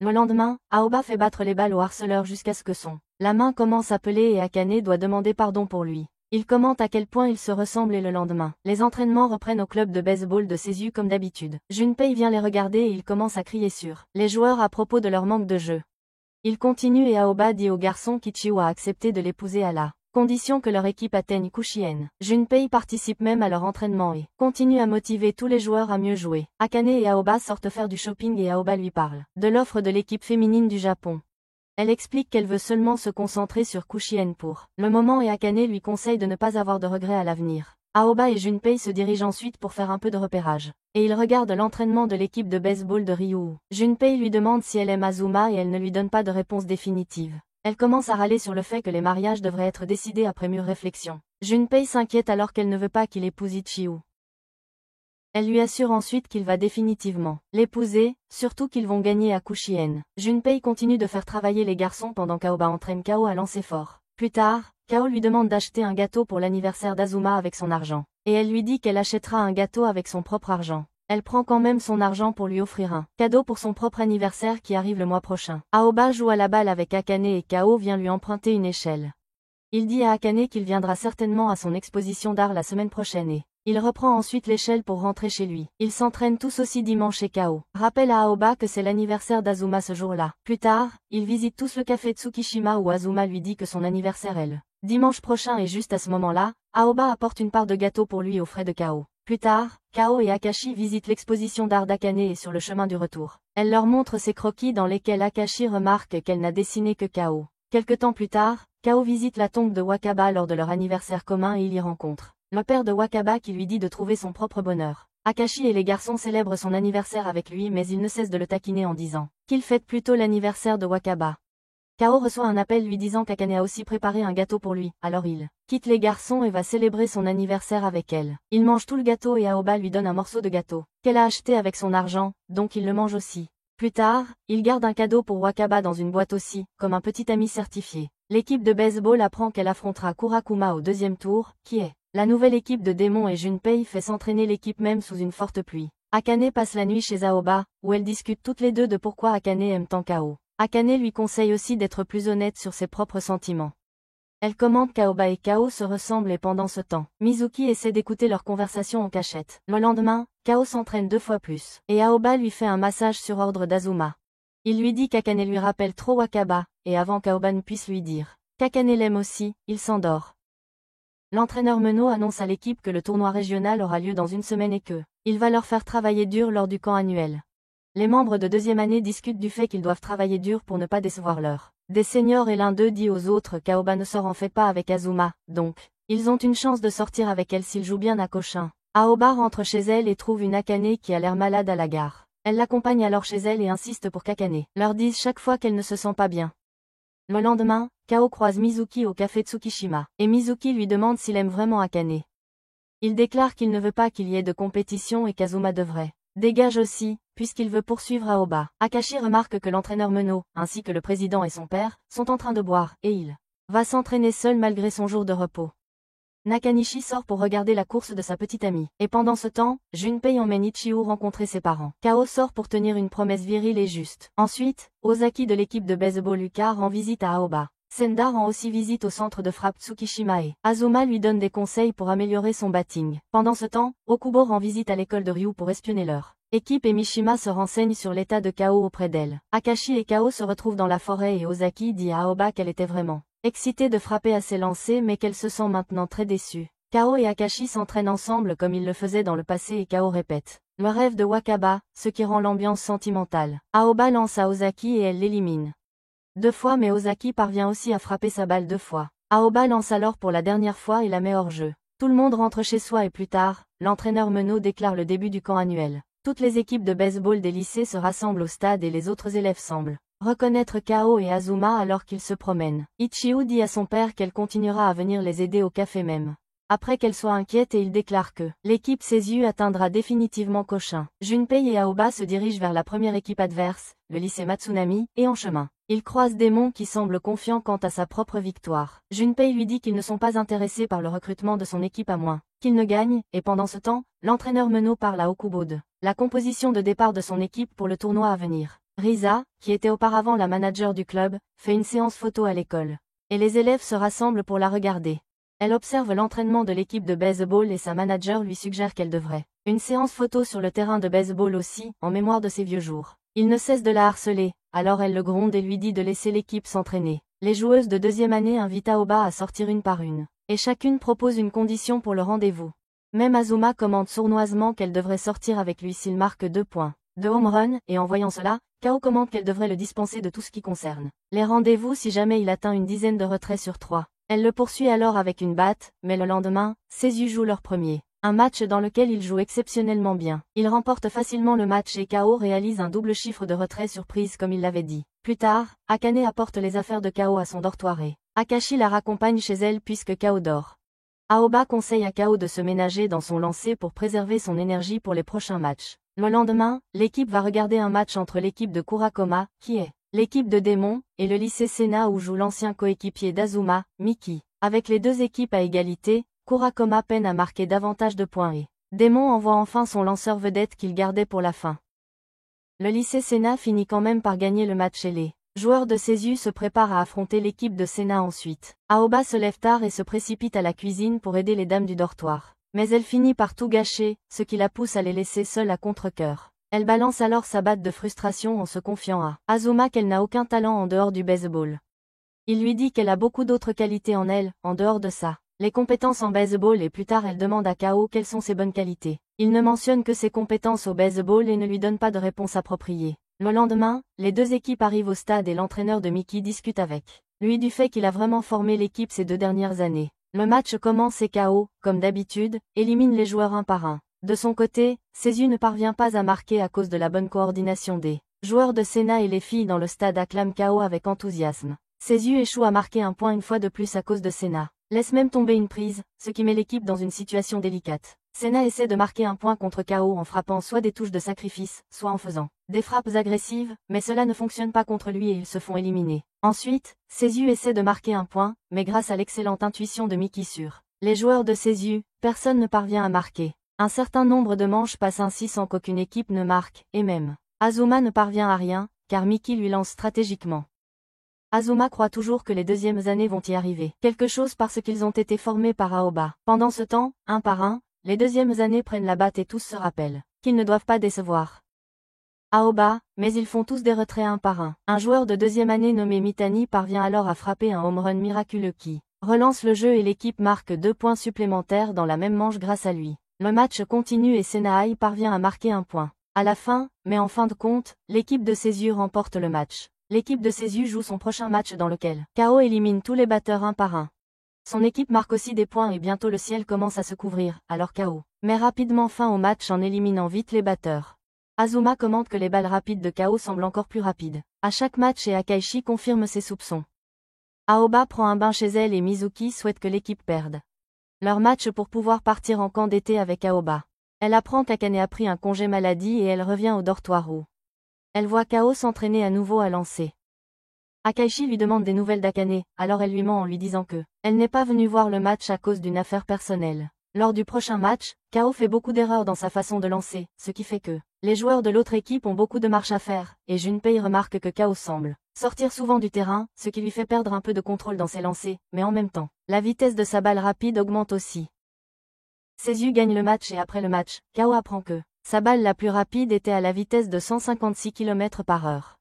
Speaker 1: Le lendemain, Aoba fait battre les balles au harceleur jusqu'à ce que la main commence à peler et Akane doit demander pardon pour lui. Il commente à quel point ils se ressemblent et le lendemain, les entraînements reprennent au club de baseball de Seizu comme d'habitude. Junpei vient les regarder et il commence à crier sur les joueurs à propos de leur manque de jeu. Il continue et Aoba dit au garçon qu'Ichio a accepté de l'épouser à la condition que leur équipe atteigne Kushien. Junpei participe même à leur entraînement et continue à motiver tous les joueurs à mieux jouer. Akane et Aoba sortent faire du shopping et Aoba lui parle de l'offre de l'équipe féminine du Japon. Elle explique qu'elle veut seulement se concentrer sur Kushien pour le moment et Akane lui conseille de ne pas avoir de regrets à l'avenir. Aoba et Junpei se dirigent ensuite pour faire un peu de repérage. Et ils regardent l'entraînement de l'équipe de baseball de Ryu. Junpei lui demande si elle aime Azuma et elle ne lui donne pas de réponse définitive. Elle commence à râler sur le fait que les mariages devraient être décidés après mûre réflexion. Junpei s'inquiète alors qu'elle ne veut pas qu'il épouse Ichio. Elle lui assure ensuite qu'il va définitivement l'épouser, surtout qu'ils vont gagner à Kushien. Junpei continue de faire travailler les garçons pendant qu'Aoba entraîne Kao à lancer fort. Plus tard, Kao lui demande d'acheter un gâteau pour l'anniversaire d'Azuma avec son argent. Et elle lui dit qu'elle achètera un gâteau avec son propre argent. Elle prend quand même son argent pour lui offrir un cadeau pour son propre anniversaire qui arrive le mois prochain. Aoba joue à la balle avec Akane et Kao vient lui emprunter une échelle. Il dit à Akane qu'il viendra certainement à son exposition d'art la semaine prochaine et il reprend ensuite l'échelle pour rentrer chez lui. Ils s'entraînent tous aussi dimanche chez Kao. Rappelle à Aoba que c'est l'anniversaire d'Azuma ce jour-là. Plus tard, ils visitent tous le café Tsukishima où Azuma lui dit que son anniversaire est le dimanche prochain et juste à ce moment-là, Aoba apporte une part de gâteau pour lui aux frais de Kao. Plus tard, Kao et Akashi visitent l'exposition d'art d'Akane et sur le chemin du retour, elle leur montre ses croquis dans lesquels Akashi remarque qu'elle n'a dessiné que Kao. Quelque temps plus tard, Kao visite la tombe de Wakaba lors de leur anniversaire commun et il y rencontre le père de Wakaba qui lui dit de trouver son propre bonheur. Akashi et les garçons célèbrent son anniversaire avec lui mais ils ne cessent de le taquiner en disant qu'il fête plutôt l'anniversaire de Wakaba. Kao reçoit un appel lui disant qu'Akane a aussi préparé un gâteau pour lui, alors il quitte les garçons et va célébrer son anniversaire avec elle. Il mange tout le gâteau et Aoba lui donne un morceau de gâteau qu'elle a acheté avec son argent, donc il le mange aussi. Plus tard, il garde un cadeau pour Wakaba dans une boîte aussi, comme un petit ami certifié. L'équipe de baseball apprend qu'elle affrontera Kurakuma au deuxième tour, qui est la nouvelle équipe de démons et Junpei fait s'entraîner l'équipe même sous une forte pluie. Akane passe la nuit chez Aoba, où elles discutent toutes les deux de pourquoi Akane aime tant Kao. Akane lui conseille aussi d'être plus honnête sur ses propres sentiments. Elle commente qu'Aoba et Kao se ressemblent et pendant ce temps, Mizuki essaie d'écouter leur conversation en cachette. Le lendemain, Kao s'entraîne 2 fois plus, et Aoba lui fait un massage sur ordre d'Azuma. Il lui dit qu'Akane lui rappelle trop Wakaba, et avant qu'Aoba ne puisse lui dire qu'Akane l'aime aussi, il s'endort. L'entraîneur Meno annonce à l'équipe que le tournoi régional aura lieu dans une semaine et que il va leur faire travailler dur lors du camp annuel. Les membres de deuxième année discutent du fait qu'ils doivent travailler dur pour ne pas décevoir des seniors et l'un d'eux dit aux autres qu'Aoba ne sort en fait pas avec Azuma, donc ils ont une chance de sortir avec elle s'ils jouent bien à Cochin. Aoba rentre chez elle et trouve une Akane qui a l'air malade à la gare. Elle l'accompagne alors chez elle et insiste pour qu'Akane leur dise chaque fois qu'elle ne se sent pas bien. Le lendemain, Kao croise Mizuki au café Tsukishima, et Mizuki lui demande s'il aime vraiment Akane. Il déclare qu'il ne veut pas qu'il y ait de compétition et qu'Azuma devrait dégage aussi, puisqu'il veut poursuivre Aoba. Akashi remarque que l'entraîneur Meno, ainsi que le président et son père, sont en train de boire, et il va s'entraîner seul malgré son jour de repos. Nakanishi sort pour regarder la course de sa petite amie. Et pendant ce temps, Junpei emmène Ichio rencontrer ses parents. Kao sort pour tenir une promesse virile et juste. Ensuite, Ozaki de l'équipe de baseball Luka rend visite à Aoba. Senda rend aussi visite au centre de frappe Tsukishima et Azuma lui donne des conseils pour améliorer son batting. Pendant ce temps, Okubo rend visite à l'école de Ryu pour espionner leur équipe et Mishima se renseigne sur l'état de Kao auprès d'elle. Akashi et Kao se retrouvent dans la forêt et Ozaki dit à Aoba qu'elle était vraiment excitée de frapper à ses lancers mais qu'elle se sent maintenant très déçue. Kao et Akashi s'entraînent ensemble comme ils le faisaient dans le passé et Kao répète le rêve de Wakaba, ce qui rend l'ambiance sentimentale. Aoba lance à Ozaki et elle l'élimine 2 fois mais Ozaki parvient aussi à frapper sa balle 2 fois. Aoba lance alors pour la dernière fois et la met hors jeu. Tout le monde rentre chez soi et plus tard, l'entraîneur Meno déclare le début du camp annuel. Toutes les équipes de baseball des lycées se rassemblent au stade et les autres élèves semblent reconnaître Kao et Azuma alors qu'ils se promènent. Ichio dit à son père qu'elle continuera à venir les aider au café même après qu'elle soit inquiète et il déclare que l'équipe Seizu atteindra définitivement Cochin. Junpei et Aoba se dirigent vers la première équipe adverse, le lycée Matsunami, et en chemin, ils croisent Démon qui semble confiant quant à sa propre victoire. Junpei lui dit qu'ils ne sont pas intéressés par le recrutement de son équipe à moins qu'il ne gagne, et pendant ce temps, l'entraîneur Meno parle à Okubo de la composition de départ de son équipe pour le tournoi à venir. Risa, qui était auparavant la manager du club, fait une séance photo à l'école. Et les élèves se rassemblent pour la regarder. Elle observe l'entraînement de l'équipe de baseball et sa manager lui suggère qu'elle devrait une séance photo sur le terrain de baseball aussi, en mémoire de ses vieux jours. Il ne cesse de la harceler, alors elle le gronde et lui dit de laisser l'équipe s'entraîner. Les joueuses de 2e année invitent Aoba à sortir une par une, et chacune propose une condition pour le rendez-vous. Même Azuma commande sournoisement qu'elle devrait sortir avec lui s'il marque 2 points de home run, et en voyant cela, Kao commande qu'elle devrait le dispenser de tout ce qui concerne les rendez-vous si jamais il atteint une dizaine de retraits sur 3. Elle le poursuit alors avec une batte, mais le lendemain, Seizu joue leur premier. Un match dans lequel il joue exceptionnellement bien. Il remporte facilement le match et Kao réalise un double chiffre de retrait surprise comme il l'avait dit. Plus tard, Akane apporte les affaires de Kao à son dortoir et Akashi la raccompagne chez elle puisque Kao dort. Aoba conseille à Kao de se ménager dans son lancer pour préserver son énergie pour les prochains matchs. Le lendemain, l'équipe va regarder un match entre l'équipe de Kurakoma, qui est l'équipe de Démon, et le lycée Sena où joue l'ancien coéquipier d'Azuma, Miki. Avec les deux équipes à égalité, Kurakoma peine à marquer davantage de points et Démon envoie enfin son lanceur vedette qu'il gardait pour la fin. Le lycée Sena finit quand même par gagner le match et les joueurs de Seizu se préparent à affronter l'équipe de Sena ensuite. Aoba se lève tard et se précipite à la cuisine pour aider les dames du dortoir. Mais elle finit par tout gâcher, ce qui la pousse à les laisser seules à contre-cœur. Elle balance alors sa batte de frustration en se confiant à Azuma qu'elle n'a aucun talent en dehors du baseball. Il lui dit qu'elle a beaucoup d'autres qualités en elle, en dehors de ça. Les compétences en baseball et plus tard elle demande à Kao quelles sont ses bonnes qualités. Il ne mentionne que ses compétences au baseball et ne lui donne pas de réponse appropriée. Le lendemain, les deux équipes arrivent au stade et l'entraîneur de Miki discute avec lui du fait qu'il a vraiment formé l'équipe ces 2 dernières années. Le match commence et Kao, comme d'habitude, élimine les joueurs un par un. De son côté, Seizu ne parvient pas à marquer à cause de la bonne coordination des joueurs de Sena et les filles dans le stade acclament Kao avec enthousiasme. Seizu échoue à marquer un point une fois de plus à cause de Sena. Laisse même tomber une prise, ce qui met l'équipe dans une situation délicate. Sena essaie de marquer un point contre Kao en frappant soit des touches de sacrifice, soit en faisant des frappes agressives, mais cela ne fonctionne pas contre lui et ils se font éliminer. Ensuite, Seizu essaie de marquer un point, mais grâce à l'excellente intuition de Miki sur les joueurs de Seizu, personne ne parvient à marquer. Un certain nombre de manches passent ainsi sans qu'aucune équipe ne marque, et même Azuma ne parvient à rien, car Miki lui lance stratégiquement. Azuma croit toujours que les 2e années vont y arriver. Quelque chose parce qu'ils ont été formés par Aoba. Pendant ce temps, un par un, les 2e années prennent la batte et tous se rappellent qu'ils ne doivent pas décevoir Aoba, mais ils font tous des retraits un par un. Un joueur de 2e année nommé Mitani parvient alors à frapper un home run miraculeux qui relance le jeu et l'équipe marque 2 points supplémentaires dans la même manche grâce à lui. Le match continue et Senai parvient à marquer un point. À la fin, mais en fin de compte, l'équipe de Seizu remporte le match. L'équipe de Seizu joue son prochain match dans lequel Kao élimine tous les batteurs un par un. Son équipe marque aussi des points et bientôt le ciel commence à se couvrir, alors Kao met rapidement fin au match en éliminant vite les batteurs. Azuma commente que les balles rapides de Kao semblent encore plus rapides. À chaque match et Akaishi confirme ses soupçons. Aoba prend un bain chez elle et Mizuki souhaite que l'équipe perde leur match pour pouvoir partir en camp d'été avec Aoba. Elle apprend qu'Akane a pris un congé maladie et elle revient au dortoir où elle voit Kao s'entraîner à nouveau à lancer. Akaishi lui demande des nouvelles d'Akane, alors elle lui ment en lui disant que elle n'est pas venue voir le match à cause d'une affaire personnelle. Lors du prochain match, Kao fait beaucoup d'erreurs dans sa façon de lancer, ce qui fait que les joueurs de l'autre équipe ont beaucoup de marche à faire, et Junpei remarque que Kao semble sortir souvent du terrain, ce qui lui fait perdre un peu de contrôle dans ses lancers, mais en même temps, la vitesse de sa balle rapide augmente aussi. Seiyu gagne le match et après le match, Kao apprend que sa balle la plus rapide était à la vitesse de 156 km/h.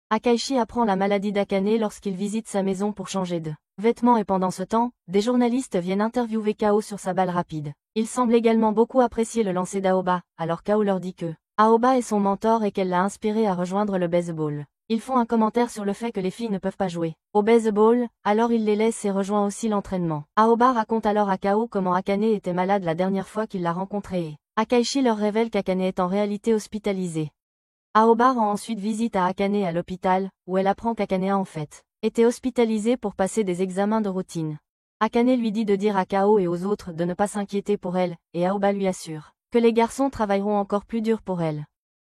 Speaker 1: Akaishi apprend la maladie d'Akane lorsqu'il visite sa maison pour changer de vêtements et pendant ce temps, des journalistes viennent interviewer Kao sur sa balle rapide. Il semble également beaucoup apprécier le lancer d'Aoba, alors Kao leur dit que Aoba est son mentor et qu'elle l'a inspiré à rejoindre le baseball. Ils font un commentaire sur le fait que les filles ne peuvent pas jouer au baseball, alors il les laisse et rejoint aussi l'entraînement. Aoba raconte alors à Kao comment Akane était malade la dernière fois qu'il l'a rencontrée et Akaishi leur révèle qu'Akane est en réalité hospitalisée. Aoba rend ensuite visite à Akane à l'hôpital, où elle apprend qu'Akane a en fait été hospitalisée pour passer des examens de routine. Akane lui dit de dire à Kao et aux autres de ne pas s'inquiéter pour elle, et Aoba lui assure que les garçons travailleront encore plus dur pour elle.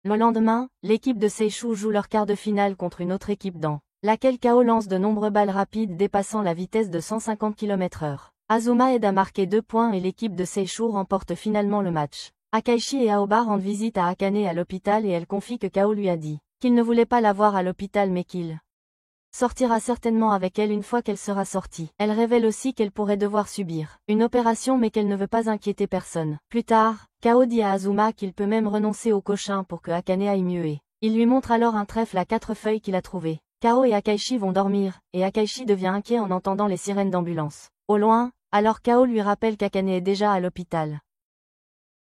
Speaker 1: Le lendemain, l'équipe de Seishu joue leur quart de finale contre une autre équipe dans laquelle Kao lance de nombreuses balles rapides dépassant la vitesse de 150 km/h. Azuma aide à marquer 2 points et l'équipe de Seishu remporte finalement le match. Akaishi et Aoba rendent visite à Akane à l'hôpital et elle confie que Kao lui a dit qu'il ne voulait pas la voir à l'hôpital mais qu'il sortira certainement avec elle une fois qu'elle sera sortie. Elle révèle aussi qu'elle pourrait devoir subir une opération mais qu'elle ne veut pas inquiéter personne. Plus tard, Kao dit à Azuma qu'il peut même renoncer au cochin pour que Akane aille mieux et il lui montre alors un trèfle à 4 feuilles qu'il a trouvé. Kao et Akaishi vont dormir, et Akaishi devient inquiet en entendant les sirènes d'ambulance. Au loin, alors Kao lui rappelle qu'Akane est déjà à l'hôpital.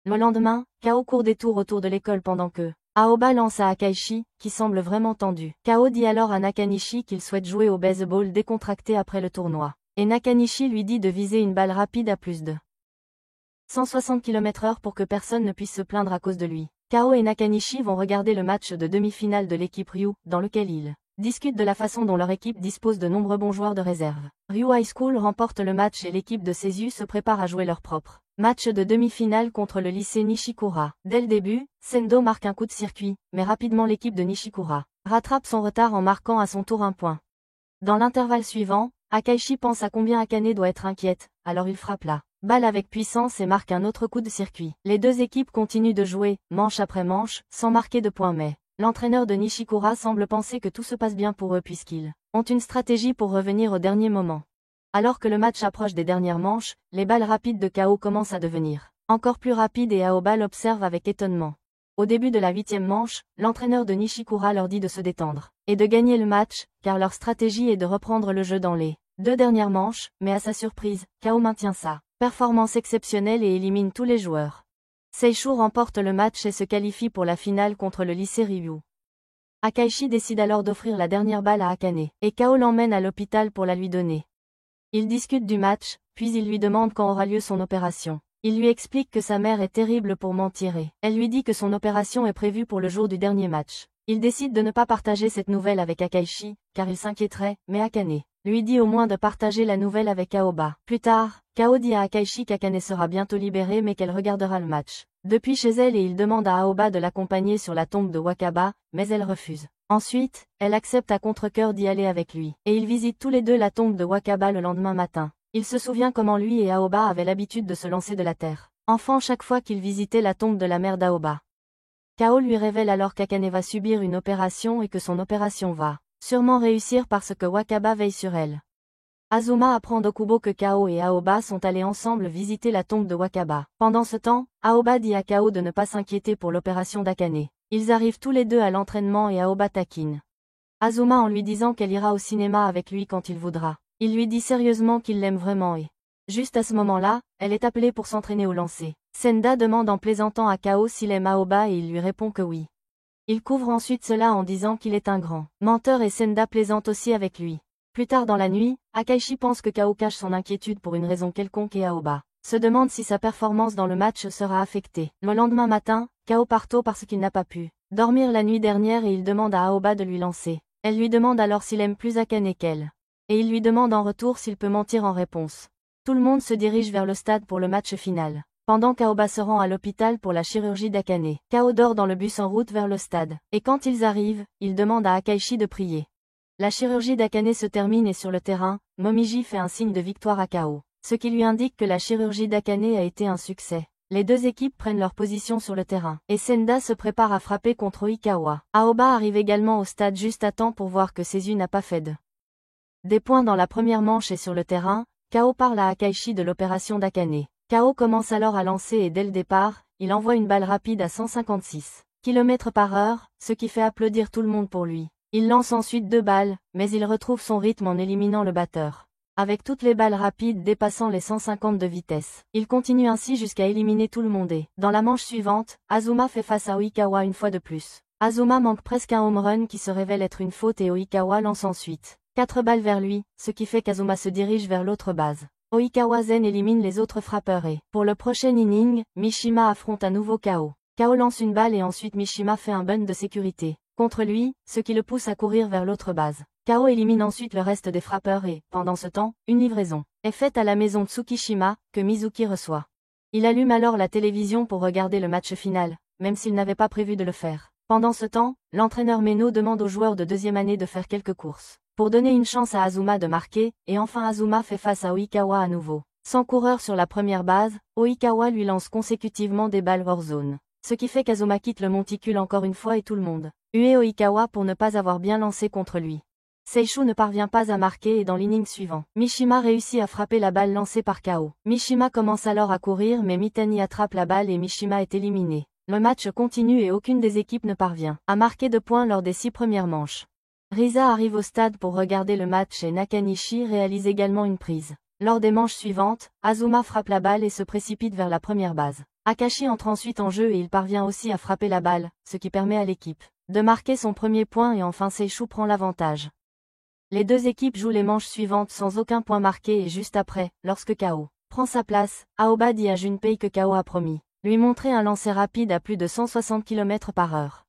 Speaker 1: Le lendemain, Kao court des tours autour de l'école pendant que Aoba lance à Akaishi, qui semble vraiment tendu. Kao dit alors à Nakanishi qu'il souhaite jouer au baseball décontracté après le tournoi. Et Nakanishi lui dit de viser une balle rapide à plus de 160 km/h pour que personne ne puisse se plaindre à cause de lui. Kao et Nakanishi vont regarder le match de demi-finale de l'équipe Ryu, dans lequel ils discutent de la façon dont leur équipe dispose de nombreux bons joueurs de réserve. Ryu High School remporte le match et l'équipe de Seiyu se prépare à jouer leur propre match de demi-finale contre le lycée Nishikura. Dès le début, Sendo marque un coup de circuit, mais rapidement l'équipe de Nishikura rattrape son retard en marquant à son tour un point. Dans l'intervalle suivant, Akaishi pense à combien Akane doit être inquiète, alors il frappe la balle avec puissance et marque un autre coup de circuit. Les deux équipes continuent de jouer, manche après manche, sans marquer de points mais l'entraîneur de Nishikura semble penser que tout se passe bien pour eux puisqu'ils ont une stratégie pour revenir au dernier moment. Alors que le match approche des dernières manches, les balles rapides de Kao commencent à devenir encore plus rapides et Aoba l'observe avec étonnement. Au début de la 8e manche, l'entraîneur de Nishikura leur dit de se détendre et de gagner le match, car leur stratégie est de reprendre le jeu dans les 2 dernières manches, mais à sa surprise, Kao maintient sa performance exceptionnelle et élimine tous les joueurs. Seishu remporte le match et se qualifie pour la finale contre le lycée Ryu. Akaishi décide alors d'offrir la dernière balle à Akane, et Kao l'emmène à l'hôpital pour la lui donner. Ils discutent du match, puis il lui demande quand aura lieu son opération. Il lui explique que sa mère est terrible pour mentir et elle lui dit que son opération est prévue pour le jour du dernier match. Il décide de ne pas partager cette nouvelle avec Akaishi, car il s'inquiéterait, mais Akane lui dit au moins de partager la nouvelle avec Aoba. Plus tard, Kao dit à Akaishi qu'Akane sera bientôt libérée mais qu'elle regardera le match depuis chez elle et il demande à Aoba de l'accompagner sur la tombe de Wakaba, mais elle refuse. Ensuite, elle accepte à contre-cœur d'y aller avec lui, et ils visitent tous les deux la tombe de Wakaba le lendemain matin. Il se souvient comment lui et Aoba avaient l'habitude de se lancer de la terre enfant chaque fois qu'ils visitaient la tombe de la mère d'Aoba. Kao lui révèle alors qu'Akane va subir une opération et que son opération va sûrement réussir parce que Wakaba veille sur elle. Azuma apprend d'Okubo que Kao et Aoba sont allés ensemble visiter la tombe de Wakaba. Pendant ce temps, Aoba dit à Kao de ne pas s'inquiéter pour l'opération d'Akane. Ils arrivent tous les deux à l'entraînement et Aoba taquine Azuma en lui disant qu'elle ira au cinéma avec lui quand il voudra. Il lui dit sérieusement qu'il l'aime vraiment et juste à ce moment-là, elle est appelée pour s'entraîner au lancer. Senda demande en plaisantant à Kao s'il aime Aoba et il lui répond que oui. Il couvre ensuite cela en disant qu'il est un grand menteur et Senda plaisante aussi avec lui. Plus tard dans la nuit, Akaishi pense que Kao cache son inquiétude pour une raison quelconque et Aoba se demande si sa performance dans le match sera affectée. Le lendemain matin, Kao part tôt parce qu'il n'a pas pu dormir la nuit dernière et il demande à Aoba de lui lancer. Elle lui demande alors s'il aime plus Akane qu'elle. Et il lui demande en retour s'il peut mentir en réponse. Tout le monde se dirige vers le stade pour le match final. pendant qu'Aoba se rend à l'hôpital pour la chirurgie d'Akane. Kao dort dans le bus en route vers le stade, et quand ils arrivent, il demande à Akaishi de prier. La chirurgie d'Akane se termine et sur le terrain, Momiji fait un signe de victoire à Kao, ce qui lui indique que la chirurgie d'Akane a été un succès. Les deux équipes prennent leur position sur le terrain, et Senda se prépare à frapper contre Oikawa. Aoba arrive également au stade juste à temps pour voir que Seizu n'a pas fait des points dans la première manche et sur le terrain, Kao parle à Akaishi de l'opération d'Akane. Kao commence alors à lancer et dès le départ, il envoie une balle rapide à 156 km/h, ce qui fait applaudir tout le monde pour lui. Il lance ensuite 2 balles, mais il retrouve son rythme en éliminant le batteur. Avec toutes les balles rapides dépassant les 150 de vitesse, il continue ainsi jusqu'à éliminer tout le monde et, dans la manche suivante, Azuma fait face à Oikawa une fois de plus. Azuma manque presque un home run qui se révèle être une faute et Oikawa lance ensuite 4 balles vers lui, ce qui fait qu'Azuma se dirige vers l'autre base. Oikawa Zen élimine les autres frappeurs et, pour le prochain inning, Mishima affronte à nouveau Kao. Kao lance une balle et ensuite Mishima fait un bunt de sécurité contre lui, ce qui le pousse à courir vers l'autre base. Kao élimine ensuite le reste des frappeurs et, pendant ce temps, une livraison est faite à la maison Tsukishima, que Mizuki reçoit. Il allume alors la télévision pour regarder le match final, même s'il n'avait pas prévu de le faire. Pendant ce temps, l'entraîneur Meno demande aux joueurs de deuxième année de faire quelques courses, pour donner une chance à Azuma de marquer, et enfin Azuma fait face à Oikawa à nouveau. Sans coureur sur la première base, Oikawa lui lance consécutivement des balles hors zone, ce qui fait qu'Azuma quitte le monticule encore une fois et tout le monde hue Oikawa pour ne pas avoir bien lancé contre lui. Seishu ne parvient pas à marquer et dans l'inning suivant, Mishima réussit à frapper la balle lancée par Kao. Mishima commence alors à courir mais Mitani attrape la balle et Mishima est éliminé. Le match continue et aucune des équipes ne parvient à marquer de points lors des 6 premières manches. Risa arrive au stade pour regarder le match et Nakanishi réalise également une prise. Lors des manches suivantes, Azuma frappe la balle et se précipite vers la première base. Akashi entre ensuite en jeu et il parvient aussi à frapper la balle, ce qui permet à l'équipe de marquer son premier point et enfin Seishu prend l'avantage. Les deux équipes jouent les manches suivantes sans aucun point marqué et juste après, lorsque Kao prend sa place, Aoba dit à Junpei que Kao a promis lui montrer un lancer rapide à plus de 160 km/h.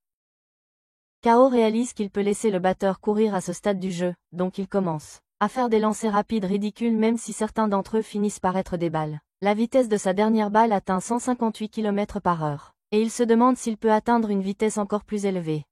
Speaker 1: Kao réalise qu'il peut laisser le batteur courir à ce stade du jeu, donc il commence à faire des lancers rapides ridicules même si certains d'entre eux finissent par être des balles. La vitesse de sa dernière balle atteint 158 km/h, et il se demande s'il peut atteindre une vitesse encore plus élevée.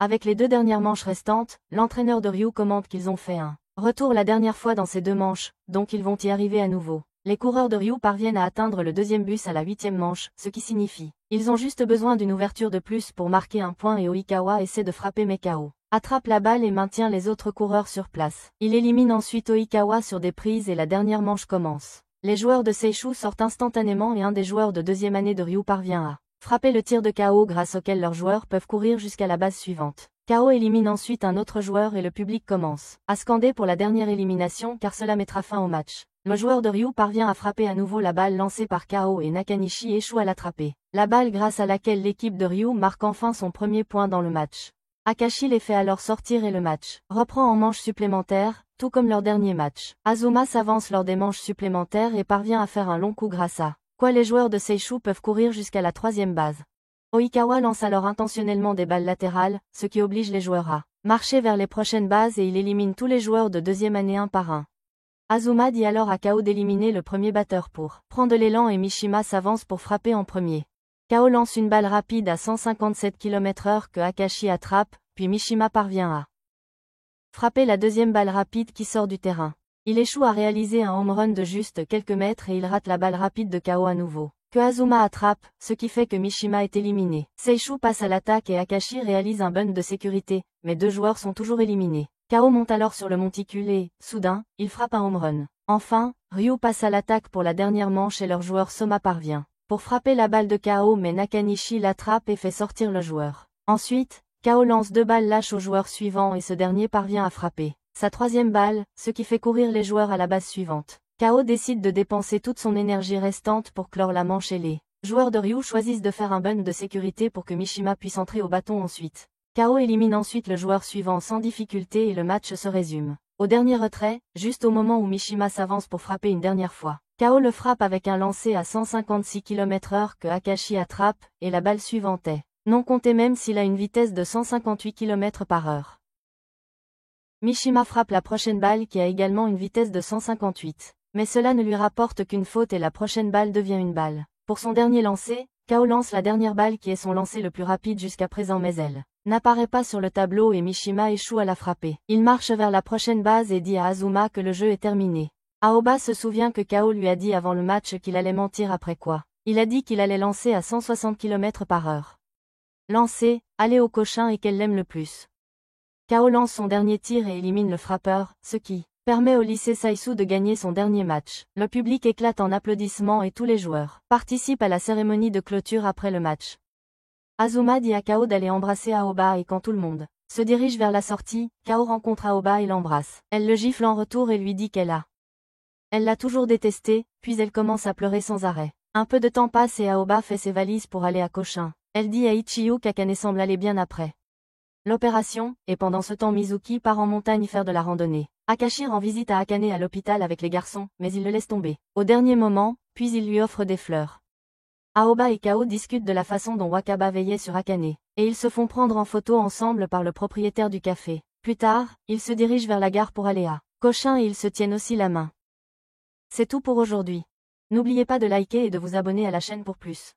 Speaker 1: Avec les 2 dernières manches restantes, l'entraîneur de Ryu commente qu'ils ont fait un retour la dernière fois dans ces 2 manches, donc ils vont y arriver à nouveau. Les coureurs de Ryu parviennent à atteindre le deuxième bus à la 8e manche, ce qui signifie ils ont juste besoin d'une ouverture de plus pour marquer un point et Oikawa essaie de frapper mais Kao attrape la balle et maintient les autres coureurs sur place. Il élimine ensuite Oikawa sur des prises et la dernière manche commence. Les joueurs de Seishu sortent instantanément et un des joueurs de deuxième année de Ryu parvient à frapper le tir de Kao grâce auquel leurs joueurs peuvent courir jusqu'à la base suivante. Kao élimine ensuite un autre joueur et le public commence à scander pour la dernière élimination car cela mettra fin au match. Le joueur de Ryu parvient à frapper à nouveau la balle lancée par Kao et Nakanishi échoue à l'attraper. La balle grâce à laquelle l'équipe de Ryu marque enfin son premier point dans le match. Akashi les fait alors sortir et le match reprend en manche supplémentaire, tout comme leur dernier match. Azuma s'avance lors des manches supplémentaires et parvient à faire un long coup grâce à quoi les joueurs de Seishu peuvent courir jusqu'à la 3e base. Oikawa lance alors intentionnellement des balles latérales, ce qui oblige les joueurs à marcher vers les prochaines bases et il élimine tous les joueurs de deuxième année un par un. Azuma dit alors à Kao d'éliminer le premier batteur pour prendre l'élan et Mishima s'avance pour frapper en premier. Kao lance une balle rapide à 157 km/h que Akashi attrape, puis Mishima parvient à frapper la deuxième balle rapide qui sort du terrain. Il échoue à réaliser un home run de juste quelques mètres et il rate la balle rapide de Kao à nouveau, que Azuma attrape, ce qui fait que Mishima est éliminé. Seishu passe à l'attaque et Akashi réalise un bunt de sécurité, mais 2 joueurs sont toujours éliminés. Kao monte alors sur le monticule et, soudain, il frappe un home run. Enfin, Ryu passe à l'attaque pour la dernière manche et leur joueur Soma parvient pour frapper la balle de Kao mais Nakanishi l'attrape et fait sortir le joueur. Ensuite, Kao lance 2 balles lâches au joueur suivant et ce dernier parvient à frapper sa 3e balle, ce qui fait courir les joueurs à la base suivante. Kao décide de dépenser toute son énergie restante pour clore la manche et les joueurs de Ryu choisissent de faire un bunt de sécurité pour que Mishima puisse entrer au bâton ensuite. Kao élimine ensuite le joueur suivant sans difficulté et le match se résume au dernier retrait, juste au moment où Mishima s'avance pour frapper une dernière fois. Kao le frappe avec un lancer à 156 km/h que Akashi attrape, et la balle suivante est non comptée même s'il a une vitesse de 158 km/h. Mishima frappe la prochaine balle qui a également une vitesse de 158. Mais cela ne lui rapporte qu'une faute et la prochaine balle devient une balle Pour son dernier lancer, Kao lance la dernière balle qui est son lancer le plus rapide jusqu'à présent mais elle n'apparaît pas sur le tableau et Mishima échoue à la frapper. Il marche vers la prochaine base et dit à Azuma que le jeu est terminé. Aoba se souvient que Kao lui a dit avant le match qu'il allait mentir après quoi. Il a dit qu'il allait lancer à 160 km/h. Lancer, aller au cochin et qu'elle l'aime le plus. Kao lance son dernier tir et élimine le frappeur, ce qui permet au lycée Saisu de gagner son dernier match. Le public éclate en applaudissements et tous les joueurs participent à la cérémonie de clôture après le match. Azuma dit à Kao d'aller embrasser Aoba et quand tout le monde se dirige vers la sortie, Kao rencontre Aoba et l'embrasse. Elle le gifle en retour et lui dit Elle l'a toujours détesté, puis elle commence à pleurer sans arrêt. Un peu de temps passe et Aoba fait ses valises pour aller à Cochin. Elle dit à Ichiyo qu'Akane semble aller bien après l'opération, et pendant ce temps Mizuki part en montagne faire de la randonnée. Akashi rend visite à Akane à l'hôpital avec les garçons, mais il le laisse tomber. Au dernier moment, puis il lui offre des fleurs. Aoba et Kao discutent de la façon dont Wakaba veillait sur Akane, et ils se font prendre en photo ensemble par le propriétaire du café. Plus tard, ils se dirigent vers la gare pour aller à Cochin et ils se tiennent aussi la main. C'est tout pour aujourd'hui. N'oubliez pas de liker et de vous abonner à la chaîne pour plus.